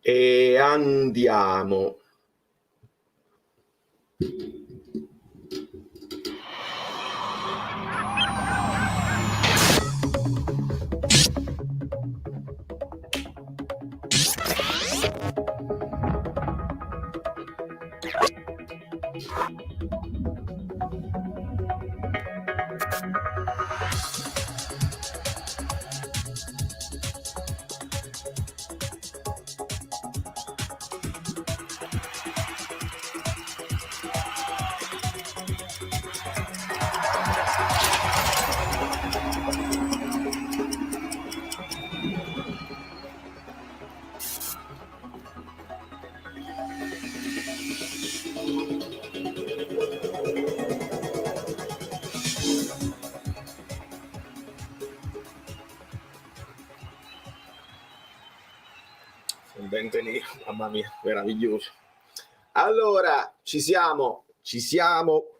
E andiamo. Mamma mia, meraviglioso. Allora, ci siamo,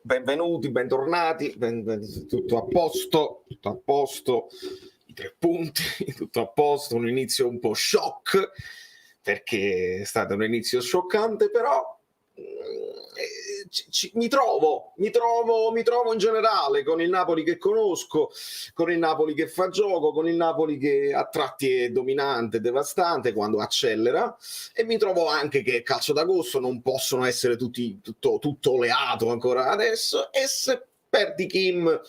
benvenuti, bentornati, tutto a posto, i 3 punti, tutto a posto, un inizio un po' shock, perché è stato un inizio scioccante, però mi trovo in generale con il Napoli che conosco, con il Napoli che fa gioco, con il Napoli che a tratti è dominante, devastante quando accelera, e mi trovo anche che calcio d'agosto non possono essere tutto oleato ancora adesso, e se perdi Kim,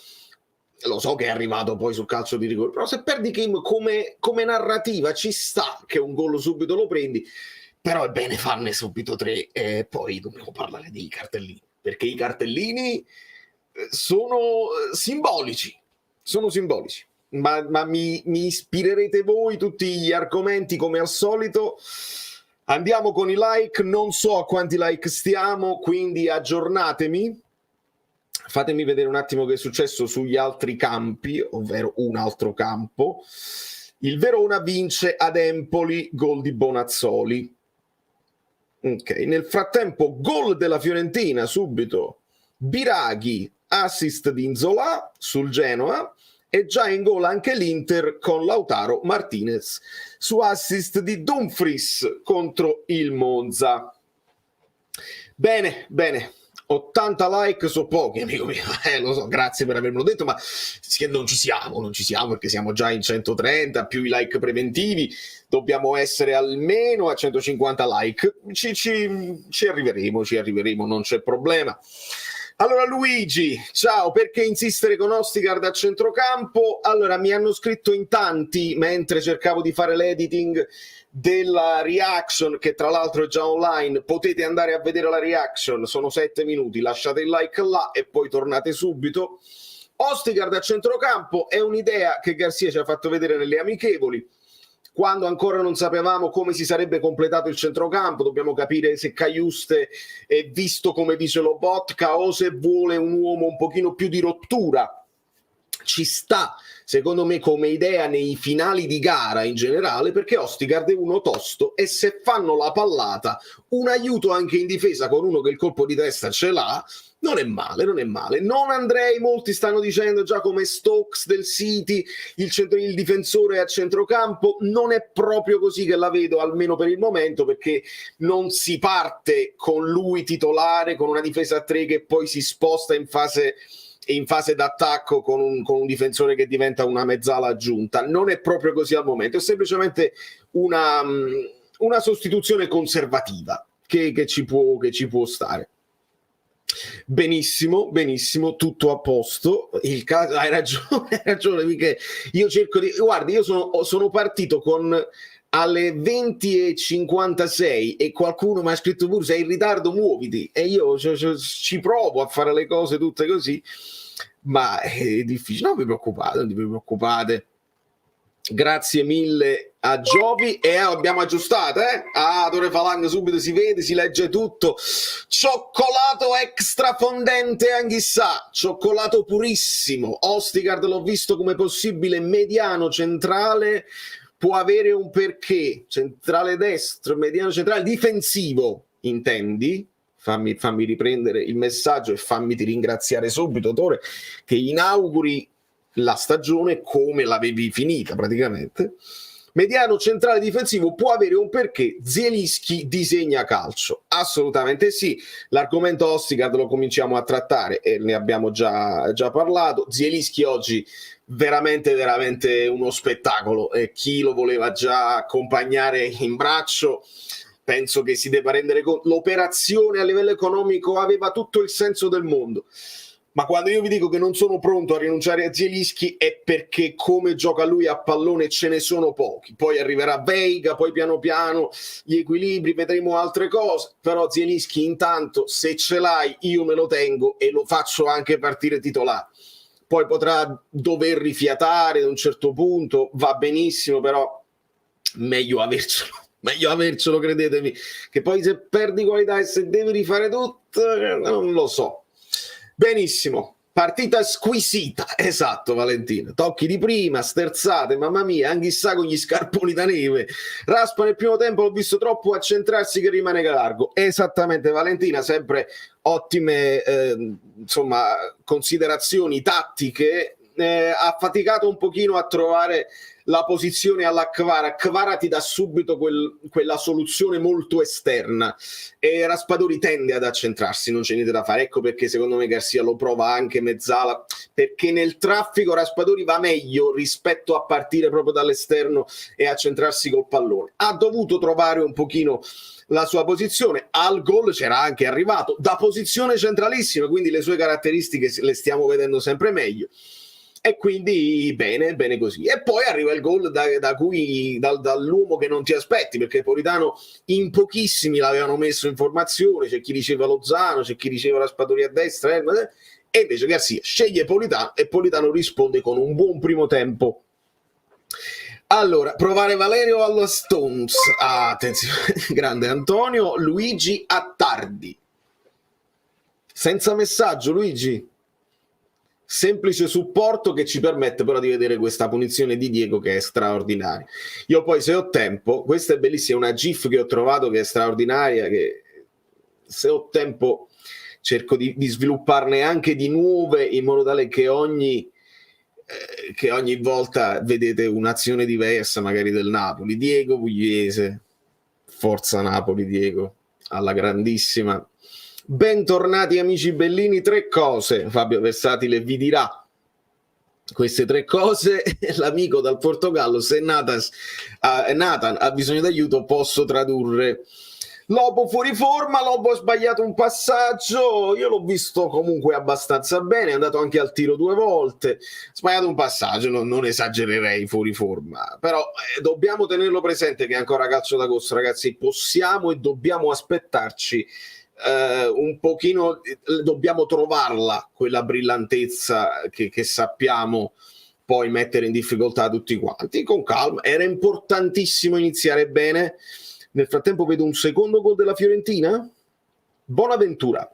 lo so che è arrivato poi sul calcio di rigore, però se perdi Kim come narrativa ci sta che un gol subito lo prendi, però è bene farne subito 3 e poi dobbiamo parlare dei cartellini, perché i cartellini sono simbolici, ma mi ispirerete voi tutti gli argomenti come al solito. Andiamo con i like, non so a quanti like stiamo, quindi aggiornatemi. Fatemi vedere un attimo che è successo sugli altri campi, ovvero un altro campo. Il Verona vince ad Empoli, gol di Bonazzoli. Ok, nel frattempo gol della Fiorentina subito, Biraghi, assist di Nzola sul Genoa, e già in gol anche l'Inter con Lautaro Martinez su assist di Dumfries contro il Monza. Bene, 80 like sono pochi, amico mio, lo so, grazie per avermelo detto, ma non ci siamo perché siamo già in 130, più i like preventivi, dobbiamo essere almeno a 150 like, ci arriveremo, non c'è problema. Allora Luigi, ciao, perché insistere con Ostigard a centrocampo? Allora, mi hanno scritto in tanti, mentre cercavo di fare l'editing della reaction, che tra l'altro è già online, potete andare a vedere la reaction, sono 7 minuti, lasciate il like là e poi tornate subito. Ostigard a centrocampo è un'idea che Garcia ci ha fatto vedere nelle amichevoli, quando ancora non sapevamo come si sarebbe completato il centrocampo. Dobbiamo capire se Cajuste è visto come dice Lobotka o se vuole un uomo un pochino più di rottura. Ci sta, secondo me, come idea nei finali di gara in generale, perché Ostigard è uno tosto e se fanno la pallata, un aiuto anche in difesa con uno che il colpo di testa ce l'ha, non è male. Non andrei, molti stanno dicendo già come Stokes del City, il difensore a centrocampo, non è proprio così che la vedo, almeno per il momento, perché non si parte con lui titolare, con una difesa a 3 che poi si sposta in fase d'attacco con un difensore che diventa una mezzala aggiunta. Non è proprio così al momento, è semplicemente una sostituzione conservativa che ci può stare. Benissimo, tutto a posto. Hai ragione, perché io cerco di... Guardi, io sono partito con alle 20:56 e qualcuno mi ha scritto pure sei in ritardo, muoviti, e io ci provo a fare le cose tutte così, ma è difficile. Non vi preoccupate. Grazie mille a Giovi, e abbiamo aggiustato, Tore Falang subito si vede, si legge tutto. Cioccolato extra fondente Anghissà, cioccolato purissimo. Ostigard l'ho visto come possibile mediano centrale, può avere un perché, centrale destro, mediano centrale, difensivo, intendi? Fammi riprendere il messaggio e fammi ringraziare subito, Tore, che inauguri la stagione come l'avevi finita praticamente. mediano centrale difensivo può avere un perché. Zielinski disegna calcio. Assolutamente sì. L'argomento Ostigard lo cominciamo a trattare e ne abbiamo già parlato. Zielinski oggi veramente uno spettacolo, e chi lo voleva già accompagnare in braccio penso che si debba rendere conto. L'operazione a livello economico aveva tutto il senso del mondo. Ma quando io vi dico che non sono pronto a rinunciare a Zielinski è perché come gioca lui a pallone ce ne sono pochi. Poi arriverà Veiga, poi piano piano gli equilibri, vedremo altre cose. Però Zielinski intanto, se ce l'hai, io me lo tengo e lo faccio anche partire titolare. Poi potrà dover rifiatare ad un certo punto, va benissimo, però meglio avercelo, credetemi. Che poi se perdi qualità e se devi rifare tutto, non lo so. Benissimo, partita squisita, esatto Valentina, tocchi di prima, sterzate, mamma mia, anche chissà con gli scarponi da neve. Raspa nel primo tempo l'ho visto troppo accentrarsi che rimane largo. Esattamente Valentina, sempre ottime insomma considerazioni tattiche. Ha faticato un pochino a trovare la posizione alla Kvara. Kvara ti dà subito quella soluzione molto esterna e Raspadori tende ad accentrarsi, non c'è niente da fare. Ecco perché secondo me Garcia lo prova anche mezzala, perché nel traffico Raspadori va meglio rispetto a partire proprio dall'esterno e accentrarsi col pallone. Ha dovuto trovare un pochino la sua posizione, al gol c'era anche arrivato da posizione centralissima, quindi le sue caratteristiche le stiamo vedendo sempre meglio. E quindi bene così. E poi arriva il gol dall'uomo che non ti aspetti, perché Politano in pochissimi l'avevano messo in formazione, c'è chi diceva Lozano, c'è chi diceva Raspadori a destra, e invece Garcia sceglie Politano e Politano risponde con un buon primo tempo. Allora, provare Valerio allo Stones. Attenzione, grande Antonio. Luigi Attardi. Senza messaggio, Luigi. Semplice supporto che ci permette però di vedere questa punizione di Diego che è straordinaria. Io poi se ho tempo, questa è bellissima, una gif che ho trovato che è straordinaria, che se ho tempo cerco di svilupparne anche di nuove in modo tale che ogni volta vedete un'azione diversa magari del Napoli. Diego Pugliese, forza Napoli Diego, alla grandissima. Bentornati amici bellini, 3 cose, Fabio Versatile vi dirà queste 3 cose, l'amico dal Portogallo, se Nathan ha bisogno d'aiuto posso tradurre. Lobo fuori forma, Lobo ha sbagliato un passaggio, io l'ho visto comunque abbastanza bene, è andato anche al tiro 2 volte, sbagliato un passaggio, non esagererei fuori forma, però dobbiamo tenerlo presente che è ancora calcio d'agosto, ragazzi, possiamo e dobbiamo aspettarci un pochino, dobbiamo trovarla quella brillantezza che sappiamo poi mettere in difficoltà tutti quanti, con calma. Era importantissimo iniziare bene. Nel frattempo vedo un secondo gol della Fiorentina. Bonaventura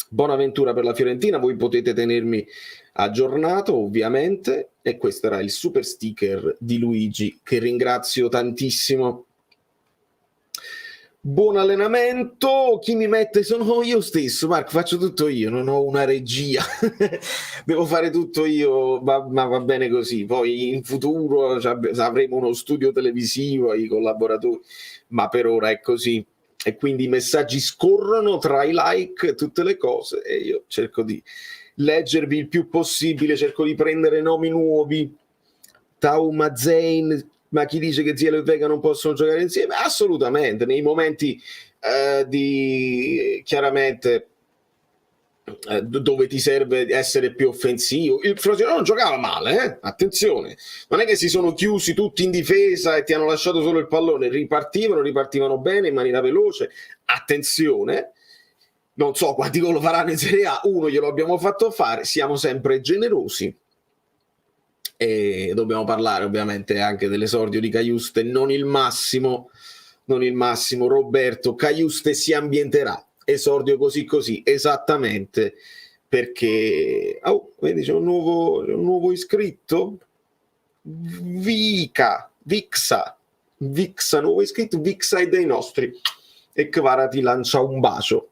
per la Fiorentina, voi potete tenermi aggiornato ovviamente, e questo era il super sticker di Luigi che ringrazio tantissimo. Buon allenamento. Chi mi mette? Sono io stesso, Marco, faccio tutto io, non ho una regia devo fare tutto io, ma va bene così. Poi in futuro avremo uno studio televisivo, i collaboratori, ma per ora è così. E quindi i messaggi scorrono tra i like, tutte le cose, e io cerco di leggervi il più possibile, cerco di prendere nomi nuovi. Tauma Zain, ma chi dice che Zielo e Vega non possono giocare insieme? Assolutamente, nei momenti chiaramente dove ti serve essere più offensivo. Il Frosinone non giocava male, attenzione, non è che si sono chiusi tutti in difesa e ti hanno lasciato solo il pallone, ripartivano bene in maniera veloce, attenzione. Non so quanti gol faranno in Serie A, uno glielo abbiamo fatto fare, siamo sempre generosi. E dobbiamo parlare ovviamente anche dell'esordio di Cajuste, non il massimo. Roberto Cajuste si ambienterà, esordio così, esattamente, perché vedi c'è un nuovo iscritto, Vixa, nuovo iscritto. Vixa è dei nostri, e Kvara ti lancia un bacio.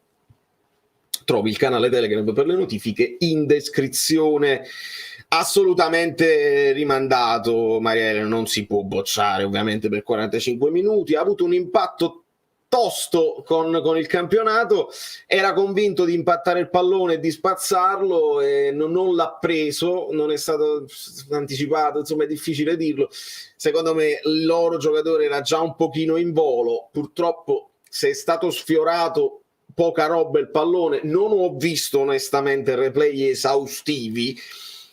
Trovi il canale Telegram per le notifiche in descrizione. assolutamente rimandato, Mariele, non si può bocciare ovviamente per 45 minuti, ha avuto un impatto tosto con il campionato, era convinto di impattare il pallone e di spazzarlo e non l'ha preso, non è stato anticipato, insomma è difficile dirlo. Secondo me il loro giocatore era già un pochino in volo, purtroppo se è stato sfiorato poca roba il pallone, non ho visto onestamente replay esaustivi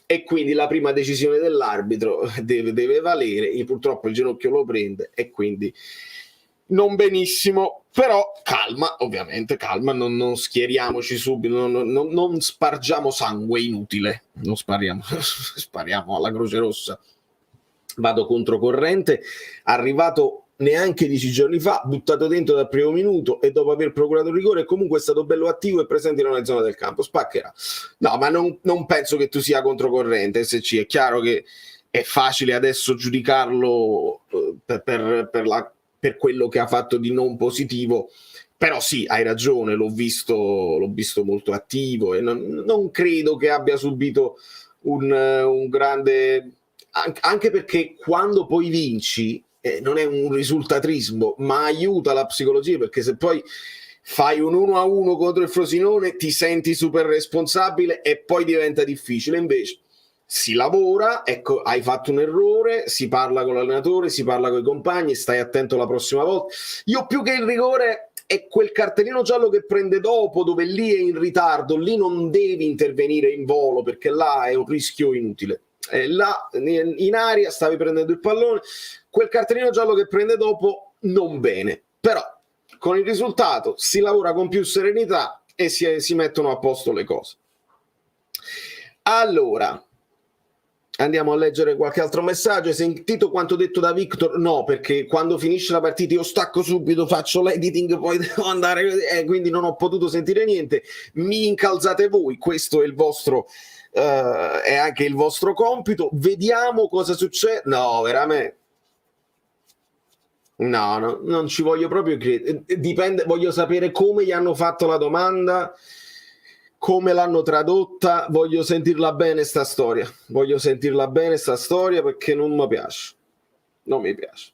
e quindi la prima decisione dell'arbitro deve valere, e purtroppo il ginocchio lo prende e quindi non benissimo, però calma, ovviamente calma, non schieriamoci subito, non spargiamo sangue inutile, non spariamo alla Croce Rossa. Vado controcorrente, arrivato neanche 10 giorni fa, buttato dentro dal primo minuto e dopo aver procurato il rigore comunque è stato bello attivo e presente in una zona del campo, spaccherà. No, ma non penso che tu sia controcorrente, SC, è chiaro che è facile adesso giudicarlo per quello che ha fatto di non positivo, però sì, hai ragione, l'ho visto molto attivo e non credo che abbia subito un grande... Anche perché quando poi vinci non è un risultatrismo, ma aiuta la psicologia, perché se poi fai un 1-1 contro il Frosinone ti senti super responsabile e poi diventa difficile. Invece si lavora, ecco, hai fatto un errore, si parla con l'allenatore, si parla con i compagni, stai attento la prossima volta. Io più che il rigore è quel cartellino giallo che prende dopo, dove lì è in ritardo, lì non devi intervenire in volo perché là è un rischio inutile. Là in aria stavi prendendo il pallone, quel cartellino giallo che prende dopo non bene, però con il risultato si lavora con più serenità e si mettono a posto le cose. Allora andiamo a leggere qualche altro messaggio. Hai sentito quanto detto da Victor? No, perché quando finisce la partita io stacco subito, faccio l'editing, poi devo andare, quindi non ho potuto sentire niente. Mi incalzate voi, questo è il vostro è anche il vostro compito. Vediamo cosa succede. No, veramente no, non ci voglio proprio credere. Dipende, voglio sapere come gli hanno fatto la domanda, come l'hanno tradotta, voglio sentirla bene sta storia, perché non mi piace,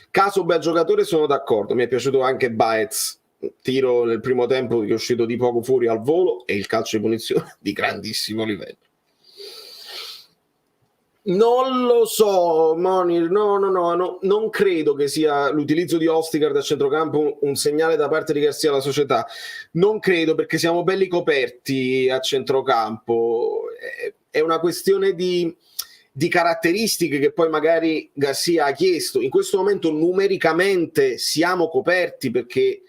Caso bel giocatore, sono d'accordo, mi è piaciuto anche Baez, tiro nel primo tempo che è uscito di poco fuori al volo, e il calcio di punizione di grandissimo livello. Non lo so, Monir, no, non credo che sia l'utilizzo di Ostigard a centrocampo un segnale da parte di Garcia alla società. Non credo, perché siamo belli coperti a centrocampo. È una questione di caratteristiche che poi magari Garcia ha chiesto. In questo momento numericamente siamo coperti perché,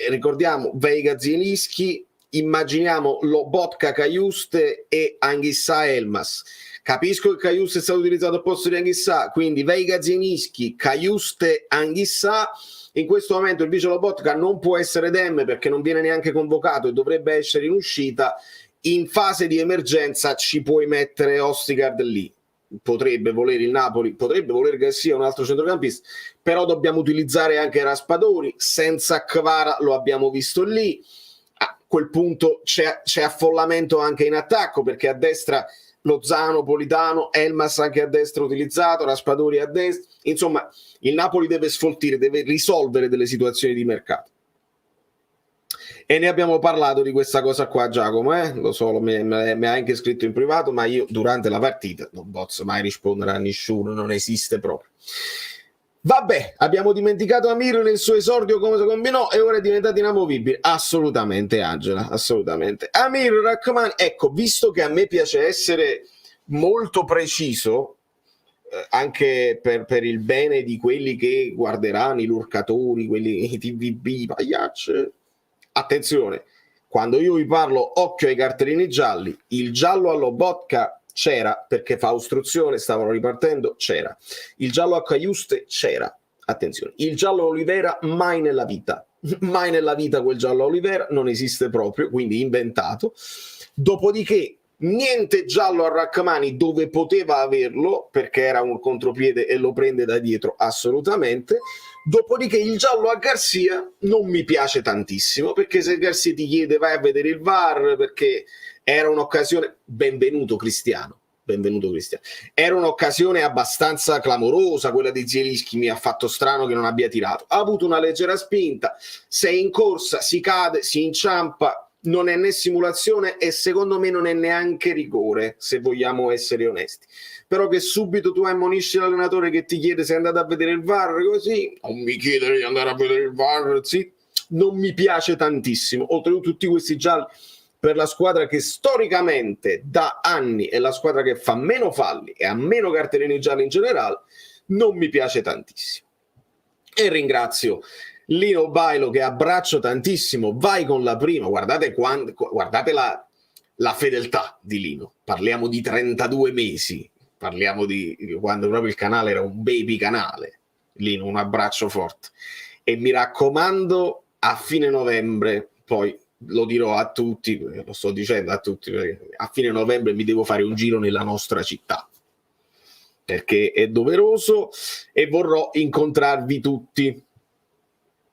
ricordiamo, Veiga, Zielinski, immaginiamo Lobotka, Cajuste e Anghissà Elmas. Capisco che Cajuste è stato utilizzato al posto di Anghissà, quindi Veiga, Zielinski, Cajuste, Anghissà. In questo momento il vice Lobotka non può essere Dem perché non viene neanche convocato e dovrebbe essere in uscita. In fase di emergenza ci puoi mettere Ostigard lì. Potrebbe volere il Napoli, potrebbe volere che sia un altro centrocampista, però dobbiamo utilizzare anche Raspadori. Senza Kvara lo abbiamo visto lì. A quel punto c'è affollamento anche in attacco, perché a destra Lozano, Politano, Elmas anche a destra utilizzato, Raspadori a destra. Insomma, il Napoli deve sfoltire, deve risolvere delle situazioni di mercato. E ne abbiamo parlato di questa cosa qua, Giacomo, lo so, mi ha anche scritto in privato, ma io durante la partita non posso mai rispondere a nessuno, non esiste proprio. Vabbè, abbiamo dimenticato Amir nel suo esordio, come si combinò, e ora è diventato inamovibile. Assolutamente, Angela, assolutamente. Amir Rahman, ecco, visto che a me piace essere molto preciso, anche per il bene di quelli che guarderanno, i lurcatori, quelli, i TVB, i pagliacci, attenzione, quando io vi parlo occhio ai cartellini gialli, il giallo a Lobotka c'era perché fa ostruzione, stavano ripartendo, c'era. Il giallo a Cajuste c'era, attenzione. Il giallo a Olivera mai nella vita quel giallo a Olivera, non esiste proprio, quindi inventato. Dopodiché niente giallo a Rachmani dove poteva averlo, perché era un contropiede e lo prende da dietro assolutamente. Dopodiché il giallo a Garcia non mi piace tantissimo, perché se Garcia ti chiede vai a vedere il VAR perché era un'occasione, benvenuto Cristiano, benvenuto Cristiano. Era un'occasione abbastanza clamorosa quella di Zielinski, mi ha fatto strano che non abbia tirato, ha avuto una leggera spinta, sei in corsa, si cade, si inciampa, non è né simulazione e secondo me non è neanche rigore, se vogliamo essere onesti. Però che subito tu ammonisci l'allenatore che ti chiede se è andato a vedere il VAR, così, non mi chiedere di andare a vedere il VAR, sì, non mi piace tantissimo. Oltretutto tutti questi gialli per la squadra che storicamente da anni è la squadra che fa meno falli e ha meno cartellini gialli in generale, non mi piace tantissimo. E ringrazio Lino Bailo che abbraccio tantissimo, vai con la prima, guardate la fedeltà di Lino, parliamo di 32 mesi, parliamo di quando proprio il canale era un baby canale. Lino, un abbraccio forte e mi raccomando a fine novembre, poi lo dirò a tutti, lo sto dicendo a tutti, perché a fine novembre mi devo fare un giro nella nostra città perché è doveroso e vorrò incontrarvi tutti.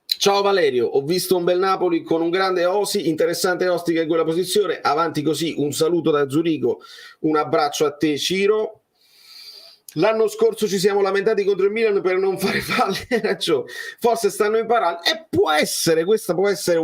Ciao Valerio, ho visto un bel Napoli con un grande Osi, interessante Ostica in quella posizione, avanti così, un saluto da Zurigo, un abbraccio a te Ciro. L'anno scorso ci siamo lamentati contro il Milan per non fare falli, forse stanno imparando e può essere, questa può essere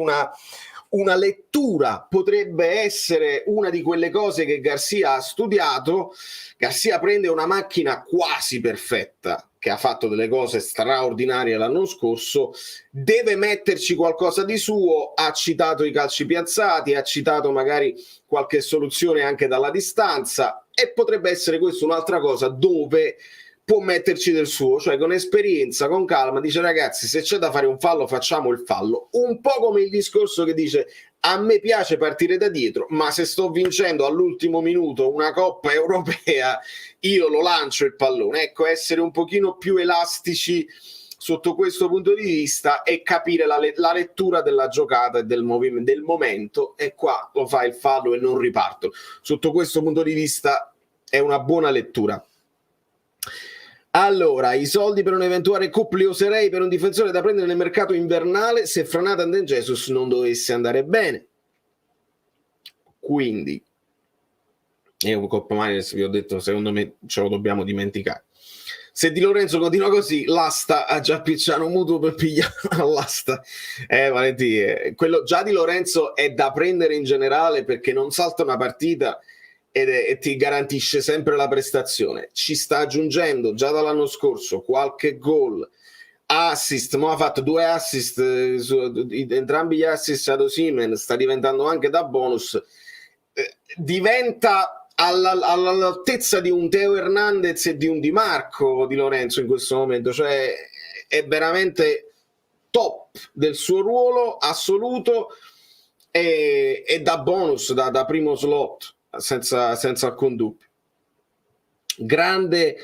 una lettura, potrebbe essere una di quelle cose che Garcia ha studiato. Garcia prende una macchina quasi perfetta che ha fatto delle cose straordinarie l'anno scorso, deve metterci qualcosa di suo, ha citato i calci piazzati, ha citato magari qualche soluzione anche dalla distanza e potrebbe essere questa un'altra cosa dove può metterci del suo, cioè con esperienza, con calma, dice ragazzi se c'è da fare un fallo facciamo il fallo, un po' come il discorso che dice a me piace partire da dietro, ma se sto vincendo all'ultimo minuto una Coppa Europea io lo lancio il pallone, ecco, essere un pochino più elastici sotto questo punto di vista e capire la lettura della giocata e del momento, e qua lo fa il fallo e non riparto. Sotto questo punto di vista è una buona lettura. Allora, i soldi per un eventuale cup li userei per un difensore da prendere nel mercato invernale se Fernando De Jesus non dovesse andare bene. Quindi, è un Coppa Miners, vi ho detto, secondo me ce lo dobbiamo dimenticare. Se Di Lorenzo continua così, l'asta ha già picciato un mutuo per pigliare l'asta. Valentì, quello già Di Lorenzo è da prendere in generale perché non salta una partita e ti garantisce sempre la prestazione. Ci sta aggiungendo già dall'anno scorso qualche gol, assist, ma ha fatto 2 assist, entrambi gli assist ad Osimhen, sta diventando anche da bonus, diventa all'altezza di un Teo Hernandez e di un Di Marco Di Lorenzo in questo momento, cioè è veramente top del suo ruolo assoluto e da bonus, da primo slot senza alcun dubbio. Grande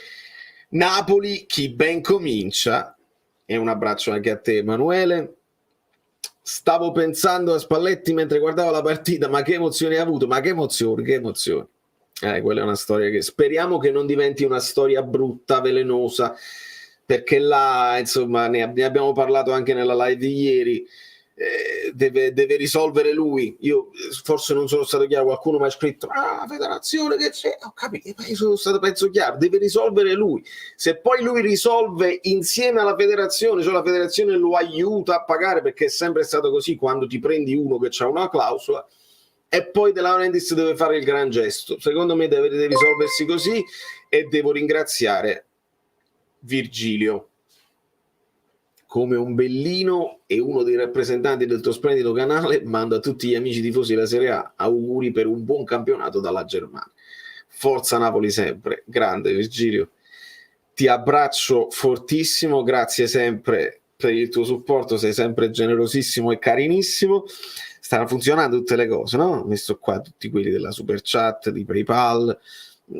Napoli, chi ben comincia, e un abbraccio anche a te Emanuele. Stavo pensando a Spalletti mentre guardavo la partita, ma che emozioni ha avuto, ma che emozioni. Quella è una storia che speriamo che non diventi una storia brutta, velenosa, perché là, insomma, ne abbiamo parlato anche nella live di ieri, deve risolvere lui. Io forse non sono stato chiaro, qualcuno mi ha scritto la federazione che c'è, ho capito, io sono stato penso chiaro, deve risolvere lui. Se poi lui risolve insieme alla federazione, cioè la federazione lo aiuta a pagare, perché è sempre stato così quando ti prendi uno che c'ha una clausola, e poi De Laurentiis deve fare il gran gesto. Secondo me deve risolversi così, e devo ringraziare Virgilio come un bellino e uno dei rappresentanti del tuo splendido canale. Mando a tutti gli amici tifosi della Serie A auguri per un buon campionato dalla Germania. Forza Napoli sempre. Grande Virgilio, ti abbraccio fortissimo, grazie sempre per il tuo supporto, sei sempre generosissimo e carinissimo. Stanno funzionando tutte le cose, no? Ho messo qua tutti quelli della Super Chat, di PayPal,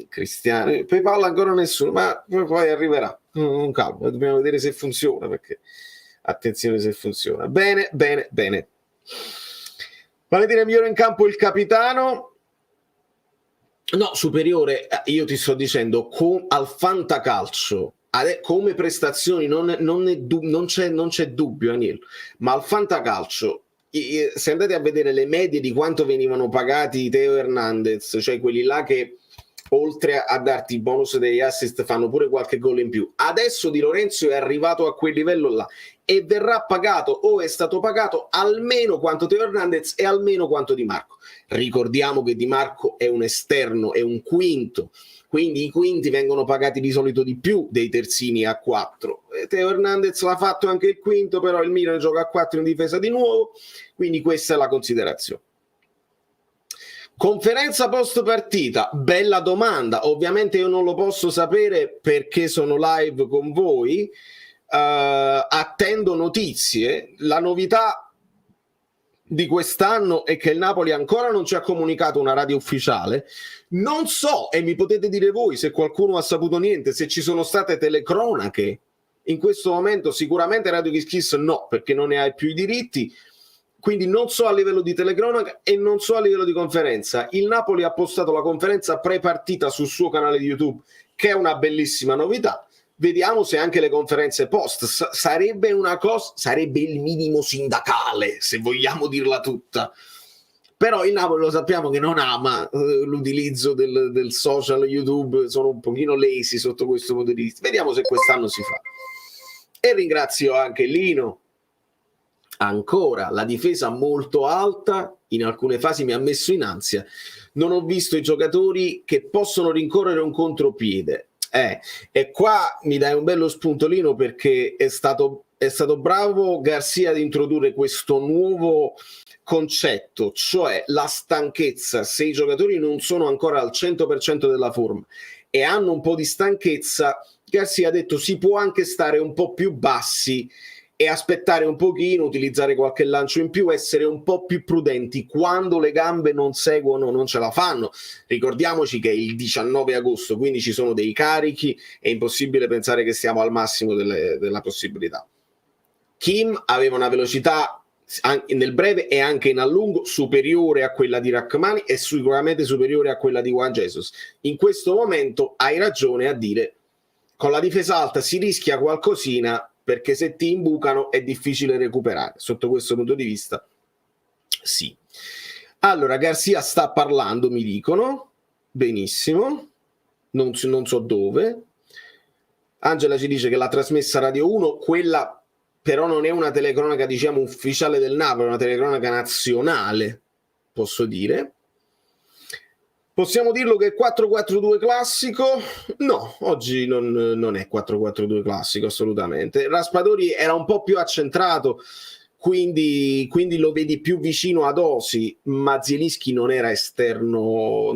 Cristiano. PayPal ancora nessuno, ma poi arriverà. Non calmo, dobbiamo vedere se funziona, perché attenzione se funziona. Bene. Valentina, migliore in campo il capitano. No, superiore, io ti sto dicendo, al fantacalcio, come prestazioni non c'è dubbio, Aniello, ma al fantacalcio, se andate a vedere le medie di quanto venivano pagati Teo Hernandez, cioè quelli là che oltre a darti bonus degli assist, fanno pure qualche gol in più. Adesso Di Lorenzo è arrivato a quel livello là e verrà pagato, o è stato pagato, almeno quanto Teo Hernandez e almeno quanto Di Marco. Ricordiamo che Di Marco è un esterno, è un quinto, quindi i quinti vengono pagati di solito di più dei terzini a 4. Teo Hernandez l'ha fatto anche il quinto, però il Milan gioca a 4 in difesa di nuovo, quindi questa è la considerazione. Conferenza post partita, bella domanda, ovviamente io non lo posso sapere perché sono live con voi, attendo notizie. La novità di quest'anno è che il Napoli ancora non ci ha comunicato una radio ufficiale, non so, e mi potete dire voi se qualcuno ha saputo niente, se ci sono state telecronache in questo momento. Sicuramente Radio Kiss Kiss no, perché non ne ha più i diritti, quindi non so a livello di telecronaca e non so a livello di conferenza. Il Napoli ha postato la conferenza pre-partita sul suo canale di YouTube, che è una bellissima novità. Vediamo se anche le conferenze post sarebbe una cosa, sarebbe il minimo sindacale, se vogliamo dirla tutta. Però il Napoli lo sappiamo che non ama l'utilizzo del social YouTube, sono un pochino lazy sotto questo punto di vista. Vediamo se quest'anno si fa. E ringrazio anche Lino. Ancora la difesa molto alta, in alcune fasi mi ha messo in ansia. Non ho visto i giocatori che possono rincorrere un contropiede. E qua mi dai un bello spuntolino, perché è stato bravo Garcia ad introdurre questo nuovo concetto, cioè la stanchezza. Se i giocatori non sono ancora al 100% della forma e hanno un po' di stanchezza, Garcia ha detto si può anche stare un po' più bassi e aspettare un pochino, utilizzare qualche lancio in più, essere un po' più prudenti quando le gambe non seguono, non ce la fanno. Ricordiamoci che è il 19 agosto, quindi ci sono dei carichi, è impossibile pensare che stiamo al massimo della possibilità. Kim aveva una velocità nel breve e anche in a lungo superiore a quella di Rachmani e sicuramente superiore a quella di Juan Jesus. In questo momento hai ragione a dire con la difesa alta si rischia qualcosina, perché se ti imbucano è difficile recuperare. Sotto questo punto di vista sì. Allora Garcia sta parlando, mi dicono, benissimo, non so dove. Angela ci dice che l'ha trasmessa Radio 1, quella però non è una telecronaca diciamo ufficiale del Napoli, è una telecronaca nazionale, posso dire. Possiamo dirlo che è 4-4-2 classico? No, oggi non è 4-4-2 classico assolutamente. Raspadori era un po' più accentrato, quindi lo vedi più vicino ad Osi, ma Zielinski non era esterno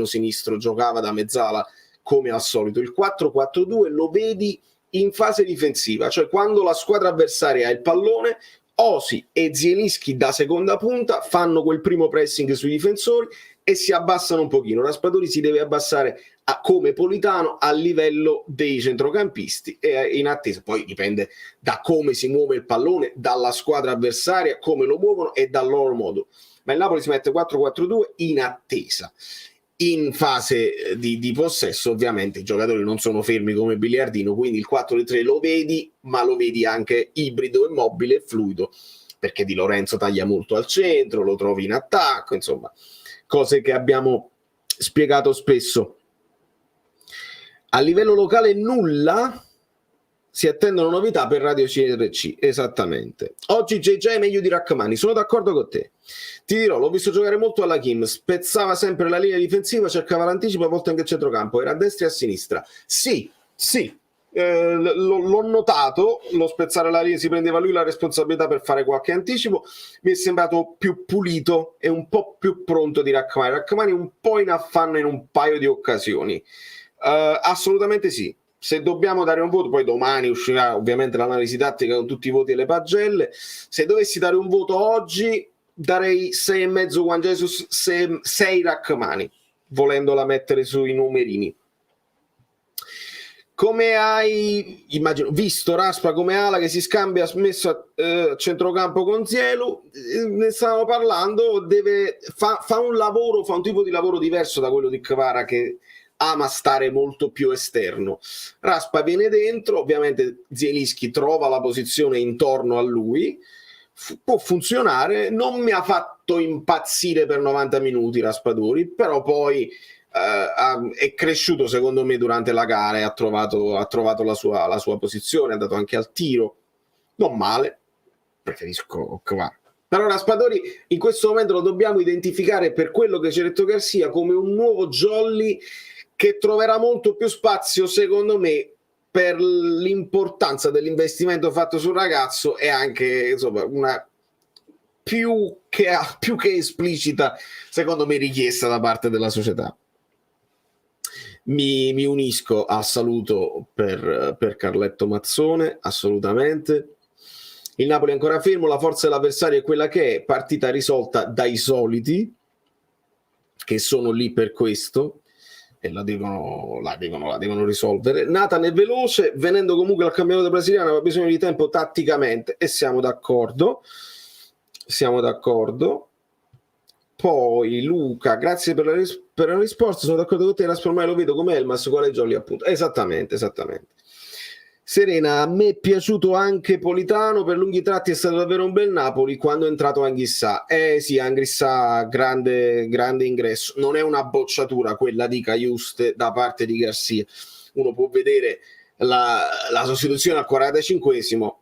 sinistro, giocava da mezzala come al solito. Il 4-4-2 lo vedi in fase difensiva, cioè quando la squadra avversaria ha il pallone, Osi e Zielinski da seconda punta fanno quel primo pressing sui difensori e si abbassano un pochino. Raspadori si deve abbassare come Politano a livello dei centrocampisti e in attesa, poi dipende da come si muove il pallone, dalla squadra avversaria, come lo muovono e dal loro modo. Ma il Napoli si mette 4-4-2 in attesa. In fase di possesso ovviamente i giocatori non sono fermi come biliardino, quindi il 4-3 lo vedi, ma lo vedi anche ibrido e mobile e fluido, perché Di Lorenzo taglia molto al centro, lo trovi in attacco, insomma cose che abbiamo spiegato spesso. A livello locale nulla, si attendono novità per Radio CRC, esattamente. Oggi JJ è meglio di Rachmani, sono d'accordo con te. Ti dirò, l'ho visto giocare molto alla Kim, spezzava sempre la linea difensiva, cercava l'anticipo, a volte anche il centrocampo, era a destra e a sinistra. Sì, l'ho notato, lo spezzare la linea, si prendeva lui la responsabilità per fare qualche anticipo, mi è sembrato più pulito e un po' più pronto di Rachmani un po' in affanno in un paio di occasioni. Assolutamente sì. Se dobbiamo dare un voto, poi domani uscirà ovviamente l'analisi tattica con tutti i voti e le pagelle. Se dovessi dare un voto oggi, darei 6,5 Juan Jesus, 6 Rachmani, volendola mettere sui numerini. Come hai, immagino, visto Raspa come ala che si scambia, messo a centrocampo con Zielu, ne stavamo parlando, fa un lavoro, fa un tipo di lavoro diverso da quello di Kvara, che ama stare molto più esterno. Raspa viene dentro, ovviamente Zielinski trova la posizione intorno a lui, può funzionare, non mi ha fatto impazzire per 90 minuti Raspadori, però poi è cresciuto secondo me durante la gara e ha trovato la sua posizione, ha dato anche al tiro, non male, preferisco qua. Però Raspadori in questo momento lo dobbiamo identificare, per quello che ci ha detto Garcia, come un nuovo jolly che troverà molto più spazio secondo me per l'importanza dell'investimento fatto sul ragazzo, e anche insomma una più che esplicita secondo me richiesta da parte della società. Mi unisco al saluto per Carletto Mazzone, assolutamente. Il Napoli è ancora fermo, la forza dell'avversario è quella che è, partita risolta dai soliti, che sono lì per questo, e la devono risolvere. Nathan è veloce, venendo comunque al campionato brasiliano aveva bisogno di tempo tatticamente, e siamo d'accordo. Poi Luca, grazie per la risposta, sono d'accordo con te, ormai lo vedo come Elmas, quale jolly appunto. Esattamente. Serena, a me è piaciuto anche Politano, per lunghi tratti è stato davvero un bel Napoli quando è entrato Anghissà. Sì, Anghissà, grande ingresso, non è una bocciatura quella di Cajuste da parte di Garcia. Uno può vedere la sostituzione al 45esimo,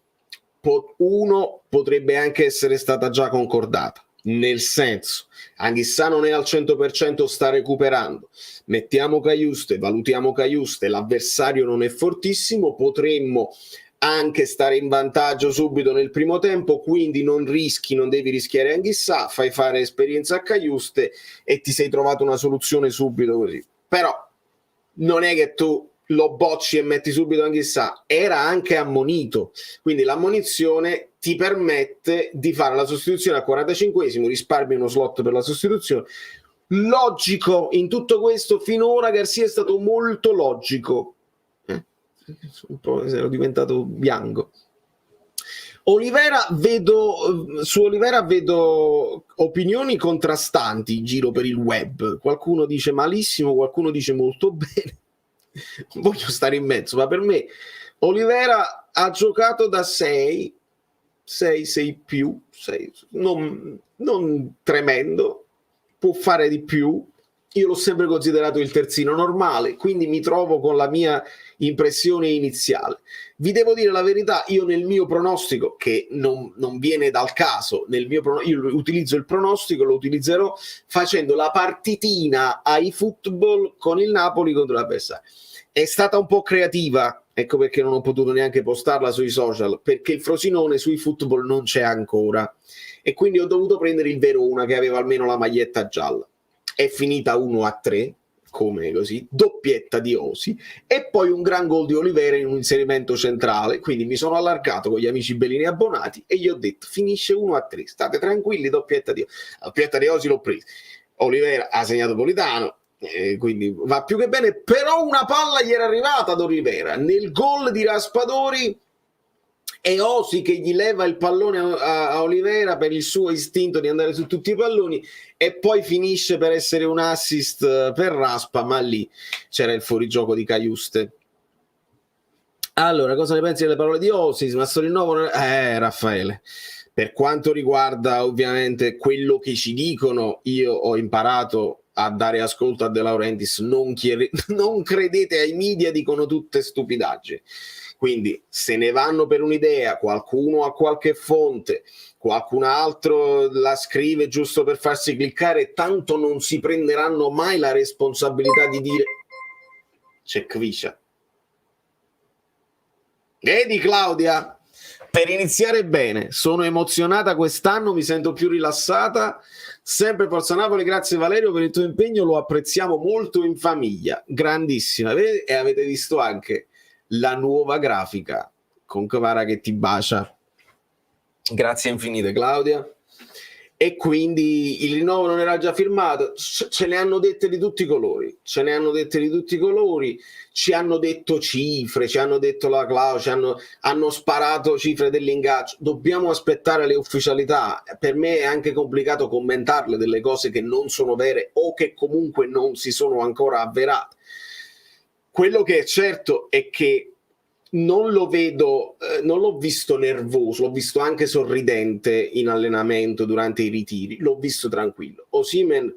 uno potrebbe anche essere stata già concordata, nel senso, Anghissà non è al 100%, sta recuperando, mettiamo Cajuste, valutiamo Cajuste, l'avversario non è fortissimo, potremmo anche stare in vantaggio subito nel primo tempo, quindi non devi rischiare Anghissà, fai fare esperienza a Cajuste e ti sei trovato una soluzione subito così. Però non è che tu lo bocci e metti subito Anghissà, era anche ammonito, quindi l'ammonizione ti permette di fare la sostituzione al 45esimo, risparmi uno slot per la sostituzione. Logico in tutto questo, finora Garcia è stato molto logico, un po' ero diventato bianco. Su Olivera vedo opinioni contrastanti in giro per il web, qualcuno dice malissimo, qualcuno dice molto bene. Voglio stare in mezzo, ma per me Olivera ha giocato da 6 più, 6, non tremendo, può fare di più. Io l'ho sempre considerato il terzino normale, quindi mi trovo con la mia impressione iniziale. Vi devo dire la verità, io nel mio pronostico, che non viene dal caso, io utilizzo il pronostico, lo utilizzerò facendo la partitina ai football con il Napoli contro l'avversario. È stata un po' creativa, ecco perché non ho potuto neanche postarla sui social, perché il Frosinone sui football non c'è ancora, e quindi ho dovuto prendere il Verona che aveva almeno la maglietta gialla. È finita 1-3, come così, doppietta di Osi, e poi un gran gol di Olivera in un inserimento centrale, quindi mi sono allargato con gli amici bellini abbonati e gli ho detto finisce 1-3, state tranquilli, doppietta di Osi l'ho presa. Olivera ha segnato Politano, quindi va più che bene, però una palla gli era arrivata ad Olivera nel gol di Raspadori, è Osi che gli leva il pallone a Olivera per il suo istinto di andare su tutti i palloni, e poi finisce per essere un assist per Raspa, ma lì c'era il fuorigioco di Cajuste. Allora, cosa ne pensi delle parole di Osi? Ma sto rinnovo, Raffaele, per quanto riguarda ovviamente quello che ci dicono, io ho imparato a dare ascolto a De Laurentiis, non credete ai media, dicono tutte stupidaggini. Quindi se ne vanno per un'idea, qualcuno ha qualche fonte, qualcun altro la scrive giusto per farsi cliccare, tanto non si prenderanno mai la responsabilità di dire c'è Kviscia. Vedi Claudia? Per iniziare bene, sono emozionata quest'anno, mi sento più rilassata. Sempre Forza Napoli, grazie Valerio per il tuo impegno, lo apprezziamo molto in famiglia, grandissima. E avete visto anche la nuova grafica con Kvara che ti bacia, grazie infinite Claudia. E quindi il rinnovo non era già firmato, ce ne hanno dette di tutti i colori, ci hanno detto cifre, ci hanno detto la clausola, hanno sparato cifre dell'ingaggio. Dobbiamo aspettare le ufficialità. Per me è anche complicato commentarle delle cose che non sono vere o che comunque non si sono ancora avverate. Quello che è certo è che non l'ho visto nervoso, l'ho visto anche sorridente in allenamento durante i ritiri, l'ho visto tranquillo. Osimhen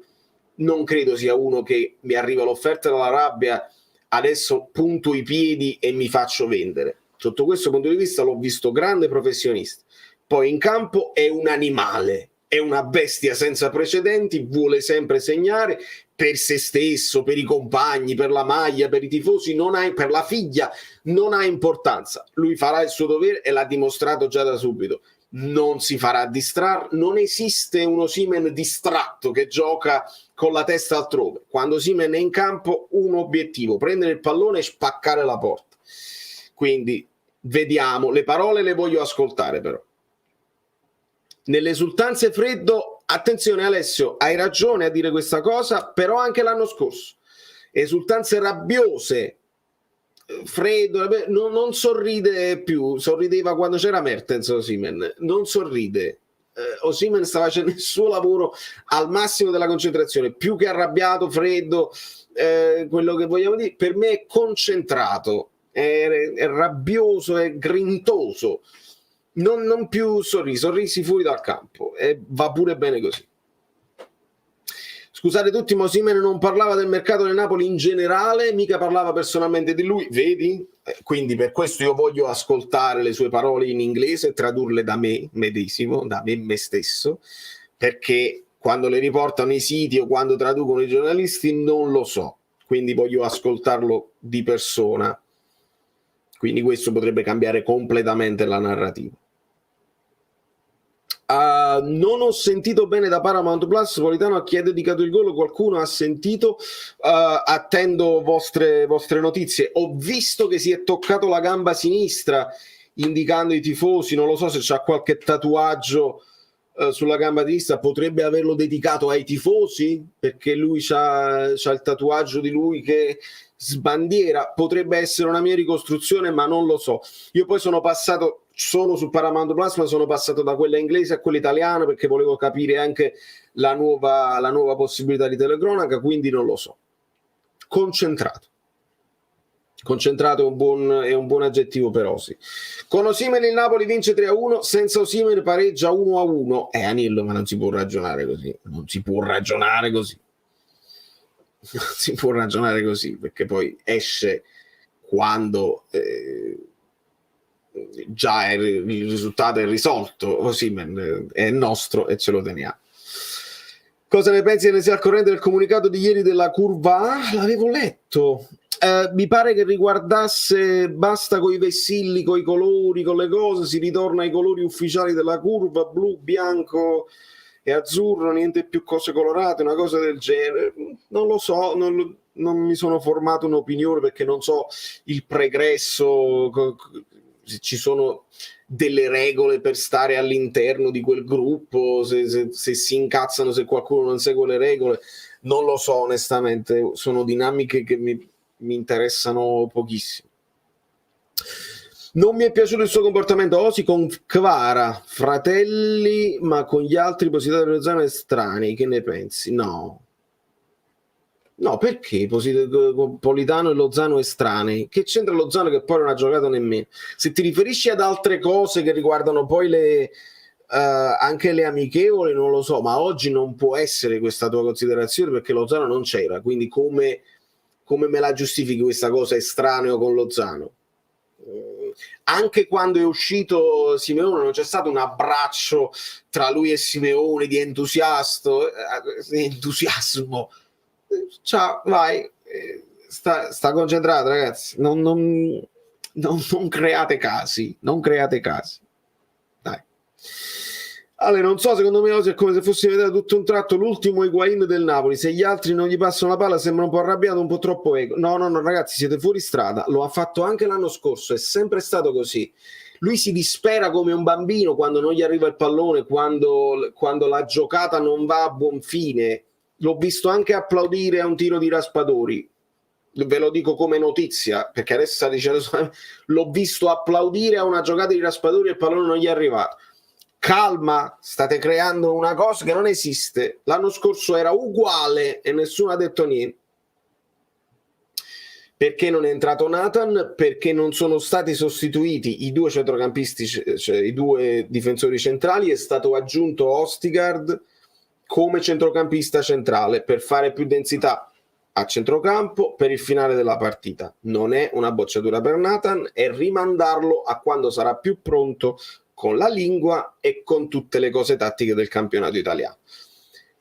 non credo sia uno che mi arriva l'offerta dall'Arabia, adesso punto i piedi e mi faccio vendere. Sotto questo punto di vista l'ho visto grande professionista. Poi in campo è un animale, è una bestia senza precedenti, vuole sempre segnare per se stesso, per i compagni, per la maglia, per i tifosi, per la figlia, non ha importanza. Lui farà il suo dovere e l'ha dimostrato già da subito. Non si farà distrarre, non esiste un Osimhen distratto che gioca con la testa altrove. Quando Osimhen è in campo, un obiettivo: prendere il pallone e spaccare la porta. Quindi vediamo, le parole le voglio ascoltare però. Nelle esultanze freddo, attenzione Alessio, hai ragione a dire questa cosa, però anche l'anno scorso esultanze rabbiose, freddo, non sorride più, sorrideva quando c'era Mertens. Osimhen non sorride, Osimhen sta facendo il suo lavoro al massimo della concentrazione, più che arrabbiato, freddo, quello che vogliamo dire, per me è concentrato, è rabbioso, è grintoso, non più sorrisi fuori dal campo, e va pure bene così. Scusate tutti, ma Osimhen non parlava del mercato del Napoli in generale, mica parlava personalmente di lui, vedi? Quindi per questo io voglio ascoltare le sue parole in inglese e tradurle da me medesimo, da me stesso, perché quando le riportano i siti o quando traducono i giornalisti non lo so, quindi voglio ascoltarlo di persona. Quindi questo potrebbe cambiare completamente la narrativa. Non ho sentito bene da Paramount Plus. Politano chi ha dedicato il gol, qualcuno ha sentito? Attendo vostre notizie. Ho visto che si è toccato la gamba sinistra indicando i tifosi, non lo so se c'ha qualche tatuaggio sulla gamba sinistra, potrebbe averlo dedicato ai tifosi perché lui c'ha il tatuaggio di lui che sbandiera, potrebbe essere una mia ricostruzione, ma non lo so. Io poi sono su Paramount Plus, ma sono passato da quella inglese a quella italiana perché volevo capire anche la nuova possibilità di telecronaca, quindi non lo so. Concentrato è un buon aggettivo per Osi. Con Osimhen il Napoli vince 3-1, senza Osimhen pareggia 1-1. Anillo, ma non si può ragionare così, non si può ragionare così, perché poi esce quando già il risultato è risolto. Osimhen è nostro e ce lo teniamo. Cosa ne pensi? Ne sei al corrente del comunicato di ieri della curva A? L'avevo letto. Mi pare che riguardasse basta coi vessilli, coi colori, con le cose, si ritorna ai colori ufficiali della curva, blu, bianco e azzurro, niente più cose colorate, una cosa del genere. Non lo so, non mi sono formato un'opinione perché non so il pregresso, se ci sono delle regole per stare all'interno di quel gruppo, se si incazzano se qualcuno non segue le regole, non lo so onestamente, sono dinamiche che mi interessano pochissimo. Non mi è piaciuto il suo comportamento Osi con Kvara, fratelli, ma con gli altri Positano e Lozano estranei, che ne pensi? No, perché Politano e Lozano estranei? Che c'entra Lozano che poi non ha giocato nemmeno? Se ti riferisci ad altre cose che riguardano poi anche le amichevoli, non lo so, ma oggi non può essere questa tua considerazione perché Lozano non c'era, quindi come me la giustifichi questa cosa estraneo con Lozano? Anche quando è uscito Simeone non c'è stato un abbraccio tra lui e Simeone di entusiasmo. Ciao, vai, sta concentrato ragazzi, non create casi, dai. Allora, non so, secondo me oggi è come se fosse vedere tutto un tratto l'ultimo Higuain del Napoli, se gli altri non gli passano la palla sembra un po' arrabbiato, un po' troppo ego. No ragazzi, siete fuori strada, lo ha fatto anche l'anno scorso, è sempre stato così. Lui si dispera come un bambino quando non gli arriva il pallone, quando la giocata non va a buon fine. L'ho visto anche applaudire a un tiro di Raspadori, ve lo dico come notizia perché adesso sta dicendo, l'ho visto applaudire a una giocata di Raspadori e il pallone non gli è arrivato. Calma, state creando una cosa che non esiste. L'anno scorso era uguale e nessuno ha detto niente. Perché non è entrato Nathan? Perché non sono stati sostituiti i due centrocampisti, cioè i due difensori centrali, è stato aggiunto Ostigard come centrocampista centrale per fare più densità a centrocampo per il finale della partita. Non è una bocciatura per Nathan, è rimandarlo a quando sarà più pronto con la lingua e con tutte le cose tattiche del campionato italiano.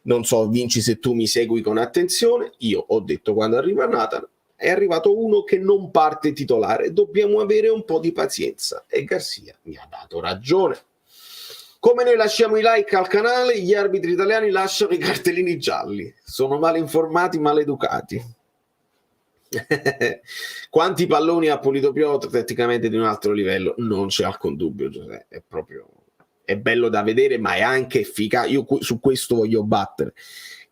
Non so, Vinci, se tu mi segui con attenzione, io ho detto quando arriva Nathan, è arrivato uno che non parte titolare, dobbiamo avere un po' di pazienza e Garcia mi ha dato ragione. Come noi lasciamo i like al canale, gli arbitri italiani lasciano i cartellini gialli, sono mal informati, maleducati. Quanti palloni ha pulito Piotr, tecnicamente di un altro livello, non c'è alcun dubbio, Giuseppe, è bello da vedere, ma è anche efficace. Io su questo voglio battere.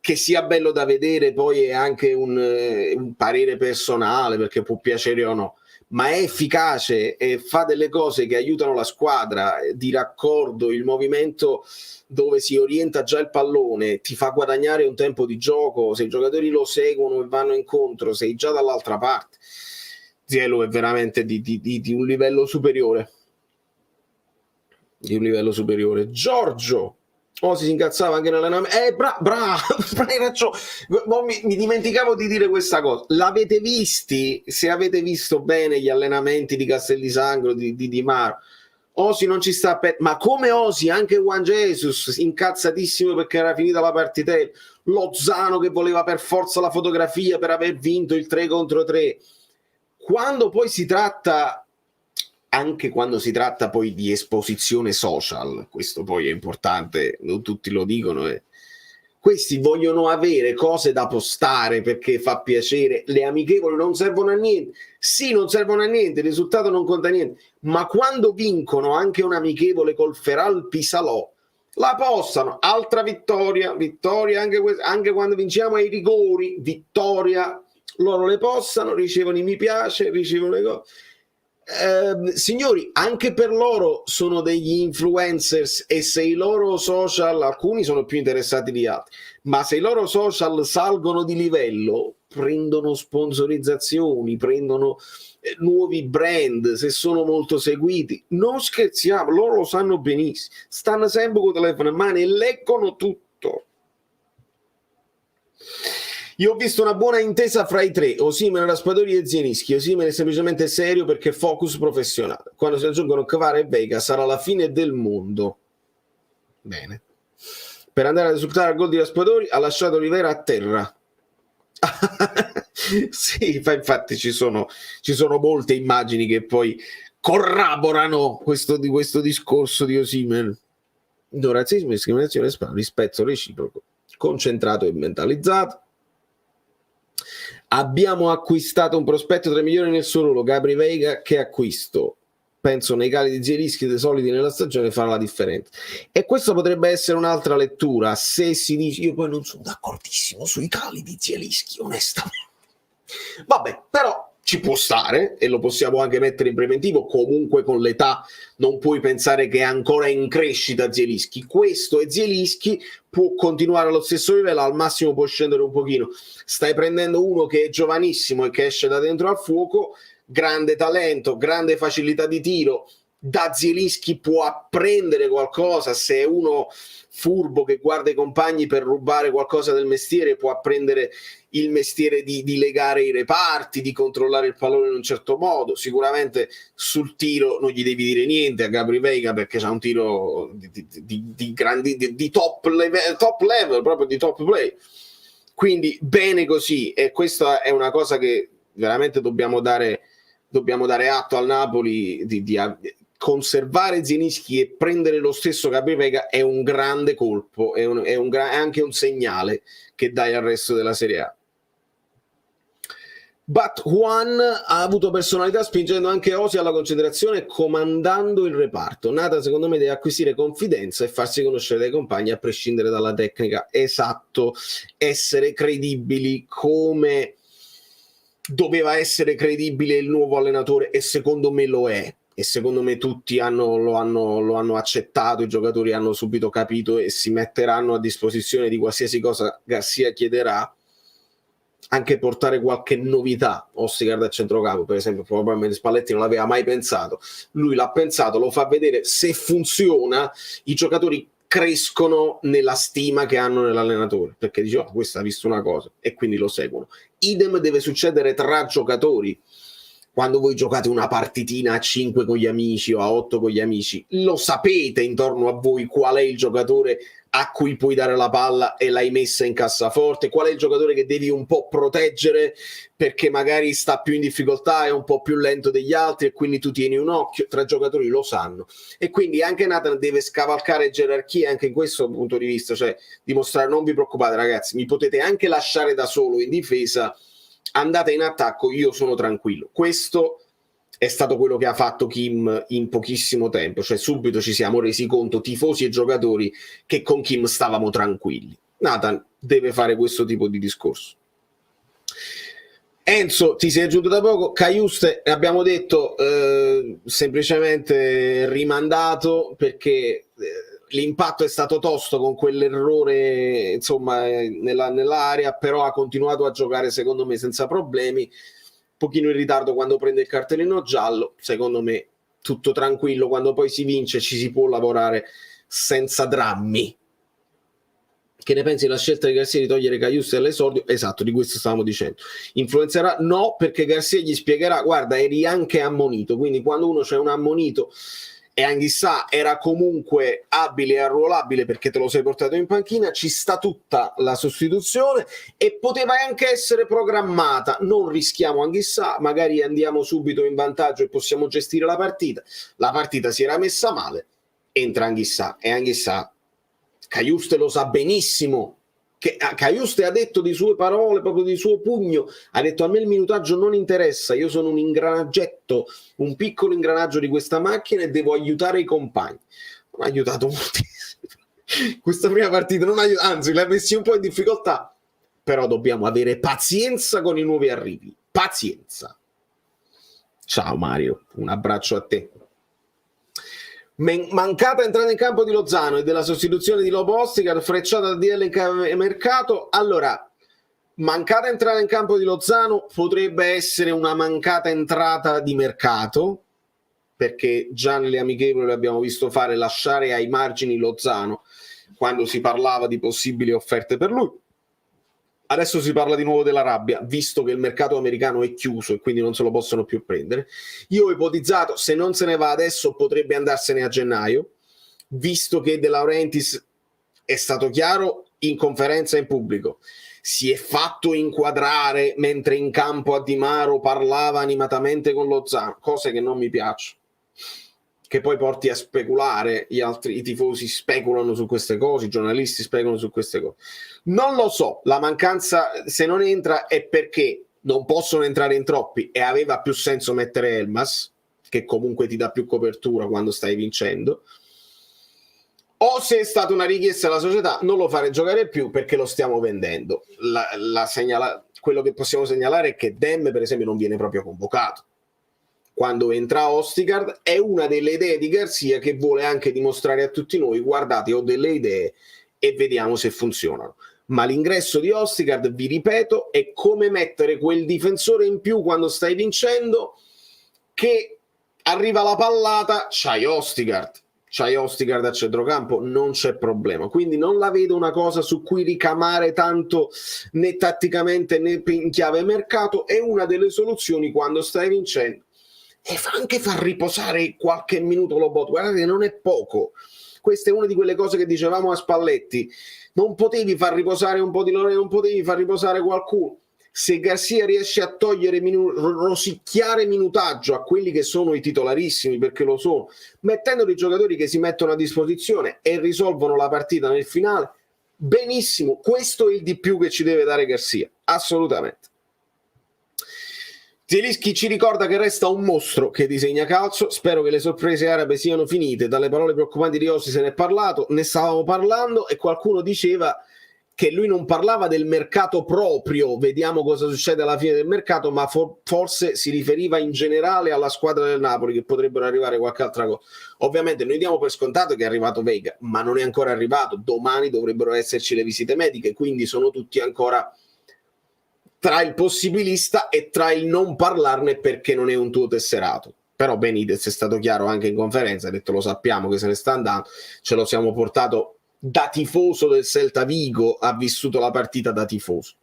Che sia bello da vedere poi è anche un parere personale, perché può piacere o no, ma è efficace e fa delle cose che aiutano la squadra di raccordo, il movimento dove si orienta già il pallone, ti fa guadagnare un tempo di gioco, se i giocatori lo seguono e vanno incontro, sei già dall'altra parte. Zielu è veramente di un livello superiore. Di un livello superiore. Giorgio si incazzava anche nell'allenamento. Bravo, hai ragione. Mi dimenticavo di dire questa cosa. L'avete visti? Se avete visto bene gli allenamenti di Castel di Sangro, di Maro, Osi non ci sta ma come Osi, anche Juan Jesus incazzatissimo perché era finita la partitella, Lozano che voleva per forza la fotografia per aver vinto il 3 contro 3. Quando poi si tratta, anche quando si tratta poi di esposizione social, questo poi è importante, non tutti lo dicono, questi vogliono avere cose da postare perché fa piacere, le amichevoli non servono a niente, sì, non servono a niente, il risultato non conta niente, ma quando vincono anche un amichevole col Feral Pisalò, la postano, altra vittoria anche quando vinciamo ai rigori, vittoria, loro le postano, ricevono i mi piace, ricevono le cose. Signori, anche per loro sono degli influencers e se i loro social, alcuni sono più interessati di altri, ma se i loro social salgono di livello, prendono sponsorizzazioni, prendono nuovi brand, se sono molto seguiti, non scherziamo, loro lo sanno benissimo, stanno sempre con il telefono in mano e leggono tutto. Io ho visto una buona intesa fra i tre, Osimhen, Raspadori e Zielinski. Osimhen è semplicemente serio perché focus professionale. Quando si aggiungono Kvara e Vega sarà la fine del mondo. Bene. Per andare ad esultare al gol di Raspadori ha lasciato Oliveira a terra. Sì, infatti ci sono molte immagini che poi corroborano questo discorso di Osimhen. No razzismo, discriminazione, rispetto reciproco, concentrato e mentalizzato. Abbiamo acquistato un prospetto 3 milioni nel suo ruolo, Gabri Veiga, che acquisto. Penso nei cali di Zielinski dei soliti nella stagione farà la differenza. E questo potrebbe essere un'altra lettura, se si dice, io poi non sono d'accordissimo sui cali di Zielinski, onestamente. Vabbè, però ci può stare e lo possiamo anche mettere in preventivo, comunque con l'età non puoi pensare che è ancora in crescita Zielinski, questo è Zielinski, può continuare allo stesso livello, al massimo può scendere un pochino, stai prendendo uno che è giovanissimo e che esce da dentro al fuoco, grande talento, grande facilità di tiro, da Zielinski può apprendere qualcosa, se è uno furbo che guarda i compagni per rubare qualcosa del mestiere, può apprendere il mestiere di legare i reparti, di controllare il pallone in un certo modo. Sicuramente sul tiro non gli devi dire niente a Gabri Veiga perché c'ha un tiro di top level, proprio di top play. Quindi bene così, e questa è una cosa che veramente dobbiamo dare atto al Napoli di conservare Zielinski e prendere lo stesso Gabri Veiga è un grande colpo, è anche un segnale che dai al resto della Serie A. But Juan ha avuto personalità spingendo anche Osi alla concentrazione e comandando il reparto. Nathan secondo me deve acquisire confidenza e farsi conoscere dai compagni a prescindere dalla tecnica. Esatto, essere credibili come doveva essere credibile il nuovo allenatore e secondo me lo è. E secondo me tutti lo hanno accettato, i giocatori hanno subito capito e si metteranno a disposizione di qualsiasi cosa Garcia chiederà, anche portare qualche novità. Ostergaard a centrocampo, per esempio, probabilmente Spalletti non l'aveva mai pensato, lui l'ha pensato, lo fa vedere, se funziona i giocatori crescono nella stima che hanno nell'allenatore, perché dice questo ha visto una cosa e quindi lo seguono. Idem deve succedere tra giocatori. Quando voi giocate una partitina a 5 con gli amici o a 8 con gli amici, lo sapete intorno a voi qual è il giocatore a cui puoi dare la palla e l'hai messa in cassaforte, qual è il giocatore che devi un po' proteggere perché magari sta più in difficoltà, è un po' più lento degli altri e quindi tu tieni un occhio. Tra giocatori lo sanno, e quindi anche Nathan deve scavalcare gerarchie anche in questo punto di vista, cioè dimostrare: non vi preoccupate ragazzi, mi potete anche lasciare da solo in difesa, andate in attacco, io sono tranquillo. Questo è stato quello che ha fatto Kim in pochissimo tempo, cioè subito ci siamo resi conto, tifosi e giocatori, che con Kim stavamo tranquilli. Nathan deve fare questo tipo di discorso. Enzo, ti sei aggiunto da poco. Cajuste, abbiamo detto, semplicemente rimandato perché l'impatto è stato tosto con quell'errore, insomma, nell'area, però ha continuato a giocare secondo me senza problemi. Un pochino in ritardo quando prende il cartellino giallo, secondo me tutto tranquillo, quando poi si vince ci si può lavorare senza drammi. Che ne pensi della scelta di Garcia di togliere Cajuste all'esordio? Esatto, di questo stavamo dicendo. Influenzerà? No, perché Garcia gli spiegherà: guarda, eri anche ammonito, quindi quando uno c'è un ammonito, e Anghissà era comunque abile e arruolabile perché te lo sei portato in panchina, ci sta tutta la sostituzione e poteva anche essere programmata. Non rischiamo Anghissà, magari andiamo subito in vantaggio e possiamo gestire la partita. La partita si era messa male, entra Anghissà, e Anghissà, Cajuste lo sa benissimo, che Cajuste ha detto di sue parole, proprio di suo pugno, ha detto: a me il minutaggio non interessa, io sono un ingranaggetto, un piccolo ingranaggio di questa macchina e devo aiutare i compagni. Non ha aiutato moltissimo questa prima partita, non anzi l'ha messi un po' in difficoltà, però dobbiamo avere pazienza con i nuovi arrivi, pazienza. Ciao Mario, un abbraccio a te. Mancata entrata in campo di Lozano e della sostituzione di Lobo Ostigar, frecciata da DL in mercato. Allora, mancata entrata in campo di Lozano potrebbe essere una mancata entrata di mercato, perché già nelle amichevoli abbiamo visto lasciare ai margini Lozano quando si parlava di possibili offerte per lui. Adesso si parla di nuovo della rabbia, visto che il mercato americano è chiuso e quindi non se lo possono più prendere. Io ho ipotizzato: se non se ne va adesso potrebbe andarsene a gennaio, visto che De Laurentiis è stato chiaro in conferenza in pubblico, si è fatto inquadrare mentre in campo a Di Maro parlava animatamente con Lozano, cose che non mi piacciono, che poi porti a speculare, i tifosi speculano su queste cose, i giornalisti speculano su queste cose. Non lo so, la mancanza, se non entra, è perché non possono entrare in troppi e aveva più senso mettere Elmas, che comunque ti dà più copertura quando stai vincendo, o se è stata una richiesta della società: non lo fare giocare più perché lo stiamo vendendo. Quello che possiamo segnalare è che Dem, per esempio, non viene proprio convocato quando entra Ostigard. È una delle idee di Garcia, che vuole anche dimostrare a tutti noi: guardate, ho delle idee e vediamo se funzionano. Ma l'ingresso di Ostigard, vi ripeto, è come mettere quel difensore in più quando stai vincendo, che arriva la pallata, c'hai Ostigard a centrocampo, non c'è problema. Quindi non la vedo una cosa su cui ricamare tanto, né tatticamente né in chiave mercato. È una delle soluzioni quando stai vincendo, e anche far riposare qualche minuto Lobot. Guardate, non è poco. Questa è una di quelle cose che dicevamo a Spalletti: non potevi far riposare un po' di loro, non potevi far riposare qualcuno. Se Garcia riesce a togliere rosicchiare minutaggio a quelli che sono i titolarissimi, perché lo sono, mettendo dei giocatori che si mettono a disposizione e risolvono la partita nel finale, benissimo. Questo è il di più che ci deve dare Garcia, assolutamente. Zielinski ci ricorda che resta un mostro che disegna calcio. Spero che le sorprese arabe siano finite. Dalle parole preoccupanti di Rossi se ne è parlato, ne stavamo parlando, e qualcuno diceva che lui non parlava del mercato proprio, vediamo cosa succede alla fine del mercato, ma forse si riferiva in generale alla squadra del Napoli, che potrebbero arrivare qualche altra cosa. Ovviamente noi diamo per scontato che è arrivato Veiga, ma non è ancora arrivato. Domani dovrebbero esserci le visite mediche, quindi sono tutti ancora tra il possibilista e tra il non parlarne perché non è un tuo tesserato. Però Benitez è stato chiaro anche in conferenza, ha detto: lo sappiamo che se ne sta andando, ce lo siamo portato da tifoso del Celta Vigo ha vissuto la partita da tifoso.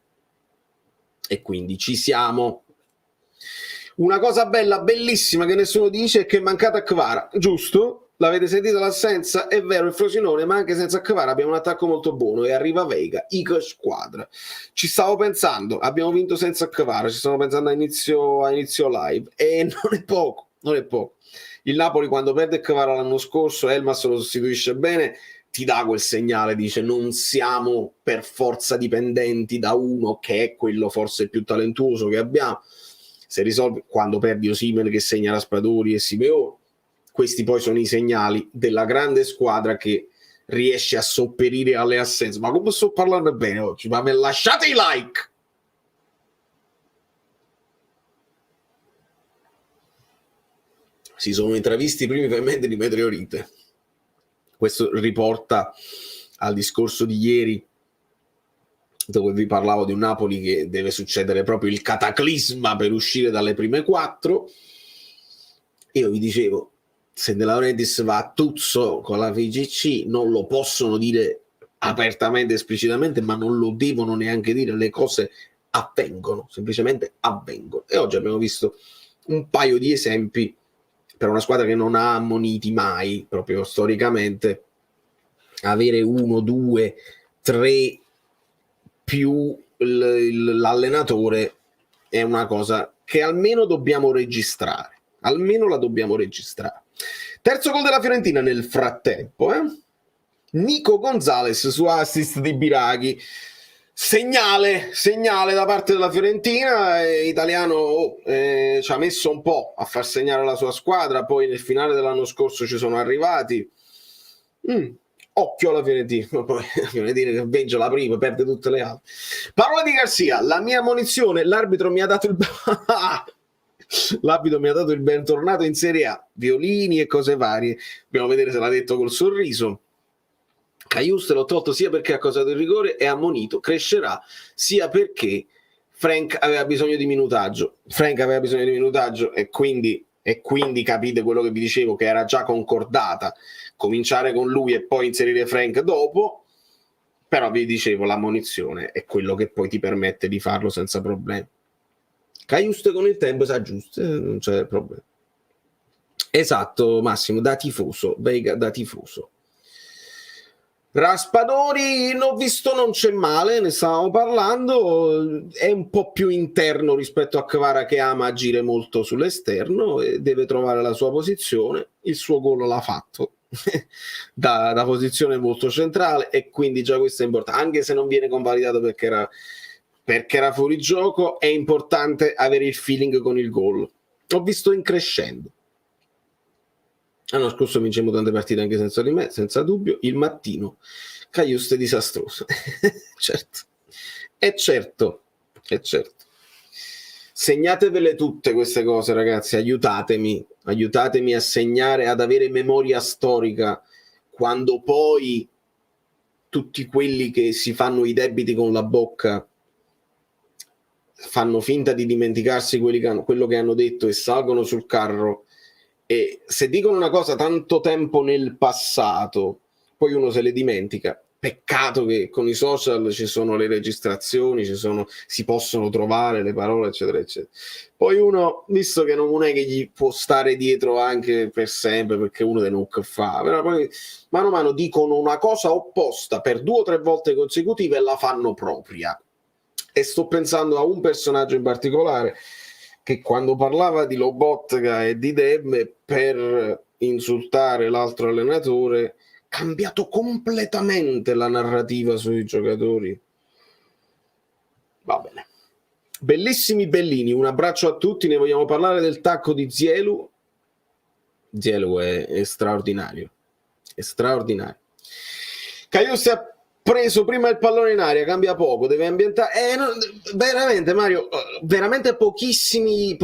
E quindi ci siamo. Una cosa bella, bellissima che nessuno dice è che è mancata Kvara, giusto? L'avete sentito l'assenza? È vero, il Frosinone, ma anche senza Kvara abbiamo un attacco molto buono e arriva Vega, Ico squadra. Ci stavo pensando, abbiamo vinto senza Kvara, ci stavo pensando a inizio live e non è poco, non è poco. Il Napoli quando perde Kvara l'anno scorso, Elmas lo sostituisce bene, ti dà quel segnale, dice non siamo per forza dipendenti da uno che è quello forse più talentuoso che abbiamo. Se risolve quando perdi Osimhen che segna Raspadori e Simeone, questi poi sono i segnali della grande squadra che riesce a sopperire alle assenze. Ma come sto parlando bene oggi? Ma lasciate i like! Si sono intravisti i primi fermenti di meteorite. Questo riporta al discorso di ieri, dove vi parlavo di un Napoli che deve succedere proprio il cataclisma per uscire dalle prime 4. Io vi dicevo, se De Laurentiis va a Tuzzo con la FIGC non lo possono dire apertamente, esplicitamente, ma non lo devono neanche dire, le cose avvengono, semplicemente avvengono. E oggi abbiamo visto un paio di esempi per una squadra che non ha ammoniti mai, proprio storicamente, avere 1, 2, 3 più l'allenatore è una cosa che almeno dobbiamo registrare, almeno la dobbiamo registrare. Terzo gol della Fiorentina nel frattempo, Nico Gonzalez su assist di Biraghi. Segnale da parte della Fiorentina, Italiano ci ha messo un po' a far segnare la sua squadra, poi nel finale dell'anno scorso ci sono arrivati. Occhio alla Fiorentina, poi la Fiorentina che vince la prima, perde tutte le altre. Parola di Garcia, la mia ammonizione, l'arbitro mi ha dato il bentornato in Serie A, violini e cose varie, dobbiamo vedere se l'ha detto col sorriso. Caiuste l'ho tolto sia perché ha causato il rigore e ammonito, crescerà, sia perché Frank aveva bisogno di minutaggio e quindi capite quello che vi dicevo, che era già concordata cominciare con lui e poi inserire Frank dopo, però vi dicevo l'ammonizione è quello che poi ti permette di farlo senza problemi. Caiuste con il tempo si aggiusta, non c'è problema. Esatto, Massimo, da tifoso, Vega da tifoso. Raspadori l'ho visto, non c'è male, ne stavamo parlando, è un po' più interno rispetto a Kvara che ama agire molto sull'esterno e deve trovare la sua posizione, il suo gol l'ha fatto da posizione molto centrale e quindi già questo è importante, anche se non viene convalidato perché era fuori gioco, è importante avere il feeling con il gol. Ho visto in crescendo. L'anno scorso vincemmo tante partite anche senza di me, senza dubbio. Il mattino, Caiuste disastroso. certo. Segnatevele tutte queste cose, ragazzi, aiutatemi a segnare, ad avere memoria storica, quando poi tutti quelli che si fanno i debiti con la bocca fanno finta di dimenticarsi quello che hanno detto e salgono sul carro. E se dicono una cosa tanto tempo nel passato, poi uno se le dimentica. Peccato che con i social ci sono le registrazioni, si possono trovare le parole, eccetera, eccetera. Poi uno, visto che non è che gli può stare dietro anche per sempre, perché uno non fa, però poi mano a mano dicono una cosa opposta per 2 o 3 volte consecutive e la fanno propria. E sto pensando a un personaggio in particolare che quando parlava di Lobotka e di Demme per insultare l'altro allenatore ha cambiato completamente la narrativa sui giocatori. Va bene. Bellissimi bellini, un abbraccio a tutti, ne vogliamo parlare del tacco di Zielu. Zielu è straordinario. Caiuste ha preso prima il pallone in aria, cambia poco, deve ambientare. Veramente, Mario, veramente pochissimi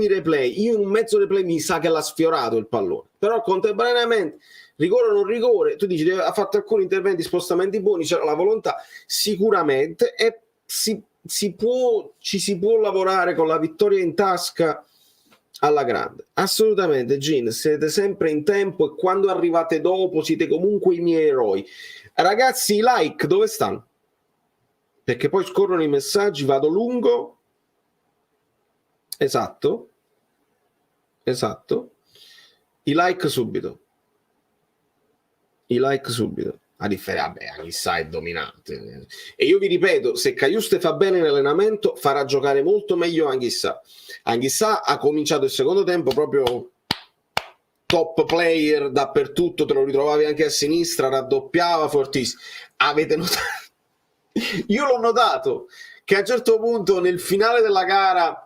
replay. Io in un mezzo replay mi sa che l'ha sfiorato il pallone, però contemporaneamente, rigore o non rigore, tu dici ha fatto alcuni interventi, spostamenti buoni, c'era la volontà sicuramente e ci si può lavorare con la vittoria in tasca alla grande, assolutamente. Gin, siete sempre in tempo e quando arrivate dopo siete comunque i miei eroi. Ragazzi, i like dove stanno? Perché poi scorrono i messaggi, vado lungo. Esatto, i like subito, a differenza, vabbè, Anghissà è dominante e io vi ripeto, se Cajuste fa bene in allenamento farà giocare molto meglio Anghissà. Anghissà ha cominciato il secondo tempo proprio top player dappertutto, te lo ritrovavi anche a sinistra, raddoppiava fortissimo. Avete notato? Io l'ho notato che a un certo punto nel finale della gara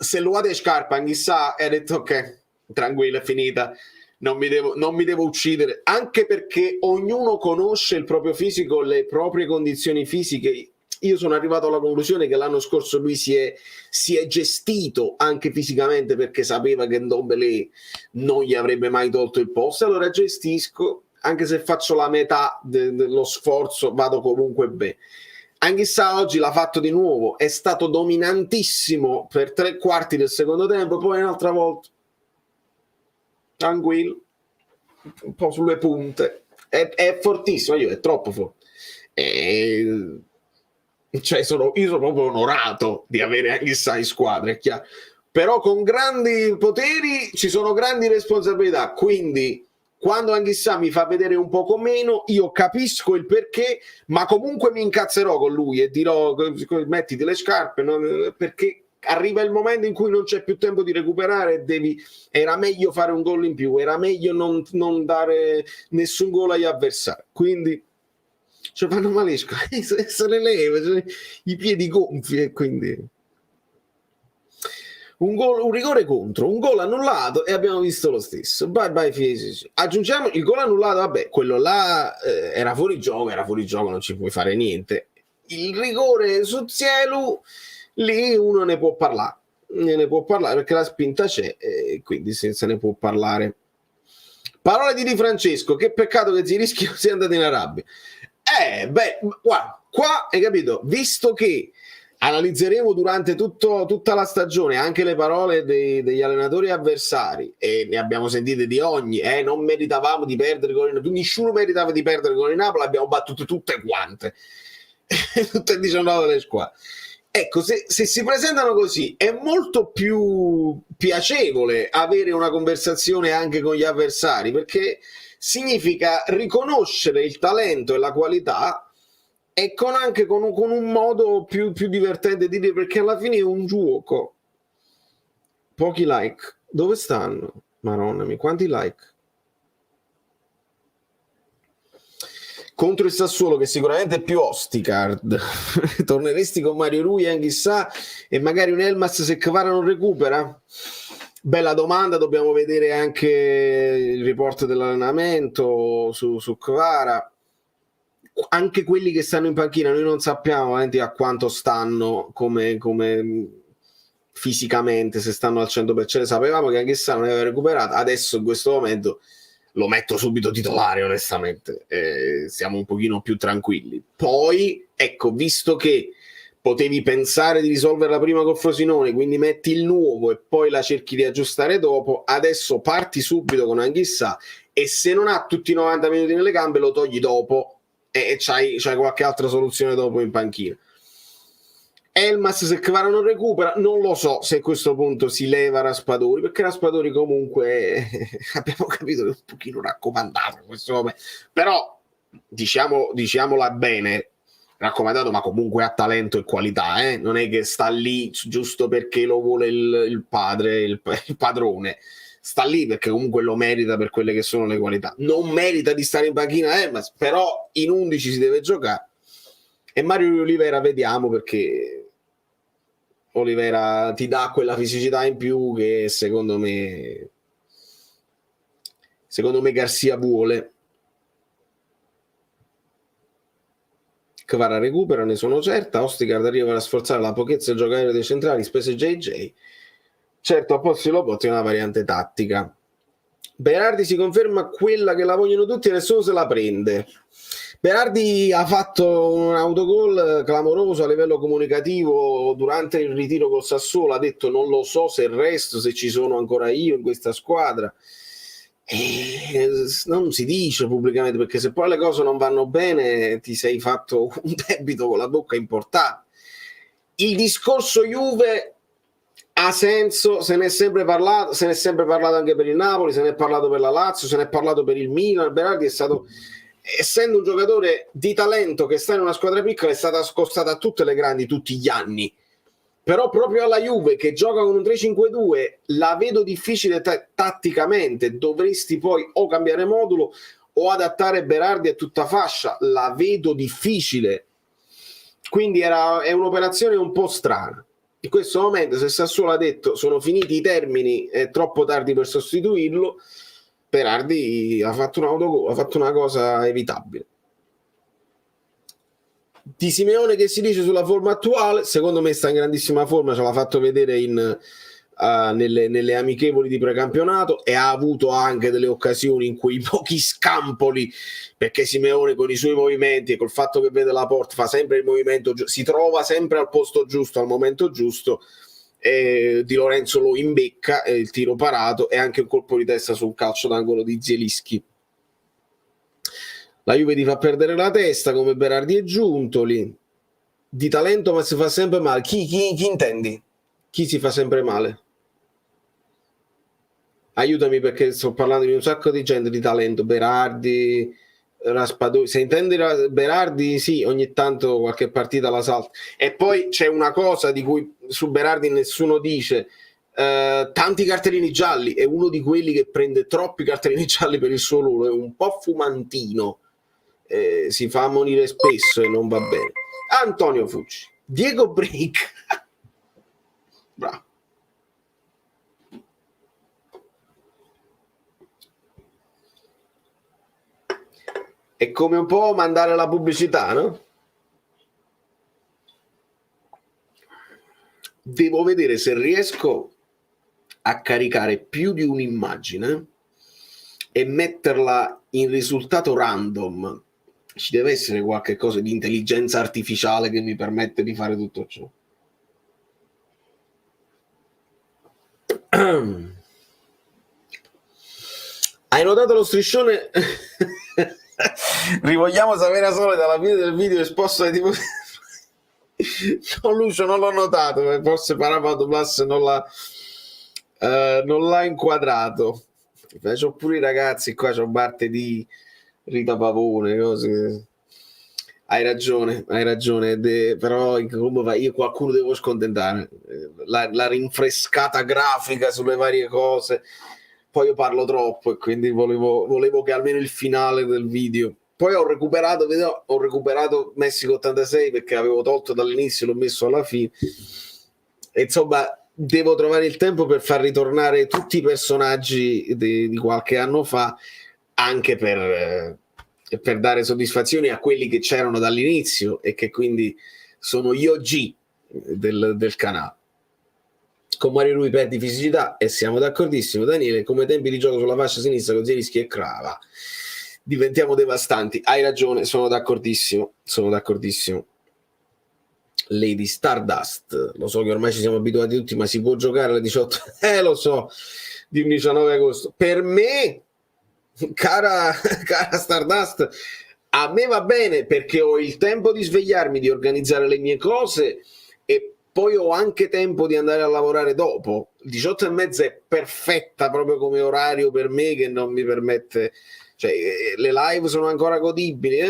se lo ha scarpa Anghissà e ha detto ok, tranquillo, è finita, non mi devo uccidere, anche perché ognuno conosce il proprio fisico, le proprie condizioni fisiche. Io sono arrivato alla conclusione che l'anno scorso lui si è gestito anche fisicamente perché sapeva che Ndombele non gli avrebbe mai tolto il posto, allora gestisco, anche se faccio la metà dello sforzo vado comunque bene. Anghissà oggi l'ha fatto di nuovo, è stato dominantissimo per 3/4 del secondo tempo, poi un'altra volta tranquillo, un po' sulle punte, è fortissimo, è troppo forte. Cioè io sono proprio onorato di avere Anghissà in squadra, è chiaro. Però con grandi poteri ci sono grandi responsabilità, quindi quando Anghissà mi fa vedere un poco meno io capisco il perché, ma comunque mi incazzerò con lui e dirò mettiti le scarpe, perché arriva il momento in cui non c'è più tempo di recuperare, era meglio fare un gol in più, era meglio non dare nessun gol agli avversari, quindi cioè fanno male se le leva, i piedi gonfi e quindi un rigore contro, un gol annullato e abbiamo visto lo stesso. Bye fisici. Aggiungiamo il gol annullato, vabbè, quello là era fuori gioco, non ci puoi fare niente. Il rigore su Zielu, lì uno ne può parlare perché la spinta c'è e quindi se ne può parlare. Parole di Di Francesco, che peccato che Zielinski non sia andato in Arabia. Guarda, qua hai capito, visto che analizzeremo durante tutta la stagione anche le parole degli allenatori avversari e ne abbiamo sentite di ogni, non meritavamo di perdere con il Napoli, nessuno meritava di perdere con il Napoli, abbiamo battuto tutte quante tutte e 19 le squadre. Ecco, se si presentano così è molto più piacevole avere una conversazione anche con gli avversari, perché significa riconoscere il talento e la qualità e anche con un modo più divertente di dire, perché alla fine è un gioco. Pochi like, dove stanno? Maronna mia, quanti like? Contro il Sassuolo, che sicuramente è più Osticard. Torneresti con Mario Rui e Anghissà e magari un Elmas se Kvara non recupera? Bella domanda, dobbiamo vedere anche il report dell'allenamento su Kvara. Anche quelli che stanno in panchina noi non sappiamo a quanto stanno come fisicamente, se stanno al 100%. Sapevamo che Anghissà non aveva recuperato, adesso in questo momento lo metto subito titolare, onestamente, siamo un pochino più tranquilli. Poi ecco, visto che potevi pensare di risolverla prima col Frosinone, quindi metti il nuovo e poi la cerchi di aggiustare dopo, adesso parti subito con Anghissà e se non ha tutti i 90 minuti nelle gambe lo togli dopo e c'hai qualche altra soluzione dopo in panchina. Elmas se Kvara non recupera, non lo so se a questo punto si leva Raspadori, perché Raspadori comunque abbiamo capito che è un pochino raccomandato in questo momento, però diciamola bene, raccomandato, ma comunque ha talento e qualità, non è che sta lì giusto perché lo vuole il padre, il padrone, sta lì perché comunque lo merita per quelle che sono le qualità. Non merita di stare in panchina Elmas, però in 11 si deve giocare. E Mario Olivera vediamo, perché Olivera ti dà quella fisicità in più che secondo me Garcia vuole. Kvara recupera, ne sono certa. Osticard arriva a sforzare la pochezza del gioco aereo dei centrali, spese JJ. Certo, a posto Lobotti è una variante tattica. Berardi si conferma quella che la vogliono tutti e nessuno se la prende. Berardi ha fatto un autogol clamoroso a livello comunicativo durante il ritiro col Sassuolo, ha detto non lo so se resto, se ci sono ancora io in questa squadra. E non si dice pubblicamente, perché se poi le cose non vanno bene ti sei fatto un debito con la bocca importante. Il discorso Juve ha senso, se ne è sempre parlato anche per il Napoli, se ne è parlato per la Lazio, se ne è parlato per il Milan. Berardi è stato, essendo un giocatore di talento che sta in una squadra piccola, è stata scostata a tutte le grandi tutti gli anni. Però proprio alla Juve, che gioca con un 3-5-2, la vedo difficile tatticamente. Dovresti poi o cambiare modulo o adattare Berardi a tutta fascia. La vedo difficile. Quindi è un'operazione un po' strana. In questo momento, se Sassuolo ha detto sono finiti i termini, è troppo tardi per sostituirlo, Berardi ha fatto un autogol, ha fatto una cosa evitabile. Di Simeone che si dice sulla forma attuale, secondo me sta in grandissima forma, ce l'ha fatto vedere nelle amichevoli di precampionato, e ha avuto anche delle occasioni in quei pochi scampoli, perché Simeone con i suoi movimenti e col fatto che vede la porta fa sempre il movimento, si trova sempre al posto giusto, al momento giusto. Di Lorenzo lo imbecca, il tiro parato e anche un colpo di testa sul calcio d'angolo di Zielinski. La Juve ti fa perdere la testa come Berardi e Giuntoli. Di talento ma si fa sempre male. Chi intendi? Chi si fa sempre male? Aiutami, perché sto parlando di un sacco di gente di talento. Berardi, Raspadori. Se intendi Berardi, sì, ogni tanto qualche partita la salta. E poi c'è una cosa di cui su Berardi nessuno dice. Tanti cartellini gialli. È uno di quelli che prende troppi cartellini gialli per il suo ruolo. È un po' fumantino. Si fa ammonire spesso e non va bene. Antonio Fucci, Diego Break. Bravo. È come un po' mandare la pubblicità, no? Devo vedere se riesco a caricare più di un'immagine e metterla in risultato random. Ci deve essere qualche cosa di intelligenza artificiale che mi permette di fare tutto ciò. Hai notato lo striscione? Rivogliamo sapere la solita alla fine del video esposto ai tipo. No, Lucio, non l'ho notato, forse Parapato Plus non l'ha inquadrato. C'ho pure i ragazzi qua, c'ho parte di Rita Pavone, cose. Hai ragione, però io qualcuno devo scontentare. La rinfrescata grafica sulle varie cose, poi io parlo troppo e quindi volevo che almeno il finale del video. Poi ho recuperato Messico 86 perché avevo tolto dall'inizio, l'ho messo alla fine. E insomma, devo trovare il tempo per far ritornare tutti i personaggi di qualche anno fa, anche per dare soddisfazioni a quelli che c'erano dall'inizio e che quindi sono gli OG del canale. Con Mario Rui perdi fisicità e siamo d'accordissimo. Daniele, come tempi di gioco sulla fascia sinistra con Zielinski e Crava diventiamo devastanti. Hai ragione, sono d'accordissimo. Lady Stardust, lo so che ormai ci siamo abituati tutti, ma si può giocare alle 18? Lo so, di un 19 agosto. Per me, cara Stardust, a me va bene perché ho il tempo di svegliarmi, di organizzare le mie cose e poi ho anche tempo di andare a lavorare dopo. 18:30 è perfetta proprio come orario per me, che non mi permette, cioè le live sono ancora godibili,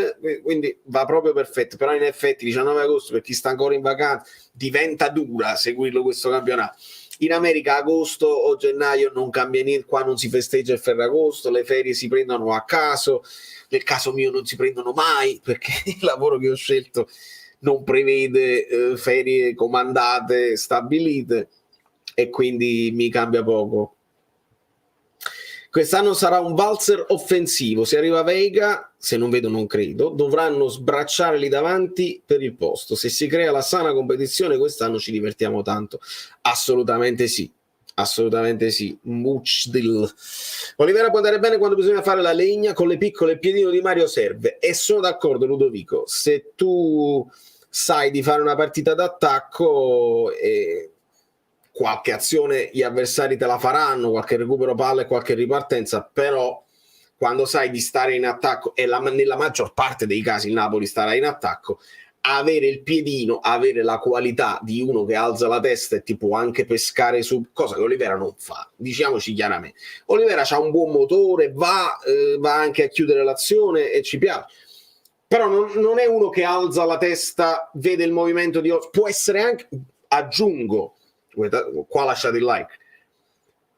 quindi va proprio perfetto. Però in effetti 19 agosto per chi sta ancora in vacanza diventa dura seguirlo questo campionato. In America agosto o gennaio non cambia niente, qua non si festeggia il Ferragosto, le ferie si prendono a caso, nel caso mio non si prendono mai perché il lavoro che ho scelto non prevede ferie comandate stabilite e quindi mi cambia poco. Quest'anno sarà un valzer offensivo, se arriva Veiga, se non vedo non credo, dovranno sbracciare lì davanti per il posto. Se si crea la sana competizione quest'anno ci divertiamo tanto, assolutamente sì. Assolutamente sì. Muchdil. Olivera può andare bene quando bisogna fare la legna, con le piccole il piedino di Mario serve. E sono d'accordo, Ludovico. Se tu sai di fare una partita d'attacco e qualche azione gli avversari te la faranno, qualche recupero palla e qualche ripartenza, però quando sai di stare in attacco, e nella maggior parte dei casi il Napoli starà in attacco, avere il piedino, avere la qualità di uno che alza la testa e ti può anche pescare su, cosa che Olivera non fa, diciamoci chiaramente. Olivera ha un buon motore, va anche a chiudere l'azione e ci piace, però non è uno che alza la testa, vede il movimento di può essere anche, aggiungo, qua lasciate il like,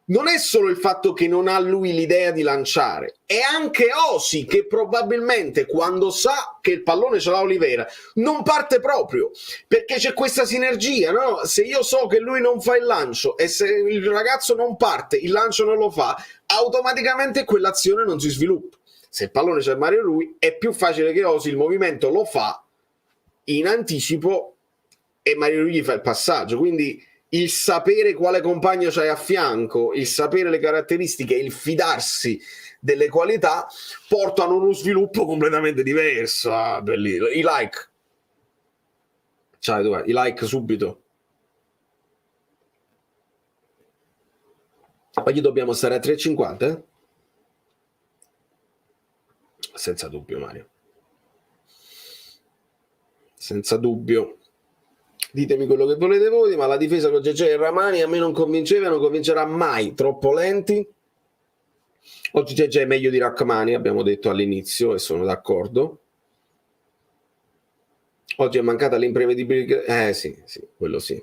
non è solo il fatto che non ha lui l'idea di lanciare, è anche Osi che probabilmente quando sa che il pallone ce l'ha Olivera non parte proprio, perché c'è questa sinergia, no? Se io so che lui non fa il lancio e se il ragazzo non parte, il lancio non lo fa, automaticamente quell'azione non si sviluppa. Se il pallone c'è Mario Rui è più facile che Osi il movimento lo fa in anticipo e Mario Rui gli fa il passaggio, quindi il sapere quale compagno c'hai a fianco, il sapere le caratteristiche, il fidarsi delle qualità portano uno sviluppo completamente diverso. Ah, bellissimo. I like. Ciao Edoardo, i like subito. Oggi dobbiamo stare a 3,50? Eh? Senza dubbio, Mario. Senza dubbio. Ditemi quello che volete voi, ma la difesa con Gegè e Ramani a me non convinceva, non convincerà mai, troppo lenti. Oggi Gegè è meglio di Rachmani, abbiamo detto all'inizio e sono d'accordo. Oggi è mancata l'imprevedibilità, sì, quello sì.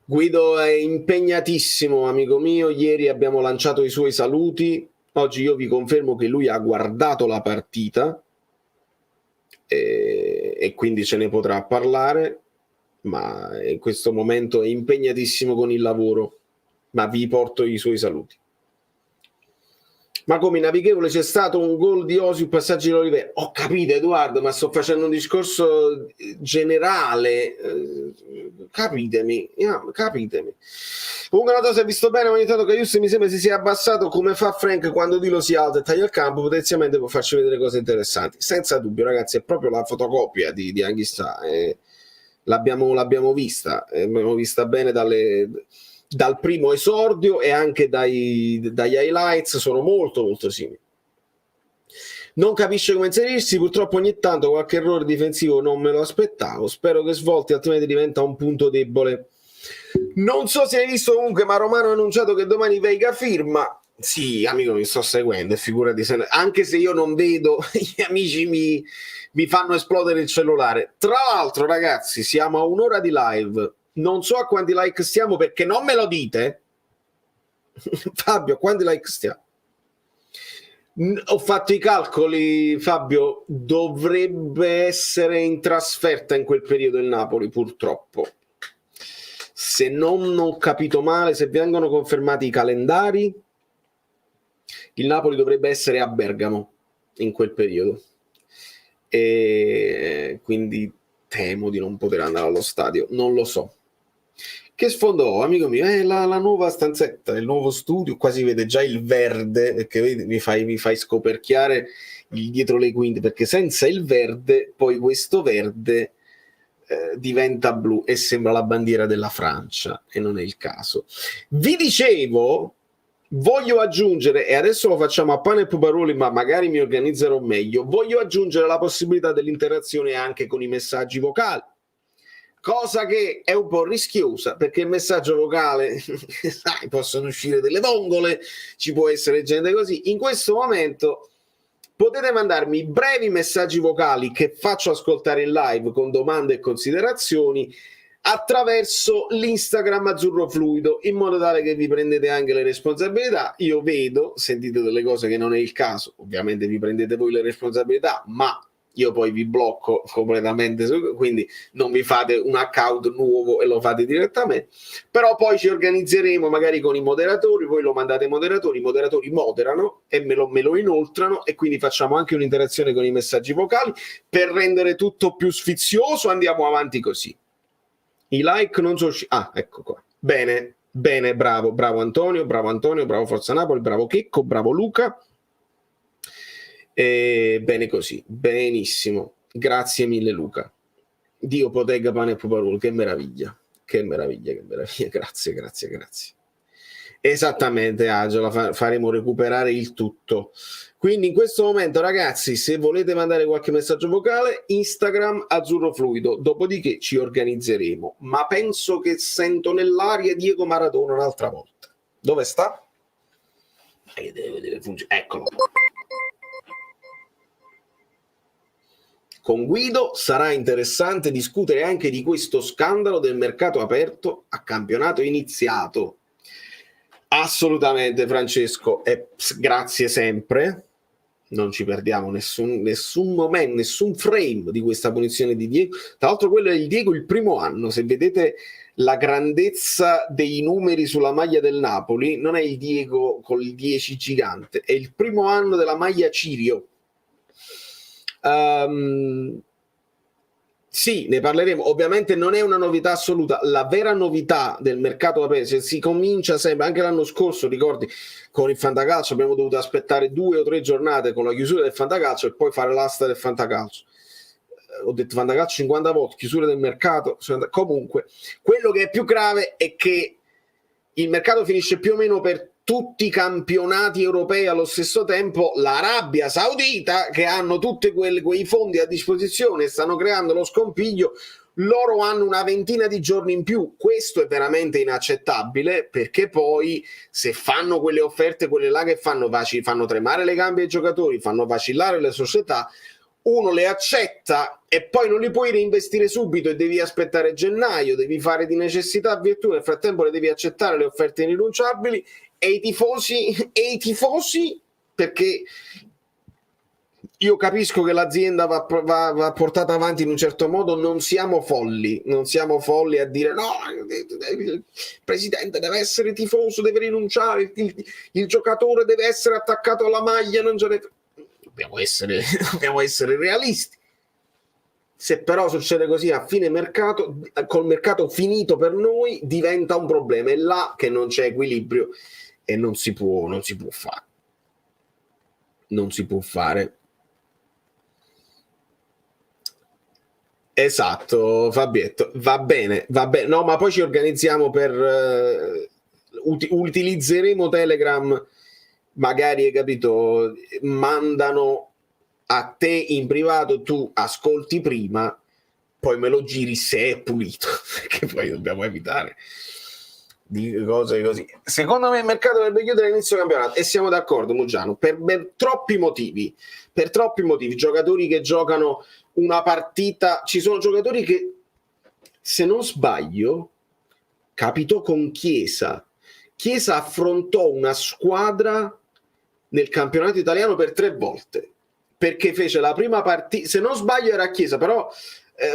Guido è impegnatissimo, amico mio, ieri abbiamo lanciato i suoi saluti, oggi io vi confermo che lui ha guardato la partita e quindi ce ne potrà parlare, ma in questo momento è impegnatissimo con il lavoro, ma vi porto i suoi saluti. Ma come navighevole c'è stato un gol di Osi, un passaggio di Olivera. Ho capito Edoardo, ma sto facendo un discorso generale, capitemi. Comunque la cosa, hai visto bene, ogni tanto che Giusto mi sembra si sia abbassato come fa Frank quando Dilo si alza e taglia il campo, potenzialmente può farci vedere cose interessanti. Senza dubbio ragazzi, è proprio la fotocopia di Anghissà, l'abbiamo vista bene dal primo esordio e anche dagli highlights, sono molto simili. Non capisce come inserirsi, purtroppo ogni tanto qualche errore difensivo non me lo aspettavo, spero che svolti, altrimenti diventa un punto debole. Non so se hai visto comunque, ma Romano ha annunciato che domani Veiga firma. Sì, amico, mi sto seguendo, figurati se anche se io non vedo, gli amici mi fanno esplodere il cellulare. Tra l'altro ragazzi, siamo a un'ora di live, non so a quanti like stiamo perché non me lo dite. Fabio, a quanti like stiamo? Ho fatto i calcoli, Fabio, dovrebbe essere in trasferta in quel periodo il Napoli, purtroppo. Se non ho capito male, se vengono confermati i calendari, il Napoli dovrebbe essere a Bergamo in quel periodo. E quindi temo di non poter andare allo stadio, non lo so. Che sfondo ho, amico mio? La nuova stanzetta, il nuovo studio, qua si vede già il verde, perché vedi, mi fai scoperchiare il dietro le quinte, perché senza il verde, poi questo verde diventa blu e sembra la bandiera della Francia, e non è il caso. Vi dicevo, voglio aggiungere, e adesso lo facciamo a pane e puparoli, ma magari mi organizzerò meglio, voglio aggiungere la possibilità dell'interazione anche con i messaggi vocali. Cosa che è un po' rischiosa perché il messaggio vocale, sai, possono uscire delle vongole, ci può essere gente così. In questo momento potete mandarmi brevi messaggi vocali che faccio ascoltare in live con domande e considerazioni attraverso l'Instagram Azzurro Fluido, in modo tale che vi prendete anche le responsabilità. Io vedo, sentite delle cose che non è il caso, ovviamente vi prendete voi le responsabilità, ma io poi vi blocco completamente, quindi non vi fate un account nuovo e lo fate direttamente, però poi ci organizzeremo magari con i moderatori, voi lo mandate ai moderatori, i moderatori moderano e me lo inoltrano, e quindi facciamo anche un'interazione con i messaggi vocali per rendere tutto più sfizioso. Andiamo avanti così. I like non sono ecco qua, bene, Bene, bravo Antonio, bravo Forza Napoli, bravo Checco, bravo Luca. Bene così, benissimo. Grazie mille Luca. Dio protegga pane e puparulo, che meraviglia, grazie. Esattamente, Angela, faremo recuperare il tutto. Quindi in questo momento, ragazzi, se volete mandare qualche messaggio vocale, Instagram Azzurro Fluido, dopodiché ci organizzeremo. Ma penso che sento nell'aria Diego Maradona un'altra volta. Dove sta? Eccolo. Con Guido sarà interessante discutere anche di questo scandalo del mercato aperto a campionato iniziato. Assolutamente, Francesco, grazie sempre. Non ci perdiamo nessun momento, nessun frame di questa punizione di Diego. Tra l'altro quello è il Diego il primo anno, se vedete la grandezza dei numeri sulla maglia del Napoli, non è il Diego con il 10 gigante, è il primo anno della maglia Cirio. Sì, ne parleremo. Ovviamente non è una novità assoluta. La vera novità del mercato aperto, si comincia sempre, anche l'anno scorso, ricordi, con il Fantacalcio abbiamo dovuto aspettare 2 o 3 giornate con la chiusura del Fantacalcio e poi fare l'asta del Fantacalcio. Ho detto Fantacalcio 50 volte, chiusura del mercato. Comunque, quello che è più grave è che il mercato finisce più o meno per tutti i campionati europei allo stesso tempo. L'Arabia Saudita, che hanno tutti quei fondi a disposizione, stanno creando lo scompiglio, loro hanno una ventina di giorni in più. Questo è veramente inaccettabile, perché poi se fanno quelle offerte, quelle là che fanno tremare le gambe ai giocatori, fanno vacillare le società, uno le accetta e poi non li puoi reinvestire subito e devi aspettare gennaio, devi fare di necessità virtù, nel frattempo le devi accettare le offerte irrinunciabili. E i tifosi, perché io capisco che l'azienda va portata avanti in un certo modo, non siamo folli a dire no, il presidente deve essere tifoso, deve rinunciare, il giocatore deve essere attaccato alla maglia, non ce ne... dobbiamo essere realisti. Se però succede così a fine mercato, col mercato finito per noi, diventa un problema, è là che non c'è equilibrio e non si può fare. Esatto, Fabietto, va bene, no, ma poi ci organizziamo per utilizzeremo Telegram, magari, hai capito, mandano a te in privato, tu ascolti prima, poi me lo giri se è pulito, perché poi dobbiamo evitare di cose così. Secondo me il mercato dovrebbe chiudere all'inizio campionato, e siamo d'accordo, Mugiano, per troppi motivi, giocatori che giocano una partita, ci sono giocatori che, se non sbaglio, capitò con Chiesa affrontò una squadra nel campionato italiano per 3 volte, perché fece la prima partita, se non sbaglio era a Chiesa, però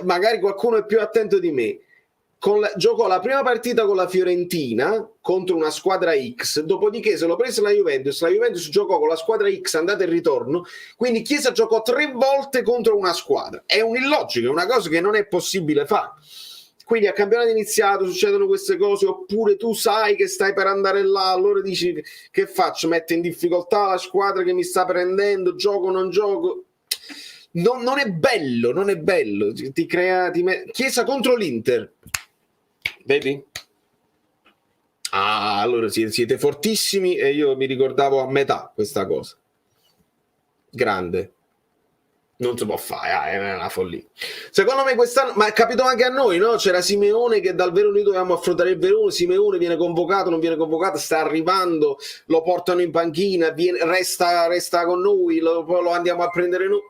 magari qualcuno è più attento di me, giocò la prima partita con la Fiorentina contro una squadra X, dopodiché se lo prese la Juventus giocò con la squadra X andata e ritorno, quindi Chiesa giocò 3 volte contro una squadra. È un illogico, è una cosa che non è possibile fare. Quindi a campionato iniziato succedono queste cose, oppure tu sai che stai per andare là, allora dici che faccio? Metto in difficoltà la squadra che mi sta prendendo, gioco o non gioco? Non è bello, ti crea... Chiesa contro l'Inter, vedi? Ah, allora siete fortissimi e io mi ricordavo a metà questa cosa. Grande. Non si può fare, è una follia. Secondo me quest'anno, ma è capitato anche a noi, no? C'era Simeone che dal Verona dovevamo affrontare il Verona, Simeone viene convocato, non viene convocato, sta arrivando, lo portano in panchina, resta con noi, poi lo andiamo a prendere noi.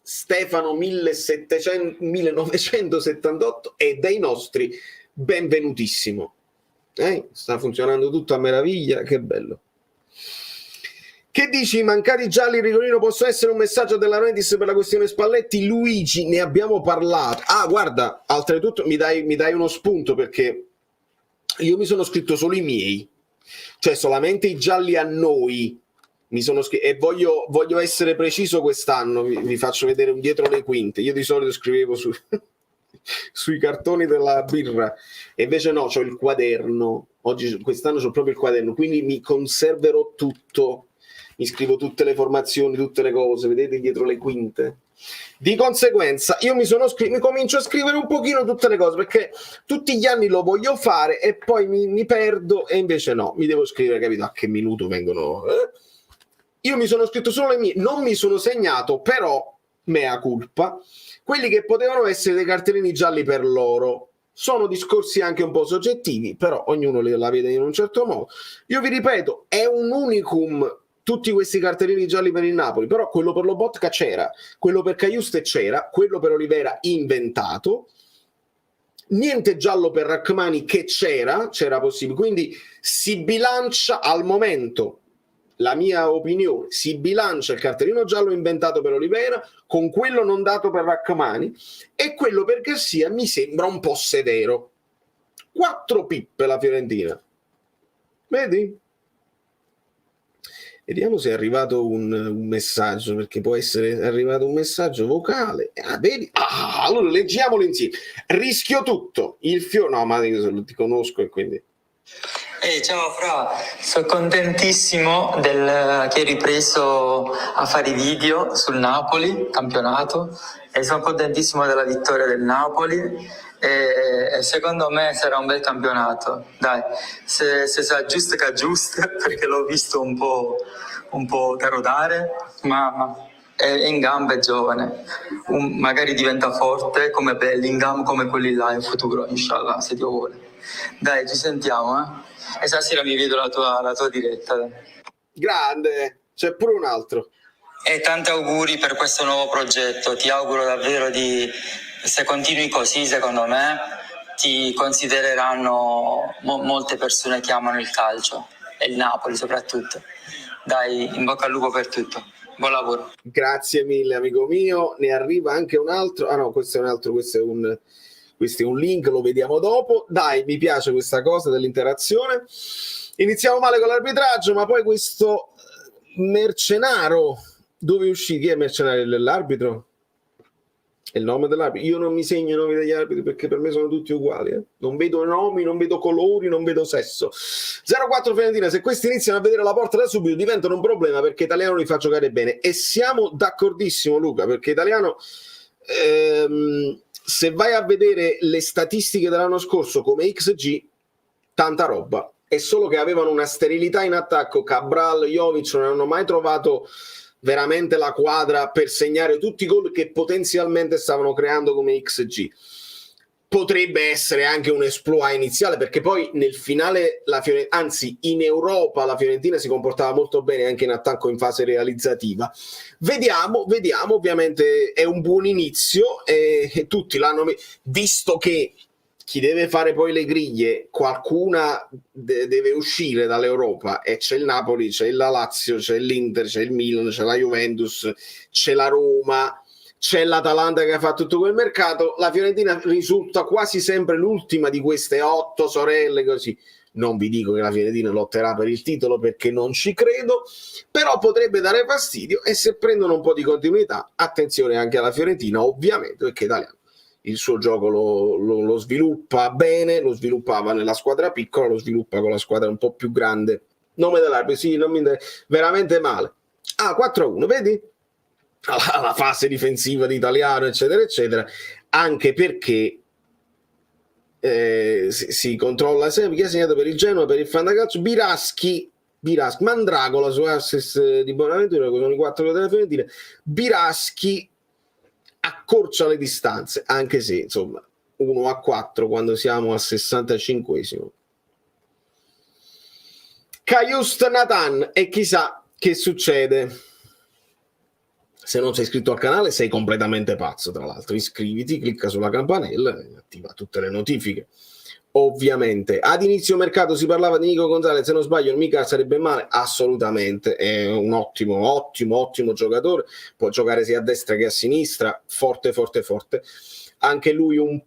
Stefano 1978 è dei nostri, benvenutissimo. Sta funzionando tutto a meraviglia, che bello. Che dici, mancati gialli Rigorino posso essere un messaggio della Rentis per la questione Spalletti? Luigi, ne abbiamo parlato. Ah, guarda, oltretutto mi dai uno spunto, perché io mi sono scritto solo i miei, cioè solamente i gialli a noi mi sono scritto, e voglio essere preciso quest'anno, vi faccio vedere un dietro le quinte. Io di solito scrivevo su sui cartoni della birra, e invece no, c'ho il quaderno. Quest'anno c'ho proprio il quaderno, quindi mi conserverò tutto, mi scrivo tutte le formazioni, tutte le cose, vedete dietro le quinte. Di conseguenza io mi comincio a scrivere un pochino tutte le cose, perché tutti gli anni lo voglio fare e poi mi perdo, e invece no, mi devo scrivere, capito, a che minuto vengono. Io mi sono scritto solo le mie, non mi sono segnato, però, mea culpa, quelli che potevano essere dei cartellini gialli per loro. Sono discorsi anche un po' soggettivi, però ognuno la vede in un certo modo. Io vi ripeto, è un unicum tutti questi cartellini gialli per il Napoli, però quello per Lobotka c'era, quello per Cajuste c'era, quello per Olivera inventato, niente giallo per Rachmani che c'era possibile, quindi si bilancia al momento, la mia opinione, si bilancia il cartellino giallo inventato per Olivera con quello non dato per Rachmani, e quello per Garcia mi sembra un po' severo. 4 pippe la Fiorentina, vedi? Vediamo se è arrivato un messaggio, perché può essere arrivato un messaggio vocale. Vedi? Allora leggiamolo insieme. Rischio tutto. No, ma io ti conosco e quindi... Ciao Fra, sono contentissimo che hai ripreso a fare i video sul Napoli, campionato, e sono contentissimo della vittoria del Napoli, e secondo me sarà un bel campionato. Dai, se si aggiusta che aggiusta, perché l'ho visto un po' tarodare, ma è in gamba, è giovane, magari diventa forte come Bellingham, come quelli là in futuro, inshallah, se Dio vuole. Dai, ci sentiamo, eh? E stasera mi vedo la tua diretta. Dai. Grande, c'è pure un altro. E tanti auguri per questo nuovo progetto. Ti auguro davvero se continui così, secondo me, ti considereranno molte persone che amano il calcio e il Napoli soprattutto. Dai, in bocca al lupo per tutto. Buon lavoro. Grazie mille, amico mio. Ne arriva anche un altro. No, questo è un altro, questo è un link, lo vediamo dopo. Dai, mi piace questa cosa dell'interazione. Iniziamo male con l'arbitraggio, ma poi questo Mercenaro, dove uscì? Chi è Mercenario? L'arbitro? È il nome dell'arbitro? Io non mi segno i nomi degli arbitri, perché per me sono tutti uguali. Non vedo nomi, non vedo colori, non vedo sesso. 0-4 Fiorentina. Se questi iniziano a vedere la porta da subito diventano un problema, perché Italiano li fa giocare bene. E siamo d'accordissimo, Luca, perché Italiano... se vai a vedere le statistiche dell'anno scorso come XG, tanta roba. È solo che avevano una sterilità in attacco. Cabral, Jovic non hanno mai trovato veramente la quadra per segnare tutti i gol che potenzialmente stavano creando come XG. Potrebbe essere anche un exploit iniziale, perché poi nel finale anzi in Europa la Fiorentina si comportava molto bene anche in attacco in fase realizzativa. Vediamo, ovviamente è un buon inizio, e tutti l'hanno visto che chi deve fare poi le griglie, qualcuna deve uscire dall'Europa, e c'è il Napoli, c'è la Lazio, c'è l'Inter, c'è il Milan, c'è la Juventus, c'è la Roma, c'è l'Atalanta che ha fatto tutto quel mercato. La Fiorentina risulta quasi sempre l'ultima di queste 8 sorelle, così. Non vi dico che la Fiorentina lotterà per il titolo, perché non ci credo, però potrebbe dare fastidio, e se prendono un po' di continuità, attenzione anche alla Fiorentina, ovviamente, perché Italiano il suo gioco lo sviluppa bene, lo sviluppava nella squadra piccola, lo sviluppa con la squadra un po' più grande. Nome dell'arbitro, sì, non mi veramente male. 4-1, vedi? La fase difensiva di Italiano, eccetera, eccetera, anche perché si controlla sempre chi ha segnato per il Genoa, per il Fantacalcio. Biraschi, Mandragola su assist di Bonaventura, con i 4 della Fiorentina. Biraschi accorcia le distanze, anche se insomma 1-4 quando siamo al 65esimo. Cajuste Nathan, e chissà che succede. Se non sei iscritto al canale sei completamente pazzo, tra l'altro iscriviti, clicca sulla campanella e attiva tutte le notifiche. Ovviamente ad inizio mercato si parlava di Nico Gonzalez, se non sbaglio mica sarebbe male, assolutamente, è un ottimo giocatore, può giocare sia a destra che a sinistra, forte, anche lui un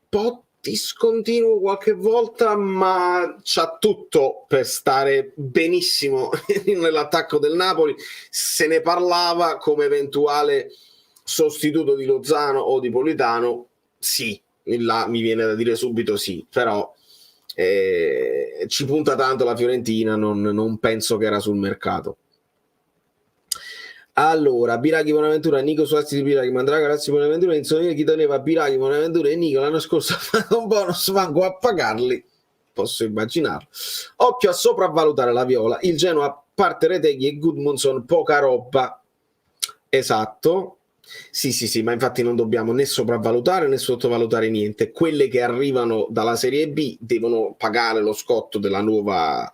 po' discontinuo qualche volta, ma c'ha tutto per stare benissimo nell'attacco del Napoli. Se ne parlava come eventuale sostituto di Lozano o di Politano, sì, là mi viene da dire subito sì, però ci punta tanto la Fiorentina, non penso che era sul mercato. Allora, Biraghi, Bonaventura, Nico Suazzi di Biraghi, Mandraga, Razzi, Bonaventura, Insomma, chi teneva Biraghi, Bonaventura e Nico l'anno scorso ha fatto un bonus, manco a pagarli, posso immaginarlo. Occhio a sopravvalutare la Viola, il Genoa parte Reteghi e Gudmundsson, poca roba. Esatto, sì, ma infatti non dobbiamo né sopravvalutare né sottovalutare niente. Quelle che arrivano dalla Serie B devono pagare lo scotto della nuova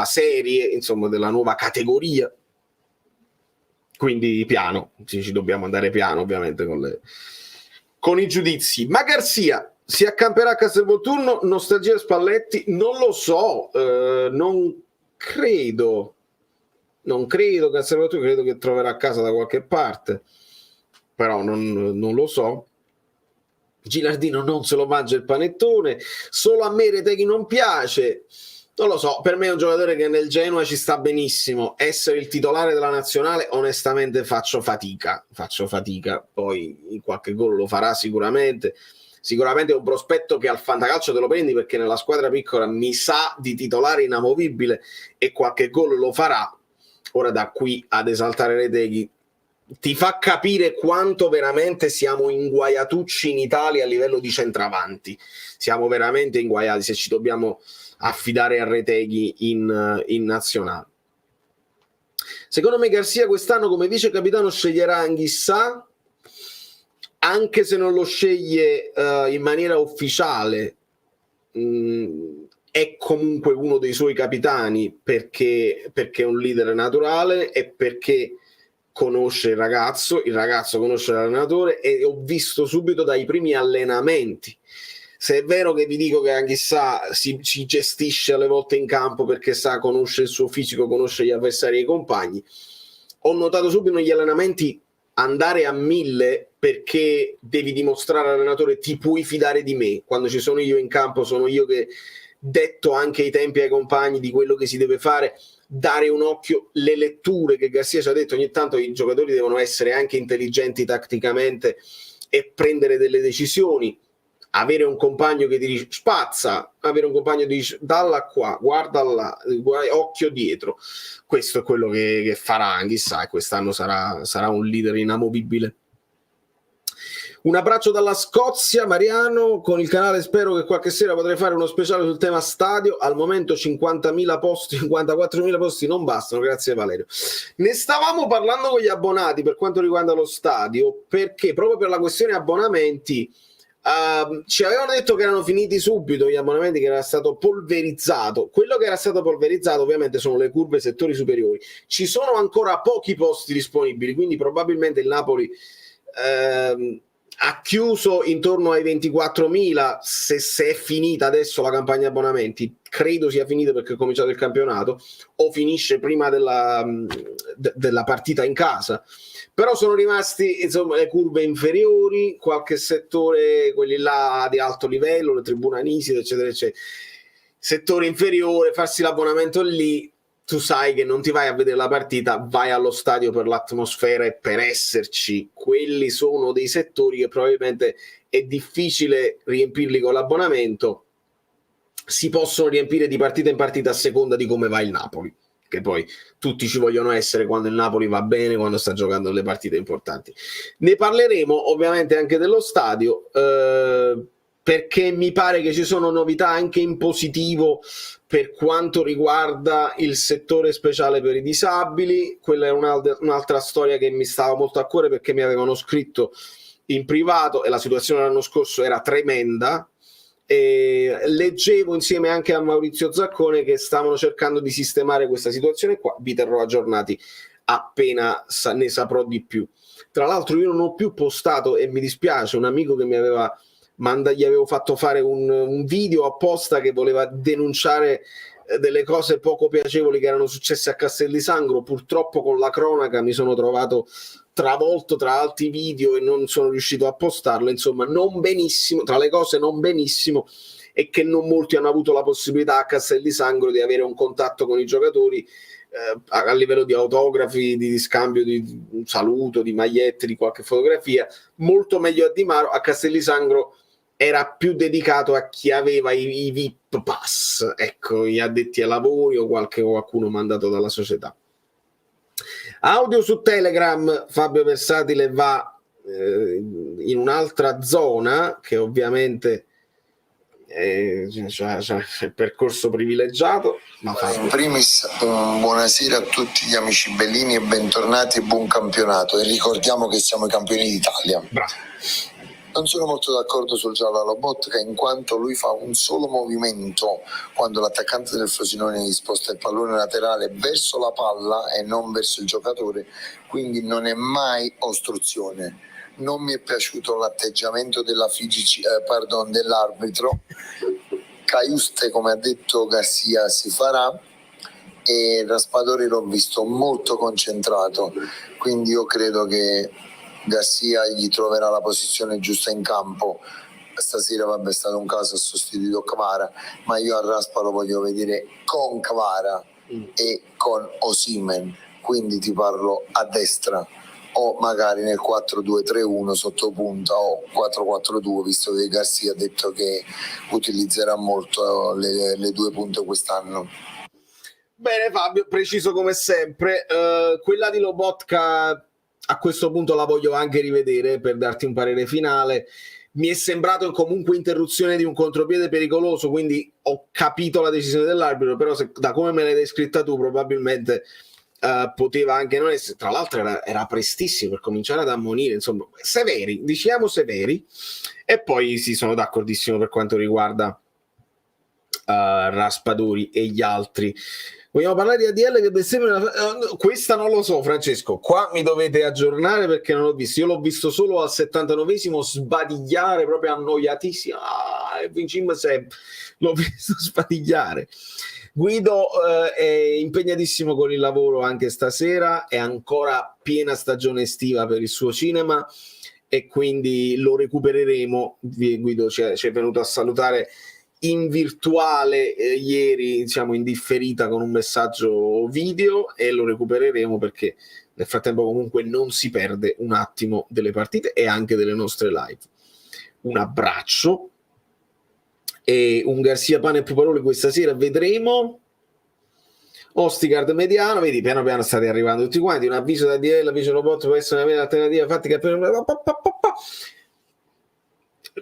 serie, insomma della nuova categoria. Quindi piano, ci dobbiamo andare piano ovviamente con i giudizi. Ma Garzia si accamperà a Castelvolturno? Nostalgia Spalletti? Non lo so, non credo Castelvolturno, credo che troverà a casa da qualche parte, però non lo so. Gilardino non se lo mangia il panettone, solo a me Reteghi non piace. Non lo so, per me è un giocatore che nel Genoa ci sta benissimo. Essere il titolare della nazionale, onestamente faccio fatica. Poi in qualche gol lo farà sicuramente. Sicuramente è un prospetto che al fantacalcio te lo prendi, perché nella squadra piccola mi sa di titolare inamovibile e qualche gol lo farà. Ora da qui ad esaltare Reteghi ti fa capire quanto veramente siamo inguaiatucci in Italia a livello di centravanti. Siamo veramente inguaiati se ci dobbiamo affidare a Reteghi in nazionale. Secondo me Garzia quest'anno come vice capitano sceglierà Anghissà, anche se non lo sceglie in maniera ufficiale. È comunque uno dei suoi capitani perché è un leader naturale e perché conosce il ragazzo conosce l'allenatore, e ho visto subito dai primi allenamenti. Se è vero che vi dico che Anghissà ci gestisce alle volte in campo perché conosce il suo fisico, conosce gli avversari e i compagni, ho notato subito negli allenamenti andare a 1000 perché devi dimostrare all'allenatore: ti puoi fidare di me, quando ci sono io in campo sono io che detto anche i tempi ai compagni di quello che si deve fare. Dare un occhio, le letture che Garzia ci ha detto, ogni tanto i giocatori devono essere anche intelligenti tatticamente e prendere delle decisioni. Avere un compagno che ti dice spazza, avere un compagno che dice dalla qua, guarda là, occhio dietro. Questo è quello che farà Anghissà, e quest'anno sarà un leader inamovibile. Un abbraccio dalla Scozia, Mariano, con il canale spero che qualche sera potrei fare uno speciale sul tema stadio. Al momento 50.000 posti, 54.000 posti non bastano, grazie Valerio. Ne stavamo parlando con gli abbonati per quanto riguarda lo stadio, perché proprio per la questione abbonamenti ci avevano detto che erano finiti subito gli abbonamenti, che era stato polverizzato. Quello che era stato polverizzato ovviamente sono le curve settori superiori. Ci sono ancora pochi posti disponibili, quindi probabilmente il Napoli ha chiuso intorno ai 24.000. Se è finita adesso la campagna abbonamenti, credo sia finita perché è cominciato il campionato, o finisce prima della partita in casa. Però sono rimasti insomma le curve inferiori, qualche settore, quelli là di alto livello, le tribune Aniside, eccetera eccetera. Settore inferiore, farsi l'abbonamento lì, tu sai che non ti vai a vedere la partita, vai allo stadio per l'atmosfera e per esserci. Quelli sono dei settori che probabilmente è difficile riempirli con l'abbonamento. Si possono riempire di partita in partita a seconda di come va il Napoli, che poi tutti ci vogliono essere quando il Napoli va bene, quando sta giocando le partite importanti. Ne parleremo ovviamente anche dello stadio, perché mi pare che ci sono novità anche in positivo per quanto riguarda il settore speciale per i disabili. Quella è un'altra storia che mi stava molto a cuore, perché mi avevano scritto in privato e la situazione l'anno scorso era tremenda. E leggevo insieme anche a Maurizio Zaccone che stavano cercando di sistemare questa situazione qua. Vi terrò aggiornati appena ne saprò di più. Tra l'altro io non ho più postato, e mi dispiace, un amico che gli avevo fatto fare un video apposta che voleva denunciare delle cose poco piacevoli che erano successe a Castel di Sangro. Purtroppo con la cronaca mi sono trovato travolto tra altri video e non sono riuscito a postarlo. Insomma, non benissimo, tra le cose non benissimo è che non molti hanno avuto la possibilità a Castel di Sangro di avere un contatto con i giocatori a livello di autografi, di scambio di un saluto, di magliette, di qualche fotografia, molto meglio a Di Maro. A Castellisangro era più dedicato a chi aveva i VIP pass, ecco, gli addetti ai lavori o qualcuno mandato dalla società. Audio su Telegram, Fabio Versatile va in un'altra zona che ovviamente c'è il percorso privilegiato. Ma in primis buonasera a tutti gli amici bellini e bentornati e buon campionato, e ricordiamo che siamo i campioni d'Italia. Bravo. Non sono molto d'accordo sul giallo alla Lobotka, in quanto lui fa un solo movimento quando l'attaccante del Frosinone sposta il pallone laterale verso la palla e non verso il giocatore, quindi non è mai ostruzione. Non mi è piaciuto l'atteggiamento dell'arbitro. Caiuste, come ha detto Garcia, si farà, e Raspadori l'ho visto molto concentrato, quindi io credo che Garcia gli troverà la posizione giusta in campo. Stasera è stato un caso, ha sostituito Kvara, ma io a Raspa lo voglio vedere con Kvara e con Osimhen, quindi ti parlo a destra o magari nel 4-2-3-1 sotto punta o 4-4-2, visto che Garcia ha detto che utilizzerà molto le due punte quest'anno. Bene Fabio, preciso come sempre. Quella di Lobotka a questo punto la voglio anche rivedere per darti un parere finale. Mi è sembrato comunque interruzione di un contropiede pericoloso, quindi ho capito la decisione dell'arbitro, però da come me l'hai descritta tu probabilmente poteva anche non essere. Tra l'altro era prestissimo per cominciare ad ammonire, insomma, severi, diciamo severi. E poi sì, sono d'accordissimo per quanto riguarda Raspadori e gli altri. Vogliamo parlare di ADL che bestemmia? Questa non lo so, Francesco, qua mi dovete aggiornare perché non l'ho visto. Io l'ho visto solo al 79esimo sbadigliare, proprio annoiatissimo. Vincim sempre, l'ho visto sbadigliare. Guido è impegnatissimo con il lavoro anche stasera, è ancora piena stagione estiva per il suo cinema e quindi lo recupereremo. Guido ci è venuto a salutare in virtuale ieri, diciamo in differita con un messaggio video, e lo recupereremo perché nel frattempo comunque non si perde un attimo delle partite e anche delle nostre live. Un abbraccio e un Garcia pane e più parole questa sera, vedremo. Ostigard mediano, vedi, piano piano state arrivando tutti quanti. Un avviso da DL, avviso robot può essere una vera alternativa, infatti che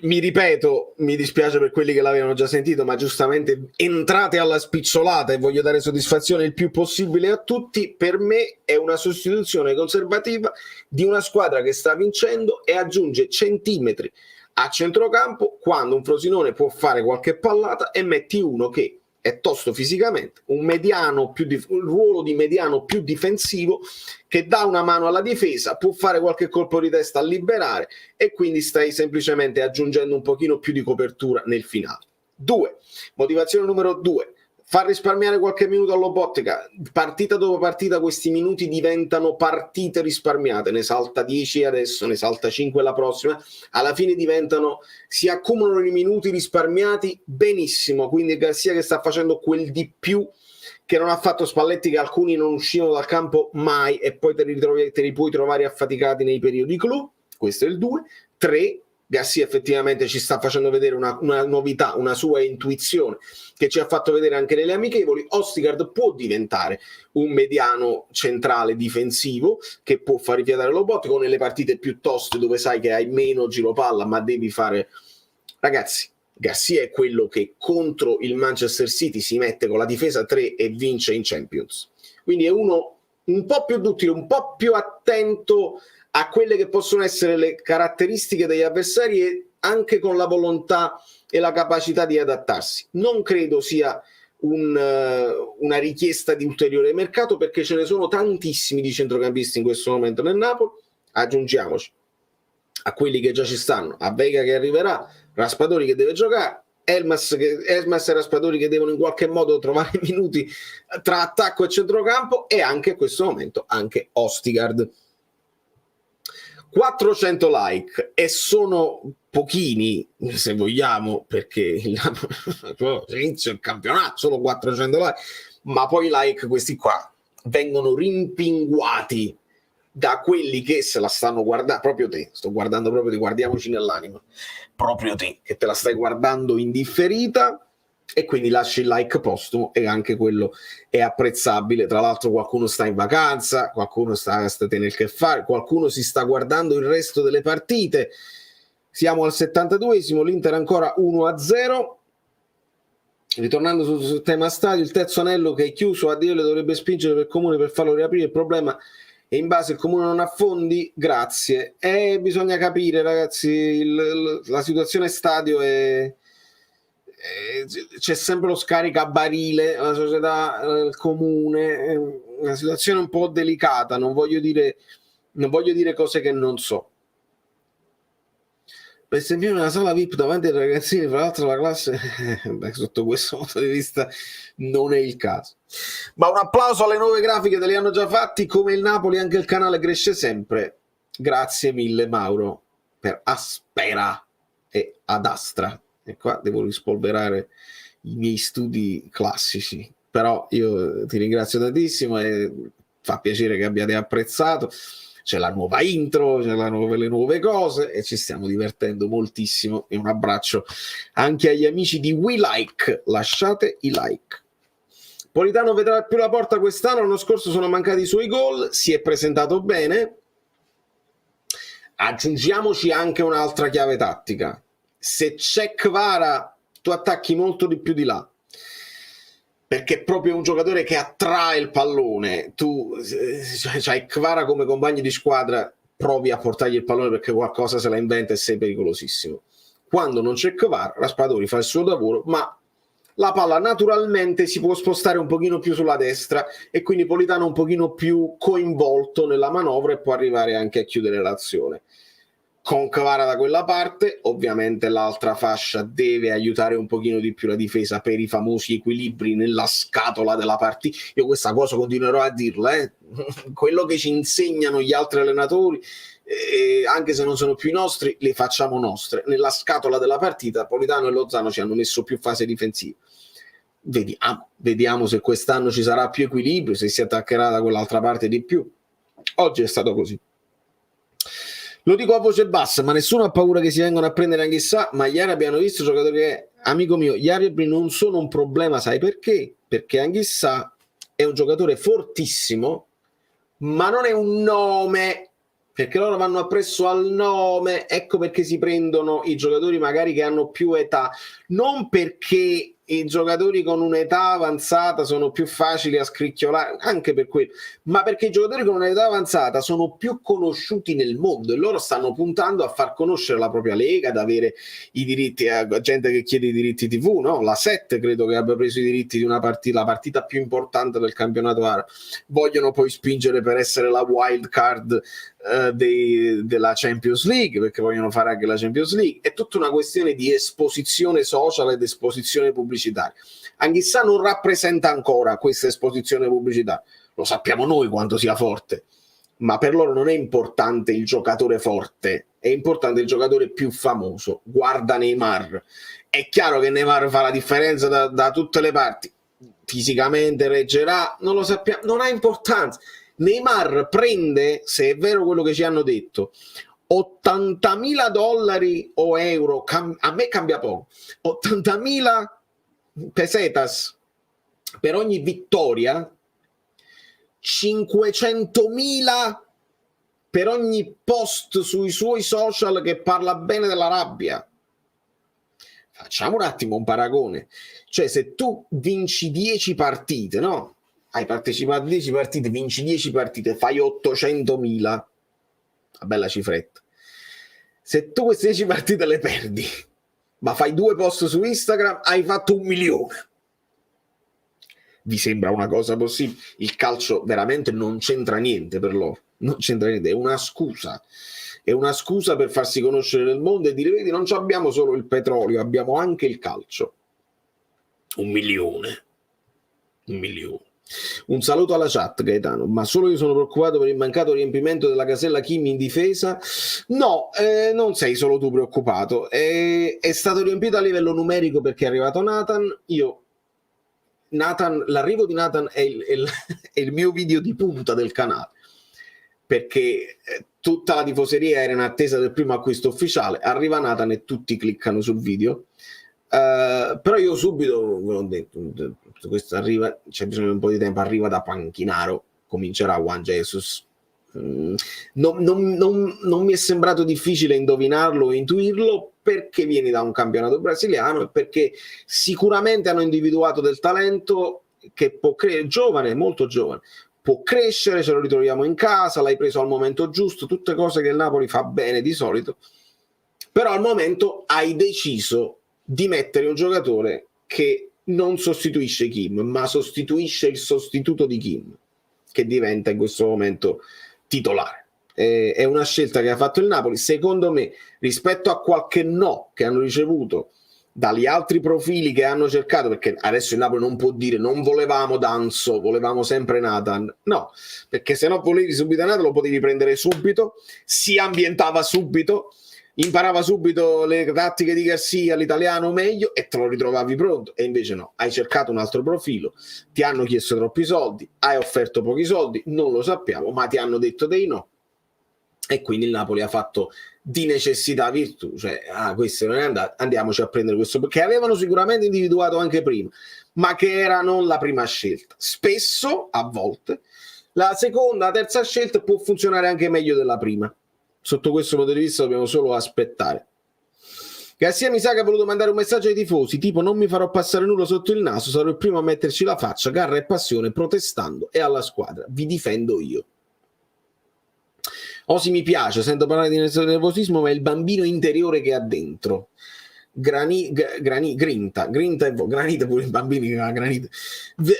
mi ripeto, mi dispiace per quelli che l'avevano già sentito, ma giustamente entrate alla spicciolata e voglio dare soddisfazione il più possibile a tutti. Per me è una sostituzione conservativa di una squadra che sta vincendo e aggiunge centimetri a centrocampo quando un Frosinone può fare qualche pallata e metti uno che è tosto fisicamente, un ruolo di mediano più difensivo che dà una mano alla difesa, può fare qualche colpo di testa a liberare e quindi stai semplicemente aggiungendo un pochino più di copertura nel finale. 2. Motivazione numero 2. Far risparmiare qualche minuto a Lobotka. Partita dopo partita questi minuti diventano partite risparmiate, ne salta 10 adesso, ne salta 5 la prossima, alla fine si accumulano i minuti risparmiati benissimo, quindi Garcia che sta facendo quel di più che non ha fatto Spalletti, che alcuni non uscivano dal campo mai e poi te li puoi trovare affaticati nei periodi clou. Questo è il 2. 3. Garcia effettivamente ci sta facendo vedere una novità, una sua intuizione che ci ha fatto vedere anche nelle amichevoli. Ostigard può diventare un mediano centrale difensivo che può far rifiatare Lobotka nelle partite più toste dove sai che hai meno giro palla ma devi fare. Ragazzi, Garcia è quello che contro il Manchester City si mette con la difesa 3 e vince in Champions, quindi è uno un po' più duttile, un po' più attento a quelle che possono essere le caratteristiche degli avversari e anche con la volontà e la capacità di adattarsi. Non credo sia una richiesta di ulteriore mercato perché ce ne sono tantissimi di centrocampisti in questo momento nel Napoli. Aggiungiamoci a quelli che già ci stanno, a Vega che arriverà, Raspadori che deve giocare, Elmas e Raspadori che devono in qualche modo trovare minuti tra attacco e centrocampo, e anche a questo momento anche Ostigard. 400 like e sono pochini se vogliamo perché inizio il campionato, solo 400 like, ma poi like questi qua vengono rimpinguati da quelli che se la stanno guardando, proprio te, sto guardando proprio te, guardiamoci nell'anima, proprio te, che te la stai guardando in differita, e quindi lasci il like postumo, e anche quello è apprezzabile. Tra l'altro qualcuno sta in vacanza, qualcuno sta nel che fare, qualcuno si sta guardando il resto delle partite. Siamo al 72esimo, l'Inter ancora 1-0. Ritornando sul tema stadio, il terzo anello che è chiuso, a Dio le dovrebbe spingere per il comune per farlo riaprire. Il problema è in base il comune non ha fondi, grazie. E bisogna capire, ragazzi, la situazione stadio c'è sempre lo scaricabarile, la società, il comune, è una situazione un po' delicata, non voglio dire cose che non so. Per esempio una sala VIP davanti ai ragazzini, fra l'altro la classe, sotto questo punto di vista non è il caso. Ma un applauso alle nuove grafiche, te li hanno già fatti, come il Napoli anche il canale cresce sempre. Grazie mille Mauro per Aspera e Ad Astra. E qua devo rispolverare i miei studi classici, però io ti ringrazio tantissimo e fa piacere che abbiate apprezzato. C'è la nuova intro, le nuove cose e ci stiamo divertendo moltissimo. E un abbraccio anche agli amici di We Like, lasciate i like. Politano vedrà più la porta quest'anno, l'anno scorso sono mancati i suoi gol, si è presentato bene. Aggiungiamoci anche un'altra chiave tattica: se c'è Kvara tu attacchi molto di più di là, perché è proprio un giocatore che attrae il pallone. Tu c'hai Kvara come compagno di squadra, provi a portargli il pallone perché qualcosa se la inventa e sei pericolosissimo. Quando non c'è Kvara, Raspadori fa il suo lavoro, ma la palla naturalmente si può spostare un pochino più sulla destra e quindi Politano un pochino più coinvolto nella manovra e può arrivare anche a chiudere l'azione. Con Kvara da quella parte, ovviamente l'altra fascia deve aiutare un pochino di più la difesa per i famosi equilibri nella scatola della partita. Io questa cosa continuerò a dirla, quello che ci insegnano gli altri allenatori, anche se non sono più i nostri, le facciamo nostre. Nella scatola della partita Politano e Lozano ci hanno messo più fase difensiva. Vediamo se quest'anno ci sarà più equilibrio, se si attaccherà da quell'altra parte di più. Oggi è stato così. Lo dico a voce bassa, ma nessuno ha paura che si vengano a prendere Anghissà, ma ieri abbiamo visto giocatori che, amico mio, gli arbitri non sono un problema, sai perché? Perché Anghissà è un giocatore fortissimo, ma non è un nome, perché loro vanno appresso al nome. Ecco perché si prendono i giocatori magari che hanno più età, non perché i giocatori con un'età avanzata sono più facili a scricchiolare, anche per quello, ma perché i giocatori con un'età avanzata sono più conosciuti nel mondo e loro stanno puntando a far conoscere la propria lega, ad avere i diritti, gente che chiede i diritti TV, no? La 7 credo che abbia preso i diritti di una partita, la partita più importante del campionato arabo. Vogliono poi spingere per essere la wild card della Champions League, perché vogliono fare anche la Champions League. È tutta una questione di esposizione social ed esposizione pubblicitaria. Anghissà non rappresenta ancora questa esposizione pubblicitaria, lo sappiamo noi quanto sia forte, ma per loro non è importante il giocatore forte, è importante il giocatore più famoso. Guarda Neymar, è chiaro che Neymar fa la differenza da tutte le parti, fisicamente reggerà, non lo sappiamo, non ha importanza. Neymar prende, se è vero quello che ci hanno detto, $80.000 o euro, a me cambia poco, 80.000 pesetas per ogni vittoria, 500.000 per ogni post sui suoi social che parla bene dell'Arabia. Facciamo un attimo un paragone, cioè se tu vinci 10 partite, no? Hai partecipato a 10 partite, vinci 10 partite, fai 800.000, una bella cifretta. Se tu queste 10 partite le perdi, ma fai 2 post su Instagram, hai fatto 1 milione. Vi sembra una cosa possibile? Il calcio veramente non c'entra niente per loro, non c'entra niente, è una scusa per farsi conoscere nel mondo e dire: vedi, non abbiamo solo il petrolio, abbiamo anche il calcio. 1 milione. Un saluto alla chat, Gaetano, ma solo io sono preoccupato per il mancato riempimento della casella Kimi in difesa. No, non sei solo tu preoccupato, è stato riempito a livello numerico perché è arrivato Nathan. Io l'arrivo di Nathan è è il mio video di punta del canale, perché tutta la tifoseria era in attesa del primo acquisto ufficiale, arriva Nathan e tutti cliccano sul video. Però io subito ho detto, questo arriva, c'è bisogno di un po' di tempo, arriva da panchinaro, comincerà Juan Jesus. Non mi è sembrato difficile indovinarlo o intuirlo, perché vieni da un campionato brasiliano e perché sicuramente hanno individuato del talento che può giovane, molto giovane, può crescere, ce lo ritroviamo in casa, l'hai preso al momento giusto, tutte cose che il Napoli fa bene di solito. Però al momento hai deciso di mettere un giocatore che non sostituisce Kim, ma sostituisce il sostituto di Kim, che diventa in questo momento titolare. È una scelta che ha fatto il Napoli, secondo me, rispetto a qualche no che hanno ricevuto dagli altri profili che hanno cercato, perché adesso il Napoli non può dire non volevamo Danso, volevamo sempre Nathan, no, perché se no volevi subito Nathan lo potevi prendere subito, si ambientava subito, imparava subito le tattiche di Garcia, l'italiano meglio, e te lo ritrovavi pronto. E invece no, hai cercato un altro profilo, ti hanno chiesto troppi soldi, hai offerto pochi soldi, non lo sappiamo, ma ti hanno detto dei no, e quindi il Napoli ha fatto di necessità virtù, cioè questo non è andato, andiamoci a prendere questo, che avevano sicuramente individuato anche prima, ma che era non la prima scelta. Spesso, a volte, la seconda, la terza scelta può funzionare anche meglio della prima. Sotto questo punto di vista dobbiamo solo aspettare. Garcia mi sa che ha voluto mandare un messaggio ai tifosi, tipo non mi farò passare nulla sotto il naso, sarò il primo a metterci la faccia, garra e passione, protestando, e alla squadra vi difendo io. Osi mi piace, sento parlare di nervosismo, ma è il bambino interiore che ha dentro. Granita pure i bambini che ha Granita.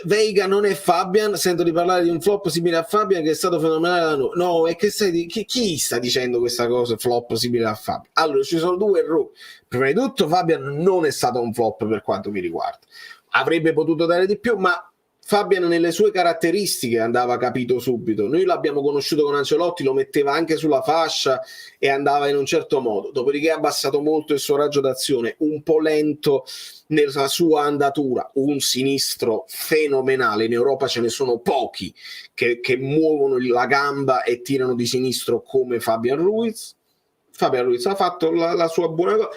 Veiga non è Fabian, sento di parlare di un flop simile a Fabian che è stato fenomenale. No, è che chi sta dicendo questa cosa, flop simile a Fabian? Allora, ci sono due errori. Prima di tutto Fabian non è stato un flop per quanto mi riguarda, avrebbe potuto dare di più, ma Fabian nelle sue caratteristiche andava capito subito. Noi l'abbiamo conosciuto con Ancelotti, lo metteva anche sulla fascia e andava in un certo modo, dopodiché ha abbassato molto il suo raggio d'azione, un po' lento nella sua andatura, un sinistro fenomenale. In Europa ce ne sono pochi che muovono la gamba e tirano di sinistro come Fabian Ruiz. Fabian Ruiz ha fatto la sua buona cosa.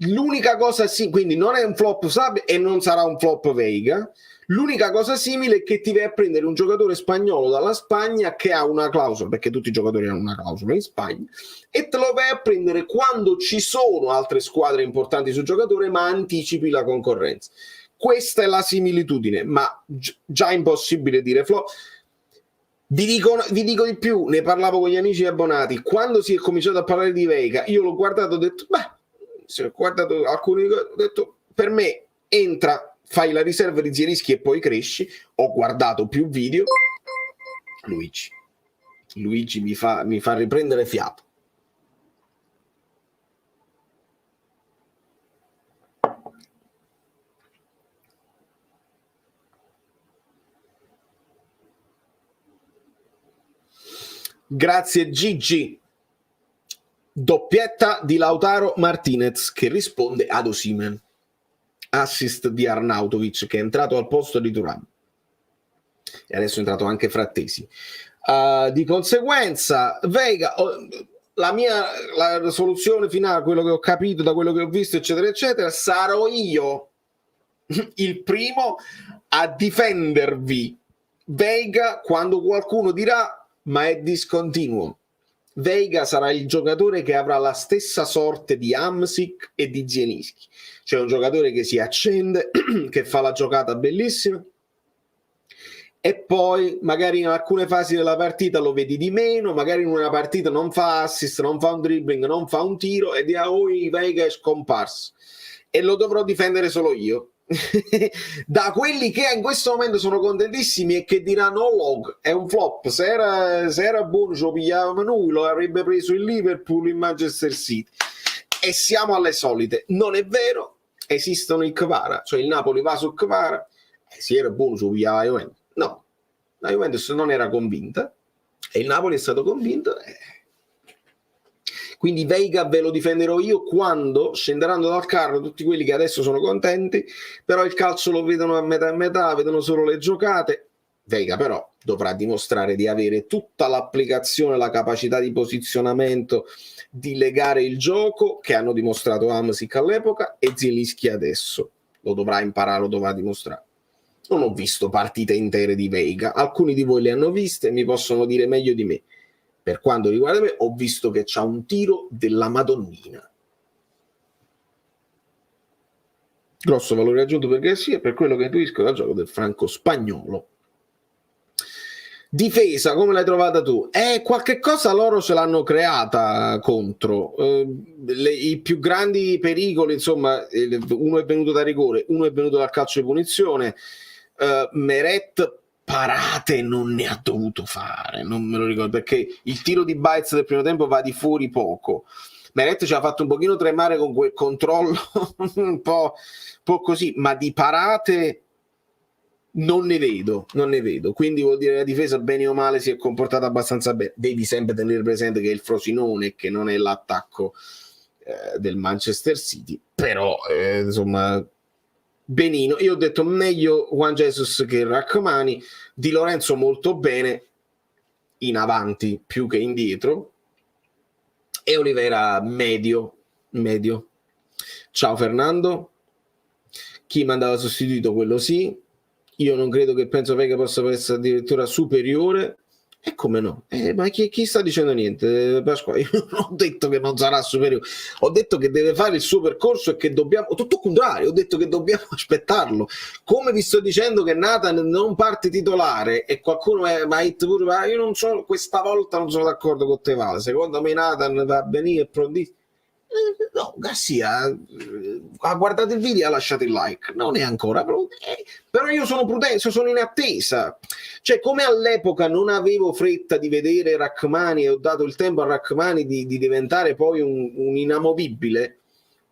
L'unica cosa sì, quindi non è un flop Fabian e non sarà un flop Veiga. L'unica cosa simile è che ti vai a prendere un giocatore spagnolo dalla Spagna che ha una clausola, perché tutti i giocatori hanno una clausola in Spagna, e te lo vai a prendere quando ci sono altre squadre importanti sul giocatore, ma anticipi la concorrenza. Questa è la similitudine, ma già impossibile dire flop. Vi dico di più, ne parlavo con gli amici abbonati, quando si è cominciato a parlare di Veiga, io l'ho guardato e ho detto, se ho guardato alcuni, ho detto, per me entra, fai la riserva di Zielinski e poi cresci. Ho guardato più video. Luigi mi fa riprendere fiato. Grazie Gigi. Doppietta di Lautaro Martinez che risponde ad Osimhen. Assist di Arnautovic che è entrato al posto di Thuram e adesso è entrato anche Frattesi. Di conseguenza Veiga, la soluzione finale, quello che ho capito da quello che ho visto eccetera eccetera, sarò io il primo a difendervi Veiga quando qualcuno dirà ma è discontinuo. Veiga sarà il giocatore che avrà la stessa sorte di Hamsik e di Zielinski, cioè un giocatore che si accende, che fa la giocata bellissima e poi magari in alcune fasi della partita lo vedi di meno, magari in una partita non fa assist, non fa un dribbling, non fa un tiro e dirà Veiga è scomparso e lo dovrò difendere solo io. Da quelli che in questo momento sono contentissimi e che diranno Log è un flop, se era buono ce lo pigliavamo noi, lo avrebbe preso il Liverpool in Manchester City, e siamo alle solite. Non è vero, esistono i Kvara, cioè il Napoli va su Kvara, se era buono ce lo pigliava la Juventus. No, la Juventus non era convinta e il Napoli è stato convinto. Quindi Veiga ve lo difenderò io quando scenderanno dal carro tutti quelli che adesso sono contenti, però il calcio lo vedono a metà e metà, vedono solo le giocate. Veiga però dovrà dimostrare di avere tutta l'applicazione, la capacità di posizionamento, di legare il gioco che hanno dimostrato Hamsik all'epoca e Zielinski adesso. Lo dovrà imparare, lo dovrà dimostrare. Non ho visto partite intere di Veiga, alcuni di voi le hanno viste e mi possono dire meglio di me. Per quanto riguarda me, ho visto che c'ha un tiro della Madonnina. Grosso valore aggiunto per Garcia, per quello che intuisco dal gioco del franco spagnolo. Difesa, come l'hai trovata tu? Qualche cosa loro ce l'hanno creata contro. I più grandi pericoli, insomma, uno è venuto da rigore, uno è venuto dal calcio di punizione. Meret parate non ne ha dovuto fare, non me lo ricordo, perché il tiro di Baez del primo tempo va di fuori poco. Meret ci ha fatto un pochino tremare con quel controllo un po' così, ma di parate non ne vedo, quindi vuol dire che la difesa bene o male si è comportata abbastanza bene. Devi sempre tenere presente che è il Frosinone, che non è l'attacco del Manchester City, però insomma benino. Io ho detto meglio Juan Jesus che Rachmani. Di Lorenzo molto bene in avanti più che indietro, e Oliveira medio. Ciao Fernando. Chi mandava sostituito, quello sì. Io non credo che penso Veiga possa essere addirittura superiore. E come no? Ma chi sta dicendo niente? Pasquale, io non ho detto che non sarà superiore, ho detto che deve fare il suo percorso e che dobbiamo, tutto il contrario, ho detto che dobbiamo aspettarlo. Come vi sto dicendo che Nathan non parte titolare e qualcuno mi ha detto pure, ma io non so, questa volta non sono d'accordo con te, Vale. Secondo me Nathan va a venire pronti. No, Garcia ha guardato il video e ha lasciato il like, non è ancora pronto, però io sono prudente, sono in attesa, cioè come all'epoca non avevo fretta di vedere Rachmani e ho dato il tempo a Rachmani di diventare poi un inamovibile,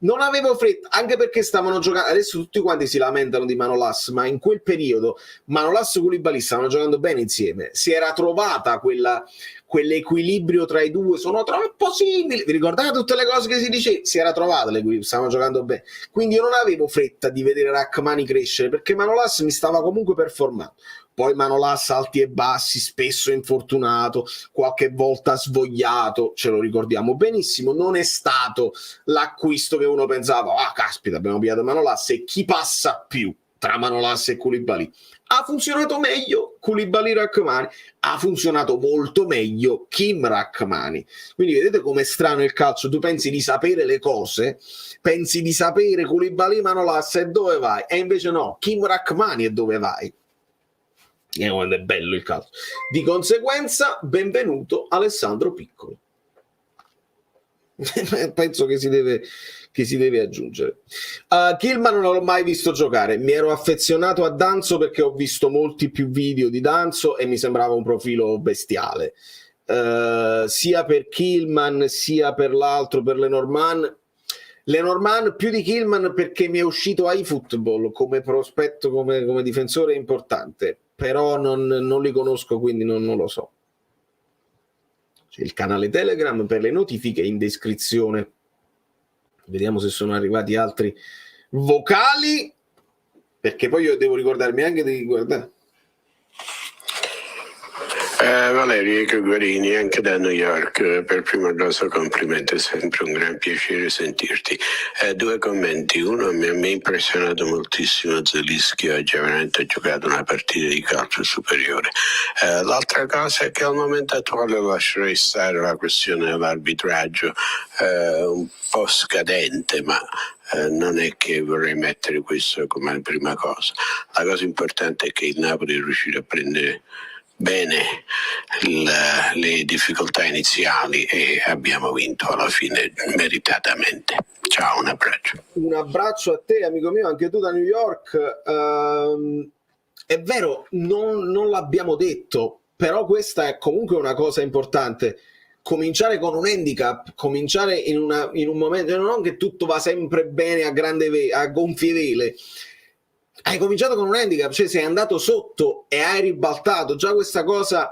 non avevo fretta, anche perché stavano giocando, adesso tutti quanti si lamentano di Manolas, ma in quel periodo Manolas e Koulibaly stavano giocando bene insieme, si era trovata quell'equilibrio tra i due, sono troppo simili, vi ricordate tutte le cose che si dice? Si era trovata l'equilibrio, stavano giocando bene, quindi io non avevo fretta di vedere Rachmani crescere, perché Manolas mi stava comunque performando. Poi Manolas alti e bassi, spesso infortunato, qualche volta svogliato, ce lo ricordiamo benissimo, non è stato l'acquisto che uno pensava, caspita, abbiamo pigliato Manolas, e chi passa più tra Manolas e Koulibaly? Ha funzionato meglio Koulibaly Rachmani, ha funzionato molto meglio Kim Rachmani. Quindi vedete com'è strano il calcio, tu pensi di sapere le cose, pensi di sapere Koulibaly Manolas e dove vai, e invece no, Kim Rachmani e dove vai. E quando è bello il calcio. Di conseguenza, benvenuto Alessandro Piccolo. Penso che si deve aggiungere. Kilman non l'ho mai visto giocare, mi ero affezionato a Danzo perché ho visto molti più video di Danzo e mi sembrava un profilo bestiale, sia per Kilman sia per l'altro, per Lenormand più di Kilman, perché mi è uscito iFootball come prospetto, come difensore importante, però non li conosco, quindi non lo so. C'è il canale Telegram per le notifiche in descrizione. Vediamo se sono arrivati altri vocali, perché poi io devo ricordarmi anche di guardare. Valerio Guarini, anche da New York. Per prima cosa complimenti, è sempre un gran piacere sentirti. Due commenti. Uno, mi ha impressionato moltissimo Zielinski, oggi veramente ha giocato una partita di calcio superiore. L'altra cosa è che al momento attuale lascerei stare la questione dell'arbitraggio, un po' scadente, ma non è che vorrei mettere questo come prima cosa. La cosa importante è che il Napoli è riuscito a prendere bene le difficoltà iniziali e abbiamo vinto alla fine meritatamente. Ciao, un abbraccio. Un abbraccio a te, amico mio, anche tu da New York. È vero, non l'abbiamo detto, però questa è comunque una cosa importante. Cominciare con un handicap, cominciare in un momento, non che tutto va sempre bene a gonfie vele. Hai cominciato con un handicap, cioè sei andato sotto e hai ribaltato. Già questa cosa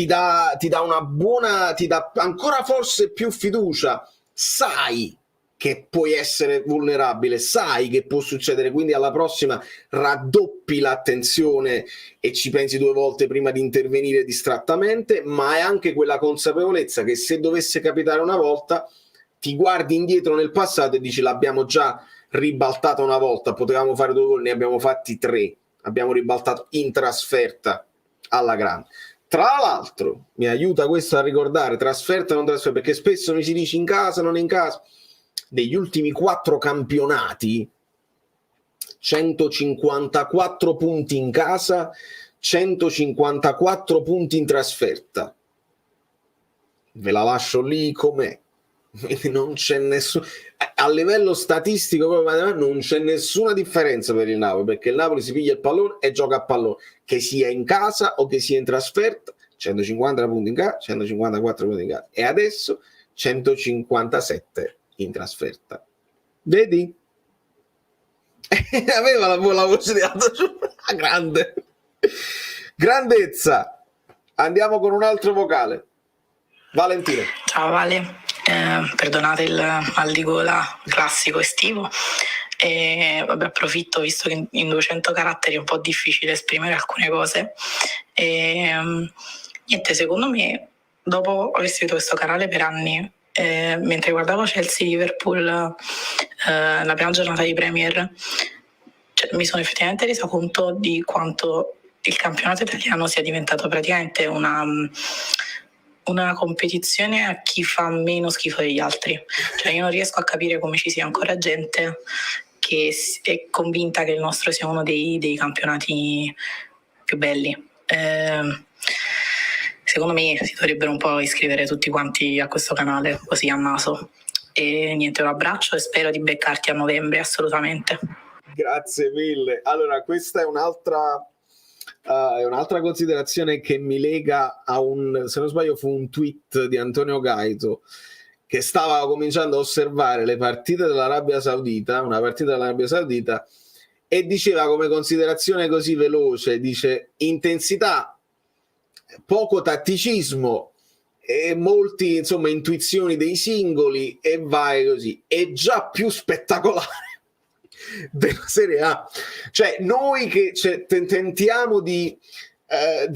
ti dà una buona, ti dà ancora forse più fiducia, sai che puoi essere vulnerabile, sai che può succedere, quindi alla prossima raddoppi l'attenzione e ci pensi 2 volte prima di intervenire distrattamente, ma è anche quella consapevolezza che se dovesse capitare una volta ti guardi indietro nel passato e dici l'abbiamo già ribaltata una volta, potevamo fare 2 gol, ne abbiamo fatti 3, abbiamo ribaltato in trasferta alla grande. Tra l'altro mi aiuta questo a ricordare trasferta non trasferta, perché spesso mi si dice in casa, non in casa. Degli ultimi 4 campionati 154 punti in casa, 154 punti in trasferta. Ve la lascio lì com'è. Non c'è nessun, a livello statistico proprio, non c'è nessuna differenza per il Napoli, perché il Napoli si piglia il pallone e gioca a pallone, che sia in casa o che sia in trasferta. 150 punti in casa, 154 punti in casa, e adesso 157 in trasferta. Vedi? Aveva la voce di alto, grande grandezza. Andiamo con un altro vocale. Valentino. Ciao Vale, perdonate il mal di gola classico estivo. Approfitto, visto che in 200 caratteri è un po' difficile esprimere alcune cose. Niente, secondo me, dopo aver seguito questo canale per anni, mentre guardavo Chelsea-Liverpool la prima giornata di Premier, mi sono effettivamente resa conto di quanto il campionato italiano sia diventato praticamente una competizione a chi fa meno schifo degli altri. Cioè io non riesco a capire come ci sia ancora gente che è convinta che il nostro sia uno dei campionati più belli. Secondo me si dovrebbero un po' iscrivere tutti quanti a questo canale, così a naso. E niente, un abbraccio e spero di beccarti a novembre, assolutamente. Grazie mille. Allora, questa è un'altra considerazione che mi lega a se non sbaglio fu un tweet di Antonio Gaito, che stava cominciando a osservare le partite dell'Arabia Saudita, una partita dell'Arabia Saudita, e diceva come considerazione così veloce, dice intensità, poco tatticismo e molti intuizioni dei singoli, e vai così, è già più spettacolare della Serie A. Cioè noi che tentiamo di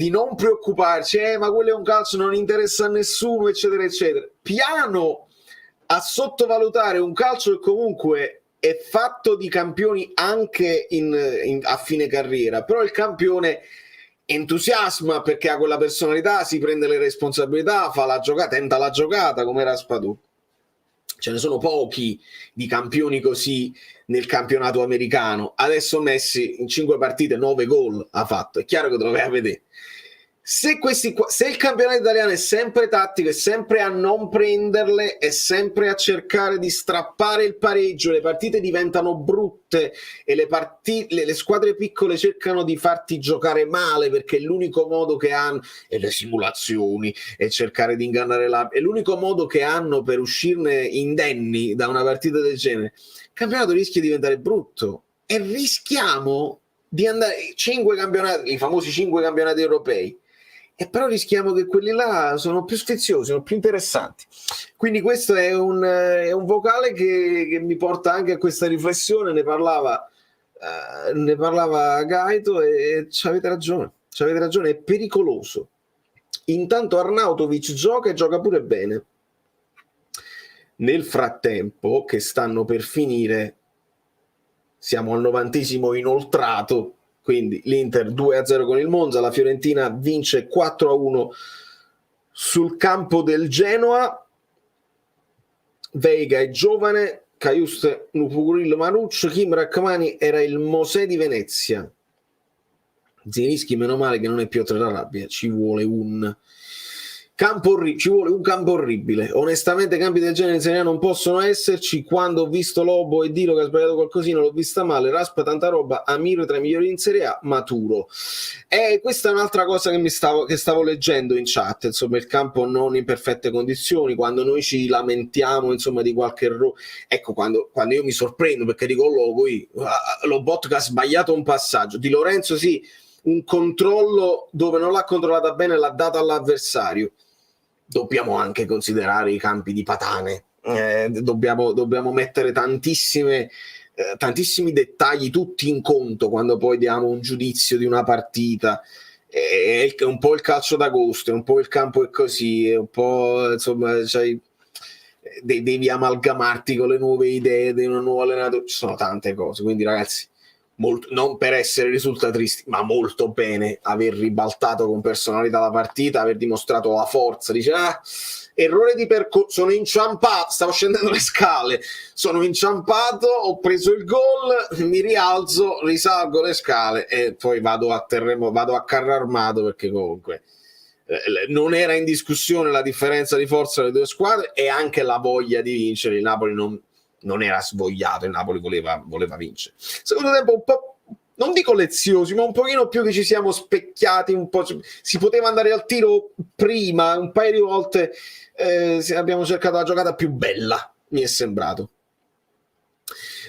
non preoccuparci, ma quello è un calcio, non interessa a nessuno, eccetera eccetera, piano a sottovalutare un calcio che comunque è fatto di campioni anche a fine carriera, però il campione entusiasma perché ha quella personalità, si prende le responsabilità, fa la giocata, tenta la giocata come Raspadù. Ce ne sono pochi di campioni così nel campionato americano. Adesso Messi in 5 partite 9 gol ha fatto, è chiaro che doveva vedere. Se il campionato italiano è sempre tattico, è sempre a non prenderle, è sempre a cercare di strappare il pareggio, le partite diventano brutte e le squadre piccole cercano di farti giocare male perché è l'unico modo che hanno, e le simulazioni e cercare di ingannare è l'unico modo che hanno per uscirne indenni da una partita del genere. Il campionato rischia di diventare brutto e rischiamo di andare 5 campionati, i famosi 5 campionati europei, e però rischiamo che quelli là sono più sfiziosi, sono più interessanti. Quindi questo è un vocale che mi porta anche a questa riflessione. Ne parlava Gaito e avete ragione, è pericoloso. Intanto Arnautovic gioca e gioca pure bene. Nel frattempo, che stanno per finire, siamo al 90° inoltrato, quindi l'Inter 2-0 con il Monza, la Fiorentina vince 4-1 sul campo del Genoa. Veiga è giovane, Cajuste, Nupukurillo, Manuccio, Kim Rachmani era il Mosè di Venezia. Zielinski meno male che non è più oltre la rabbia, ci vuole un campo orribile. Onestamente campi del genere in Serie A non possono esserci. Quando ho visto Lobo e Dilo che ha sbagliato qualcosina l'ho vista male. Raspa tanta roba, Amiro tra i migliori in Serie A, maturo. E questa è un'altra cosa che stavo leggendo in chat, insomma il campo non in perfette condizioni, quando noi ci lamentiamo di qualche errore, ecco, quando io mi sorprendo perché dico Lobo che ha sbagliato un passaggio, Di Lorenzo sì, un controllo dove non l'ha controllata bene, l'ha data all'avversario. Dobbiamo anche considerare i campi di Patane, dobbiamo mettere tantissimi dettagli tutti in conto quando poi diamo un giudizio di una partita. È un po' il calcio d'agosto, è un po' il campo è così, è un po', insomma, cioè, devi amalgamarti con le nuove idee di un nuovo allenatore, ci sono tante cose, quindi ragazzi, non per essere risultatisti, ma molto bene aver ribaltato con personalità la partita, aver dimostrato la forza. Dice, errore di percorso, sono inciampato, stavo scendendo le scale, sono inciampato, ho preso il gol, mi rialzo, risalgo le scale e poi vado a carro armato, perché comunque non era in discussione la differenza di forza delle due squadre e anche la voglia di vincere. Il Napoli non era svogliato, il Napoli voleva vincere. Secondo tempo un po', non dico leziosi, ma un pochino più che ci siamo specchiati un po'. Si poteva andare al tiro prima, un paio di volte abbiamo cercato la giocata più bella, mi è sembrato.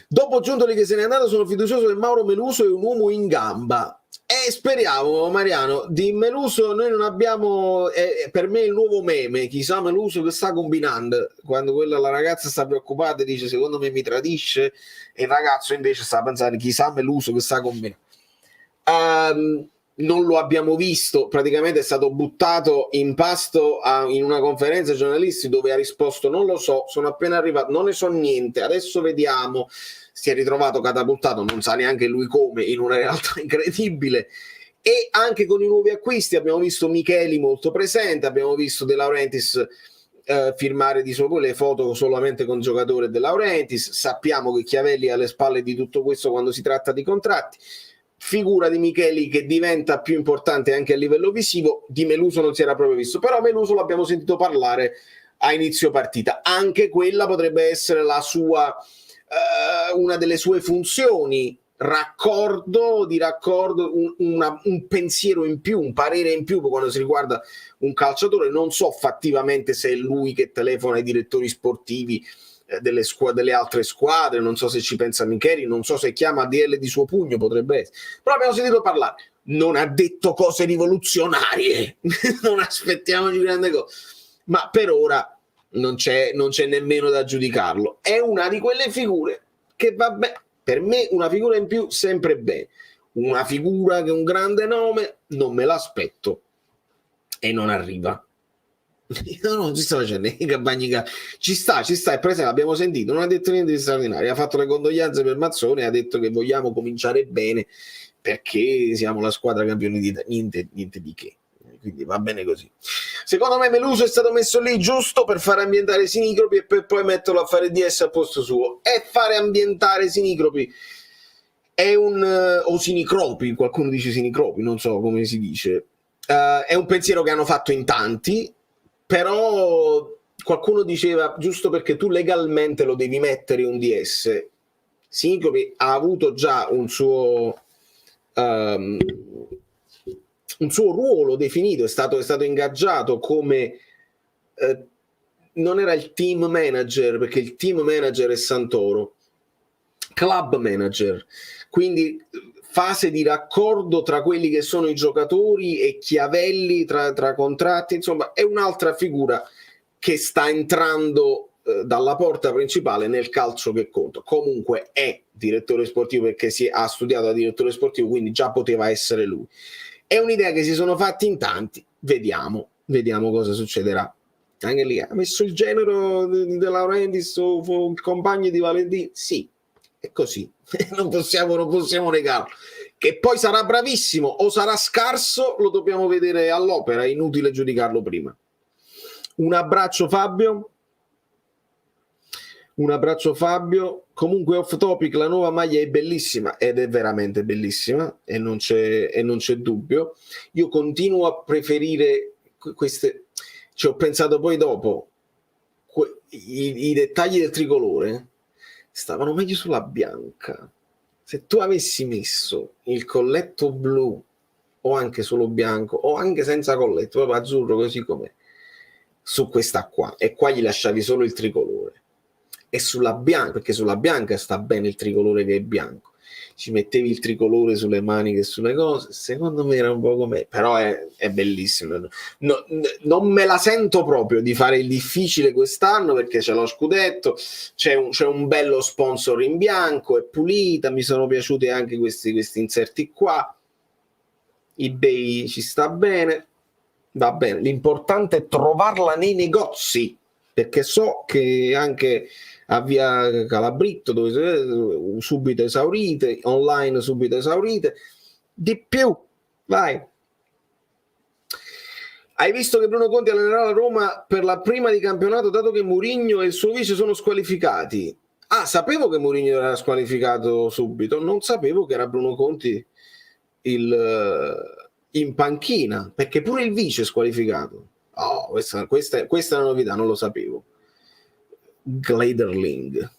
Dopo Giuntoli che se n'è andato, sono fiducioso che Mauro Meluso è un uomo in gamba. E speriamo, Mariano, di Meluso noi non abbiamo, per me il nuovo meme, chissà Meluso che sta combinando, quando la ragazza sta preoccupata e dice secondo me mi tradisce, e il ragazzo invece sta pensando chissà Meluso che sta combinando. Non lo abbiamo visto, praticamente è stato buttato in pasto in una conferenza giornalisti dove ha risposto non lo so, sono appena arrivato, non ne so niente, adesso vediamo. Si è ritrovato catapultato, non sa neanche lui come, in una realtà incredibile. E anche con i nuovi acquisti abbiamo visto Micheli molto presente, abbiamo visto De Laurentiis firmare di suo le foto solamente con giocatori De Laurentiis. Sappiamo che Chiavelli è alle spalle di tutto questo quando si tratta di contratti. Figura di Micheli che diventa più importante anche a livello visivo. Di Meluso non si era proprio visto, però Meluso l'abbiamo sentito parlare a inizio partita. Anche quella potrebbe essere la sua una delle sue funzioni, raccordo, un pensiero in più, un parere in più quando si riguarda un calciatore. Non so fattivamente se è lui che telefona ai direttori sportivi delle altre squadre, non so se ci pensa Micheli, non so se chiama DL di suo pugno, potrebbe essere, però abbiamo sentito parlare, non ha detto cose rivoluzionarie non aspettiamoci grande cose, ma per ora non c'è nemmeno da giudicarlo. È una di quelle figure che vabbè, per me una figura in più sempre bene, una figura che un grande nome non me l'aspetto e non arriva. Non ci sta facendo i campagni, ci sta, è presente, l'abbiamo sentito, non ha detto niente di straordinario, ha fatto le condoglianze per Mazzoni e ha detto che vogliamo cominciare bene perché siamo la squadra campioni niente di che. Quindi va bene così. Secondo me Meluso è stato messo lì giusto per fare ambientare Sinicropi e per poi metterlo a fare DS a posto suo. E fare ambientare Sinicropi è o Sinicropi, qualcuno dice Sinicropi, non so come si dice, è un pensiero che hanno fatto in tanti, però qualcuno diceva giusto perché tu legalmente lo devi mettere un DS. Sinicropi ha avuto già un suo ruolo definito, è stato ingaggiato come non era il team manager, perché il team manager è Santoro, club manager, quindi fase di raccordo tra quelli che sono i giocatori e Chiavelli, tra contratti, insomma è un'altra figura che sta entrando dalla porta principale nel calcio che conta. Comunque è direttore sportivo perché ha studiato da direttore sportivo, quindi già poteva essere lui. È un'idea che si sono fatti in tanti, vediamo cosa succederà. Anche lì ha messo il genero di De Laurentiis o il compagno di Valentini, sì, è così, non possiamo negarlo. Che poi sarà bravissimo o sarà scarso lo dobbiamo vedere all'opera, è inutile giudicarlo prima. Un abbraccio Fabio. Comunque off topic, la nuova maglia è bellissima ed è veramente bellissima e non c'è dubbio. Io continuo a preferire queste, ci ho pensato poi dopo, i dettagli del tricolore stavano meglio sulla bianca. Se tu avessi messo il colletto blu o anche solo bianco o anche senza colletto, proprio azzurro così com'è, su questa qua, e qua gli lasciavi solo il tricolore, e sulla bianca, perché sulla bianca sta bene il tricolore che è bianco, ci mettevi il tricolore sulle maniche e sulle cose, secondo me era un po' come, però è bellissimo. Non me la sento proprio di fare il difficile quest'anno perché c'è lo scudetto, c'è un bello sponsor in bianco, è pulita, mi sono piaciuti anche questi inserti qua, eBay ci sta bene, va bene, l'importante è trovarla nei negozi, perché so che anche a via Calabritto dove subito esaurite, online subito esaurite, di più, vai. Hai visto che Bruno Conti allenerà la Roma per la prima di campionato dato che Mourinho e il suo vice sono squalificati? Ah, sapevo che Mourinho era squalificato subito, non sapevo che era Bruno Conti in panchina, perché pure il vice è squalificato. Oh, questa è una novità, non lo sapevo. Gladerling,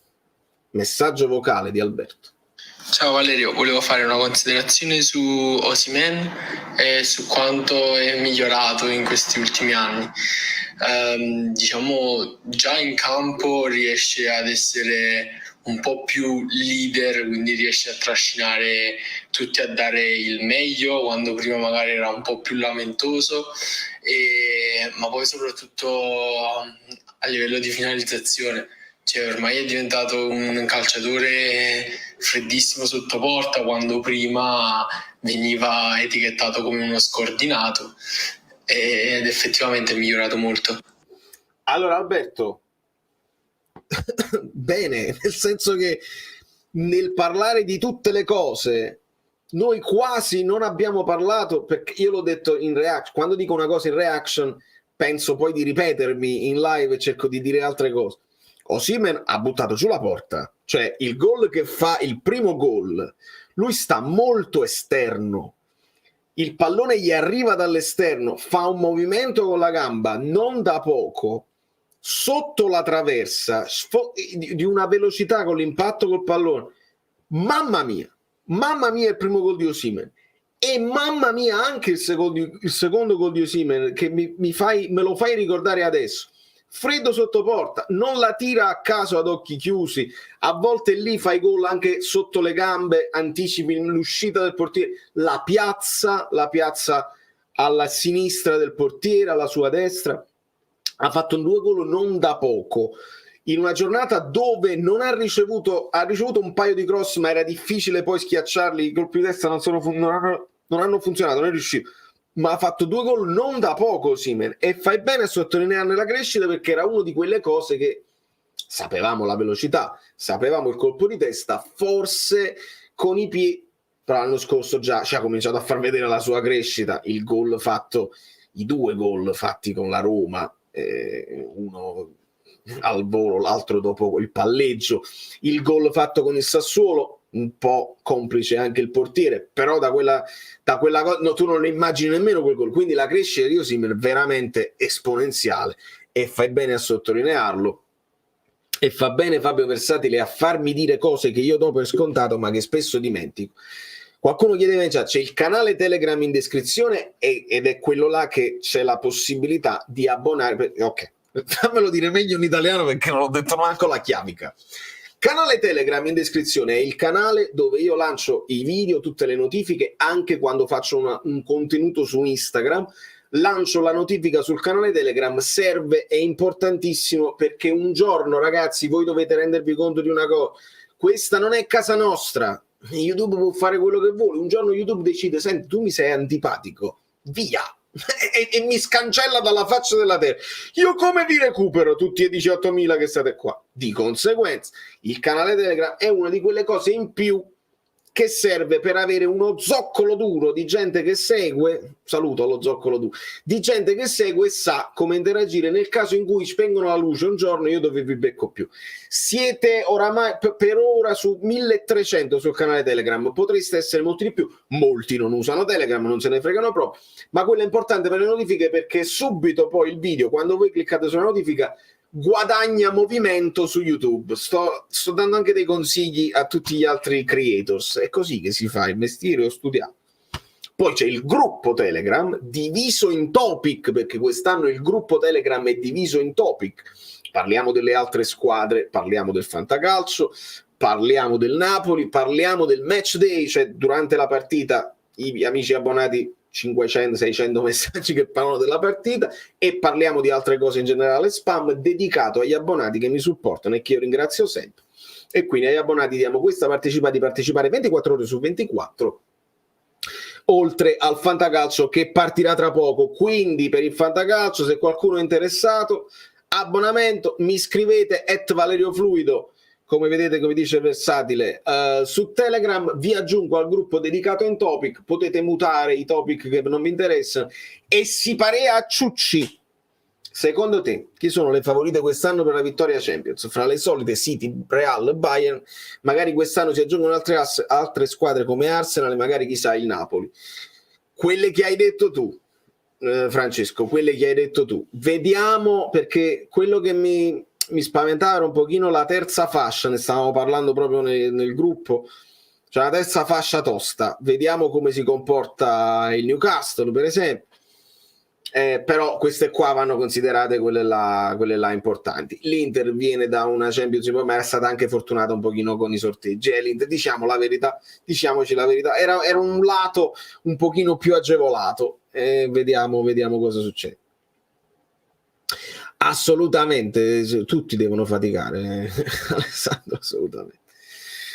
messaggio vocale di Alberto. Ciao Valerio, volevo fare una considerazione su Osimhen e su quanto è migliorato in questi ultimi anni. Diciamo, già in campo riesce ad essere un po' più leader, quindi riesce a trascinare tutti a dare il meglio, quando prima magari era un po' più lamentoso, ma poi soprattutto a livello di finalizzazione, cioè ormai è diventato un calciatore freddissimo sotto porta, quando prima veniva etichettato come uno scordinato, ed effettivamente è migliorato molto. Allora Alberto, bene, nel senso che nel parlare di tutte le cose noi quasi non abbiamo parlato, perché io l'ho detto in reaction, quando dico una cosa in reaction penso poi di ripetermi in live e cerco di dire altre cose. Osimhen ha buttato giù la porta, cioè il gol che fa, il primo gol, lui sta molto esterno, il pallone gli arriva dall'esterno, fa un movimento con la gamba non da poco, sotto la traversa, di una velocità con l'impatto col pallone. Mamma mia il primo gol di Osimhen, e mamma mia anche il secondo gol di Osimhen, che me lo fai ricordare adesso. Freddo sotto porta, non la tira a caso ad occhi chiusi, a volte lì fai gol anche sotto le gambe, anticipi l'uscita del portiere, la piazza alla sinistra del portiere, alla sua destra. Ha fatto 2 gol non da poco, in una giornata dove non ha ricevuto un paio di cross, ma era difficile poi schiacciarli, i colpi di testa non hanno funzionato, non è riuscito. Ma ha fatto 2 gol non da poco Osimhen, e fai bene a sottolinearne la crescita, perché era una di quelle cose che sapevamo, la velocità, sapevamo il colpo di testa, forse con i piedi, però l'anno scorso già ci ha cominciato a far vedere la sua crescita, i 2 gol fatti con la Roma, uno al volo, l'altro dopo il palleggio, il gol fatto con il Sassuolo, un po' complice anche il portiere, però da quella cosa no, tu non le immagini nemmeno quel gol, quindi la crescita di Osimhen è veramente esponenziale, e fai bene a sottolinearlo, e fa bene Fabio Versatile a farmi dire cose che io do per scontato ma che spesso dimentico. Qualcuno chiedeva già, c'è il canale Telegram in descrizione, ed è quello là che c'è la possibilità di abbonare. Ok, fammelo dire meglio in italiano perché non l'ho detto manco la chiavica. Canale Telegram in descrizione è il canale dove io lancio i video, tutte le notifiche, anche quando faccio un contenuto su Instagram, lancio la notifica sul canale Telegram, serve, è importantissimo, perché un giorno, ragazzi, voi dovete rendervi conto di una cosa, questa non è casa nostra, YouTube può fare quello che vuole, un giorno YouTube decide, senti, tu mi sei antipatico, via, e mi scancella dalla faccia della terra. Io come vi recupero tutti i 18.000 che state qua? Di conseguenza il canale Telegram è una di quelle cose in più che serve per avere uno zoccolo duro di gente che segue, saluto lo zoccolo duro, di gente che segue e sa come interagire nel caso in cui spengono la luce un giorno, io dove vi becco più. Siete oramai per ora su 1300 sul canale Telegram, potreste essere molti di più, molti non usano Telegram, non se ne fregano proprio, ma quello è importante per le notifiche, perché subito poi il video, quando voi cliccate sulla notifica, guadagna movimento su YouTube. Sto dando anche dei consigli a tutti gli altri creators, è così che si fa il mestiere, ho studiato. Poi c'è il gruppo Telegram diviso in topic, perché quest'anno il gruppo Telegram è diviso in topic, parliamo delle altre squadre, parliamo del fantacalcio, parliamo del Napoli, parliamo del match day, cioè durante la partita i amici abbonati 500-600 messaggi che parlano della partita, e parliamo di altre cose in generale, spam dedicato agli abbonati che mi supportano e che io ringrazio sempre. E quindi agli abbonati diamo questa di partecipare 24 ore su 24, oltre al fantacalcio che partirà tra poco. Quindi per il fantacalcio, se qualcuno è interessato, abbonamento, mi scrivete @ValerioFluido, come vedete, come dice Versatile, su Telegram, vi aggiungo al gruppo dedicato in topic, potete mutare i topic che non vi interessano, e si parea a Ciucci. Secondo te, chi sono le favorite quest'anno per la vittoria Champions? Fra le solite City, Real, Bayern, magari quest'anno si aggiungono altre squadre come Arsenal e magari chissà il Napoli. Quelle che hai detto tu, Francesco, quelle che hai detto tu. Vediamo, perché quello che mi spaventava era un pochino la terza fascia, ne stavamo parlando proprio nel gruppo, cioè la terza fascia tosta. Vediamo come si comporta il Newcastle, per esempio. Però queste qua vanno considerate quelle là importanti. L'Inter viene da una Champions League, ma era stata anche fortunata un pochino con i sorteggi. L'Inter, diciamo la verità, diciamoci la verità, era un lato un pochino più agevolato. Vediamo cosa succede. Assolutamente, tutti devono faticare, Alessandro, assolutamente.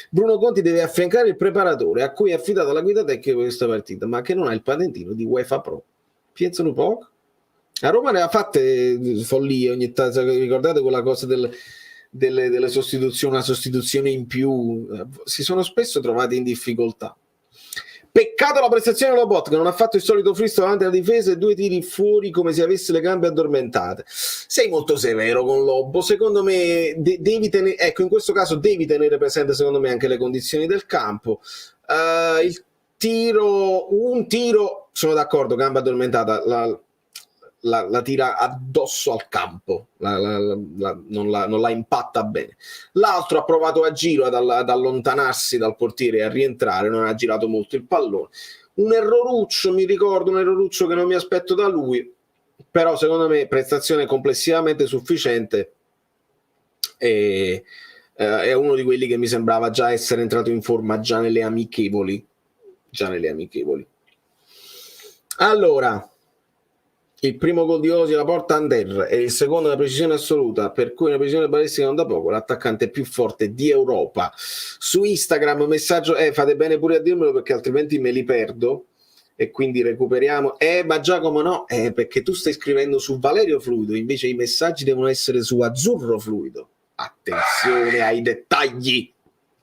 Bruno Conti deve affiancare il preparatore a cui è affidata la guida tecnica per questa partita, ma che non ha il patentino di UEFA Pro. Pensano poco. A Roma ne ha fatte follie ogni tanto, ricordate quella cosa delle sostituzioni, una sostituzione in più, si sono spesso trovati in difficoltà. Peccato la prestazione dello Bot, che non ha fatto il solito fristo davanti alla difesa e 2 tiri fuori come se avesse le gambe addormentate. Sei molto severo con Lobo, secondo me devi tenere, ecco, in questo caso devi tenere presente secondo me anche le condizioni del campo. Un tiro, sono d'accordo, gamba addormentata, la tira addosso al campo, non la impatta bene. L'altro ha provato a giro ad allontanarsi dal portiere e a rientrare, non ha girato molto il pallone. Un erroruccio, mi ricordo, un erroruccio che non mi aspetto da lui, però secondo me prestazione complessivamente sufficiente, e è uno di quelli che mi sembrava già essere entrato in forma già nelle amichevoli. Allora, il primo gol di Osi la porta Under e il secondo una precisione assoluta, per cui una precisione balistica non da poco, l'attaccante più forte di Europa. Su Instagram messaggio, fate bene pure a dirmelo perché altrimenti me li perdo e quindi recuperiamo. Ma Giacomo no, perché tu stai scrivendo su Valerio Fluido, invece i messaggi devono essere su Azzurro Fluido. Attenzione ai dettagli,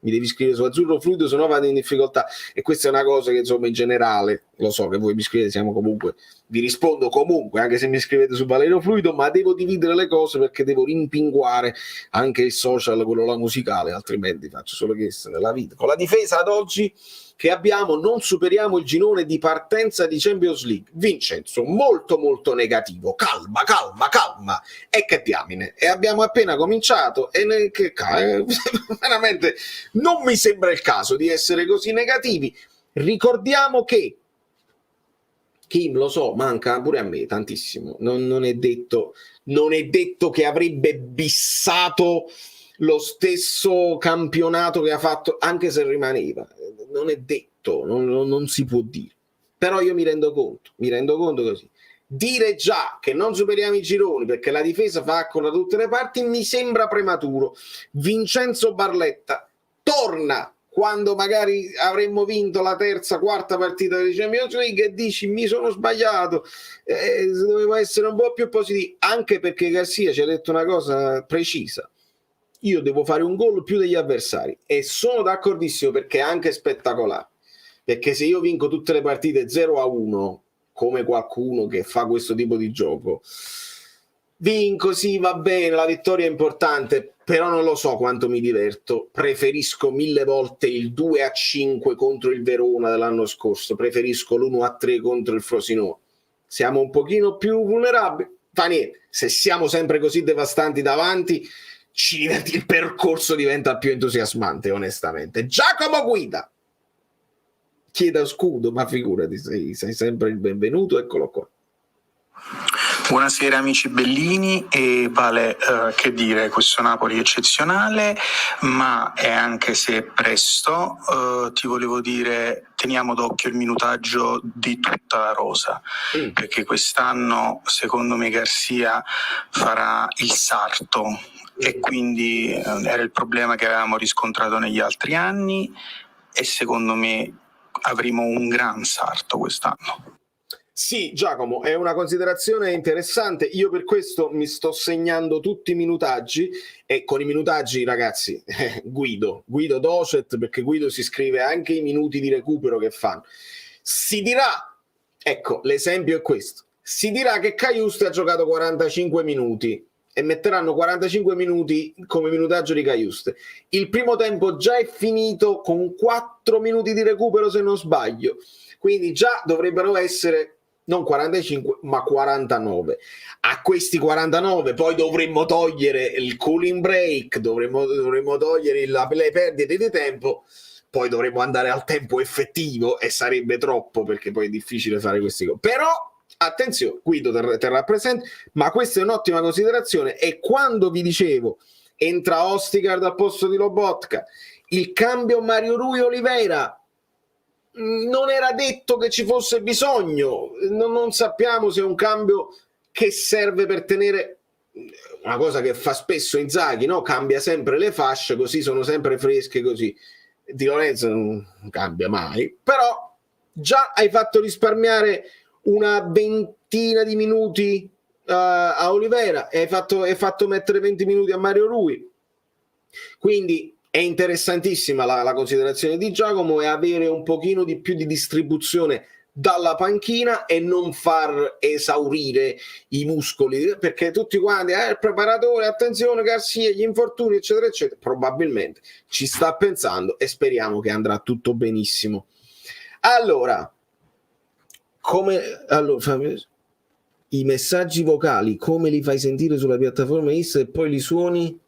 mi devi scrivere su Azzurro Fluido, se no vado in difficoltà. E questa è una cosa che insomma in generale, lo so che voi mi scrivete, siamo comunque, vi rispondo comunque anche se mi scrivete su Valerio Fluido, ma devo dividere le cose perché devo rimpinguare anche il social, quello là musicale, altrimenti faccio solo questo nella vita. Con la difesa ad oggi che abbiamo non superiamo il girone di partenza di Champions League. Vincenzo, molto molto negativo, calma, e che diamine, e abbiamo appena cominciato e veramente non mi sembra il caso di essere così negativi. Ricordiamo che Kim, lo so, manca pure a me tantissimo, non è detto che avrebbe bissato lo stesso campionato che ha fatto, anche se rimaneva, non è detto, non si può dire, però io mi rendo conto così. Dire già che non superiamo i gironi perché la difesa fa acqua da tutte le parti mi sembra prematuro. Vincenzo Barletta torna quando magari avremmo vinto la terza, quarta partita di Champions League e dici mi sono sbagliato, dovevo essere un po' più positivo, anche perché Garcia ci ha detto una cosa precisa: io devo fare un gol più degli avversari, e sono d'accordissimo perché è anche spettacolare, perché se io vinco tutte le partite 0-1 come qualcuno che fa questo tipo di gioco, vinco, sì, va bene, la vittoria è importante, però non lo so quanto mi diverto. Preferisco 1000 volte il 2-5 contro il Verona dell'anno scorso, preferisco l'1-3 contro il Frosinone. Siamo un pochino più vulnerabili, fa niente, se siamo sempre così devastanti davanti il percorso diventa più entusiasmante, onestamente. Giacomo Guida chieda scudo, ma figurati, sei sempre il benvenuto, eccolo qua. Buonasera amici bellini, e vale che dire, questo Napoli è eccezionale, ma è, anche se è presto, ti volevo dire, teniamo d'occhio il minutaggio di tutta la rosa, perché quest'anno secondo me Garcia farà il sarto, e quindi era il problema che avevamo riscontrato negli altri anni, e secondo me avremo un gran sarto quest'anno. Sì, Giacomo, è una considerazione interessante. Io per questo mi sto segnando tutti i minutaggi, e con i minutaggi, ragazzi, Guido Docet, perché Guido si scrive anche i minuti di recupero che fanno. Si dirà, ecco, l'esempio è questo, si dirà che Cajuste ha giocato 45 minuti e metteranno 45 minuti come minutaggio di Cajuste. Il primo tempo già è finito con 4 minuti di recupero, se non sbaglio, quindi già dovrebbero essere non 45 ma 49. A questi 49 poi dovremmo togliere il cooling break, dovremmo togliere le perdite di tempo, poi dovremmo andare al tempo effettivo, e sarebbe troppo, perché poi è difficile fare questi cose. Però attenzione, Guido terrà presente, ma questa è un'ottima considerazione. E quando vi dicevo entra Ostigard al posto di Lobotka, il cambio Mario Rui Oliveira, non era detto che ci fosse bisogno, non sappiamo se è un cambio che serve per tenere, una cosa che fa spesso Inzaghi, no? Cambia sempre le fasce, così sono sempre fresche, così. Di Lorenzo non cambia mai, però già hai fatto risparmiare una ventina di minuti a Oliveira, e hai fatto mettere 20 minuti a Mario Rui, quindi è interessantissima la considerazione di Giacomo, e avere un pochino di più di distribuzione dalla panchina e non far esaurire i muscoli, perché tutti quanti il preparatore, attenzione Garcia, gli infortuni eccetera eccetera, probabilmente ci sta pensando, e speriamo che andrà tutto benissimo. Allora, i messaggi vocali come li fai sentire sulla piattaforma Insta e poi li suoni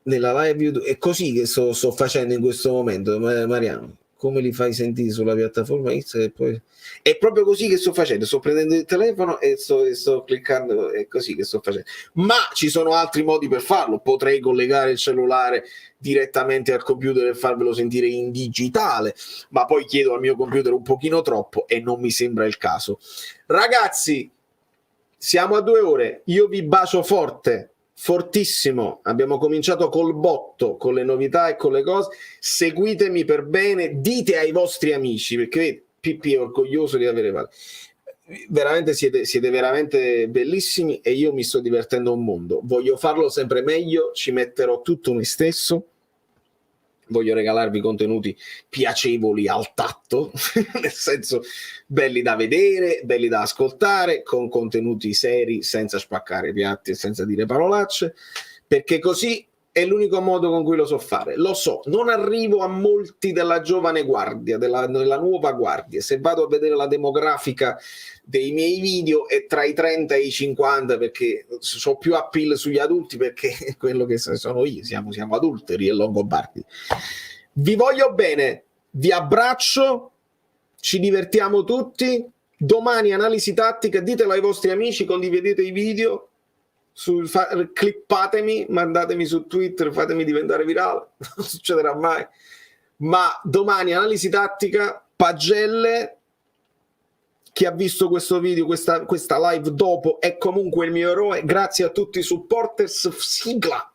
nella live YouTube? È così che sto facendo in questo momento, Mariano. Come li fai sentire sulla piattaforma Insta e poi... È proprio così che sto facendo, sto prendendo il telefono e sto cliccando, è così che sto facendo. Ma ci sono altri modi per farlo, potrei collegare il cellulare direttamente al computer e farvelo sentire in digitale, ma poi chiedo al mio computer un pochino troppo e non mi sembra il caso. Ragazzi, siamo a 2 ore, io vi bacio forte, fortissimo, abbiamo cominciato col botto, con le novità e con le cose. Seguitemi per bene, dite ai vostri amici, perché Pippi è orgoglioso di avere veramente, siete veramente bellissimi, e io mi sto divertendo un mondo, voglio farlo sempre meglio, ci metterò tutto me stesso, voglio regalarvi contenuti piacevoli al tatto nel senso belli da vedere, belli da ascoltare, con contenuti seri, senza spaccare i piatti e senza dire parolacce, perché così è l'unico modo con cui lo so fare. Lo so, non arrivo a molti della giovane guardia, della nuova guardia. Se vado a vedere la demografica dei miei video è tra i 30 e i 50, perché so più appeal sugli adulti, perché è quello che sono io, siamo adulteri e longobardi. Vi voglio bene, vi abbraccio, ci divertiamo tutti. Domani analisi tattica, ditelo ai vostri amici, condividete i video, clippatemi, mandatemi su Twitter, fatemi diventare virale, non succederà mai. Ma domani analisi tattica, pagelle. Chi ha visto questo video, questa live dopo, è comunque il mio eroe. Grazie a tutti i supporters, sigla.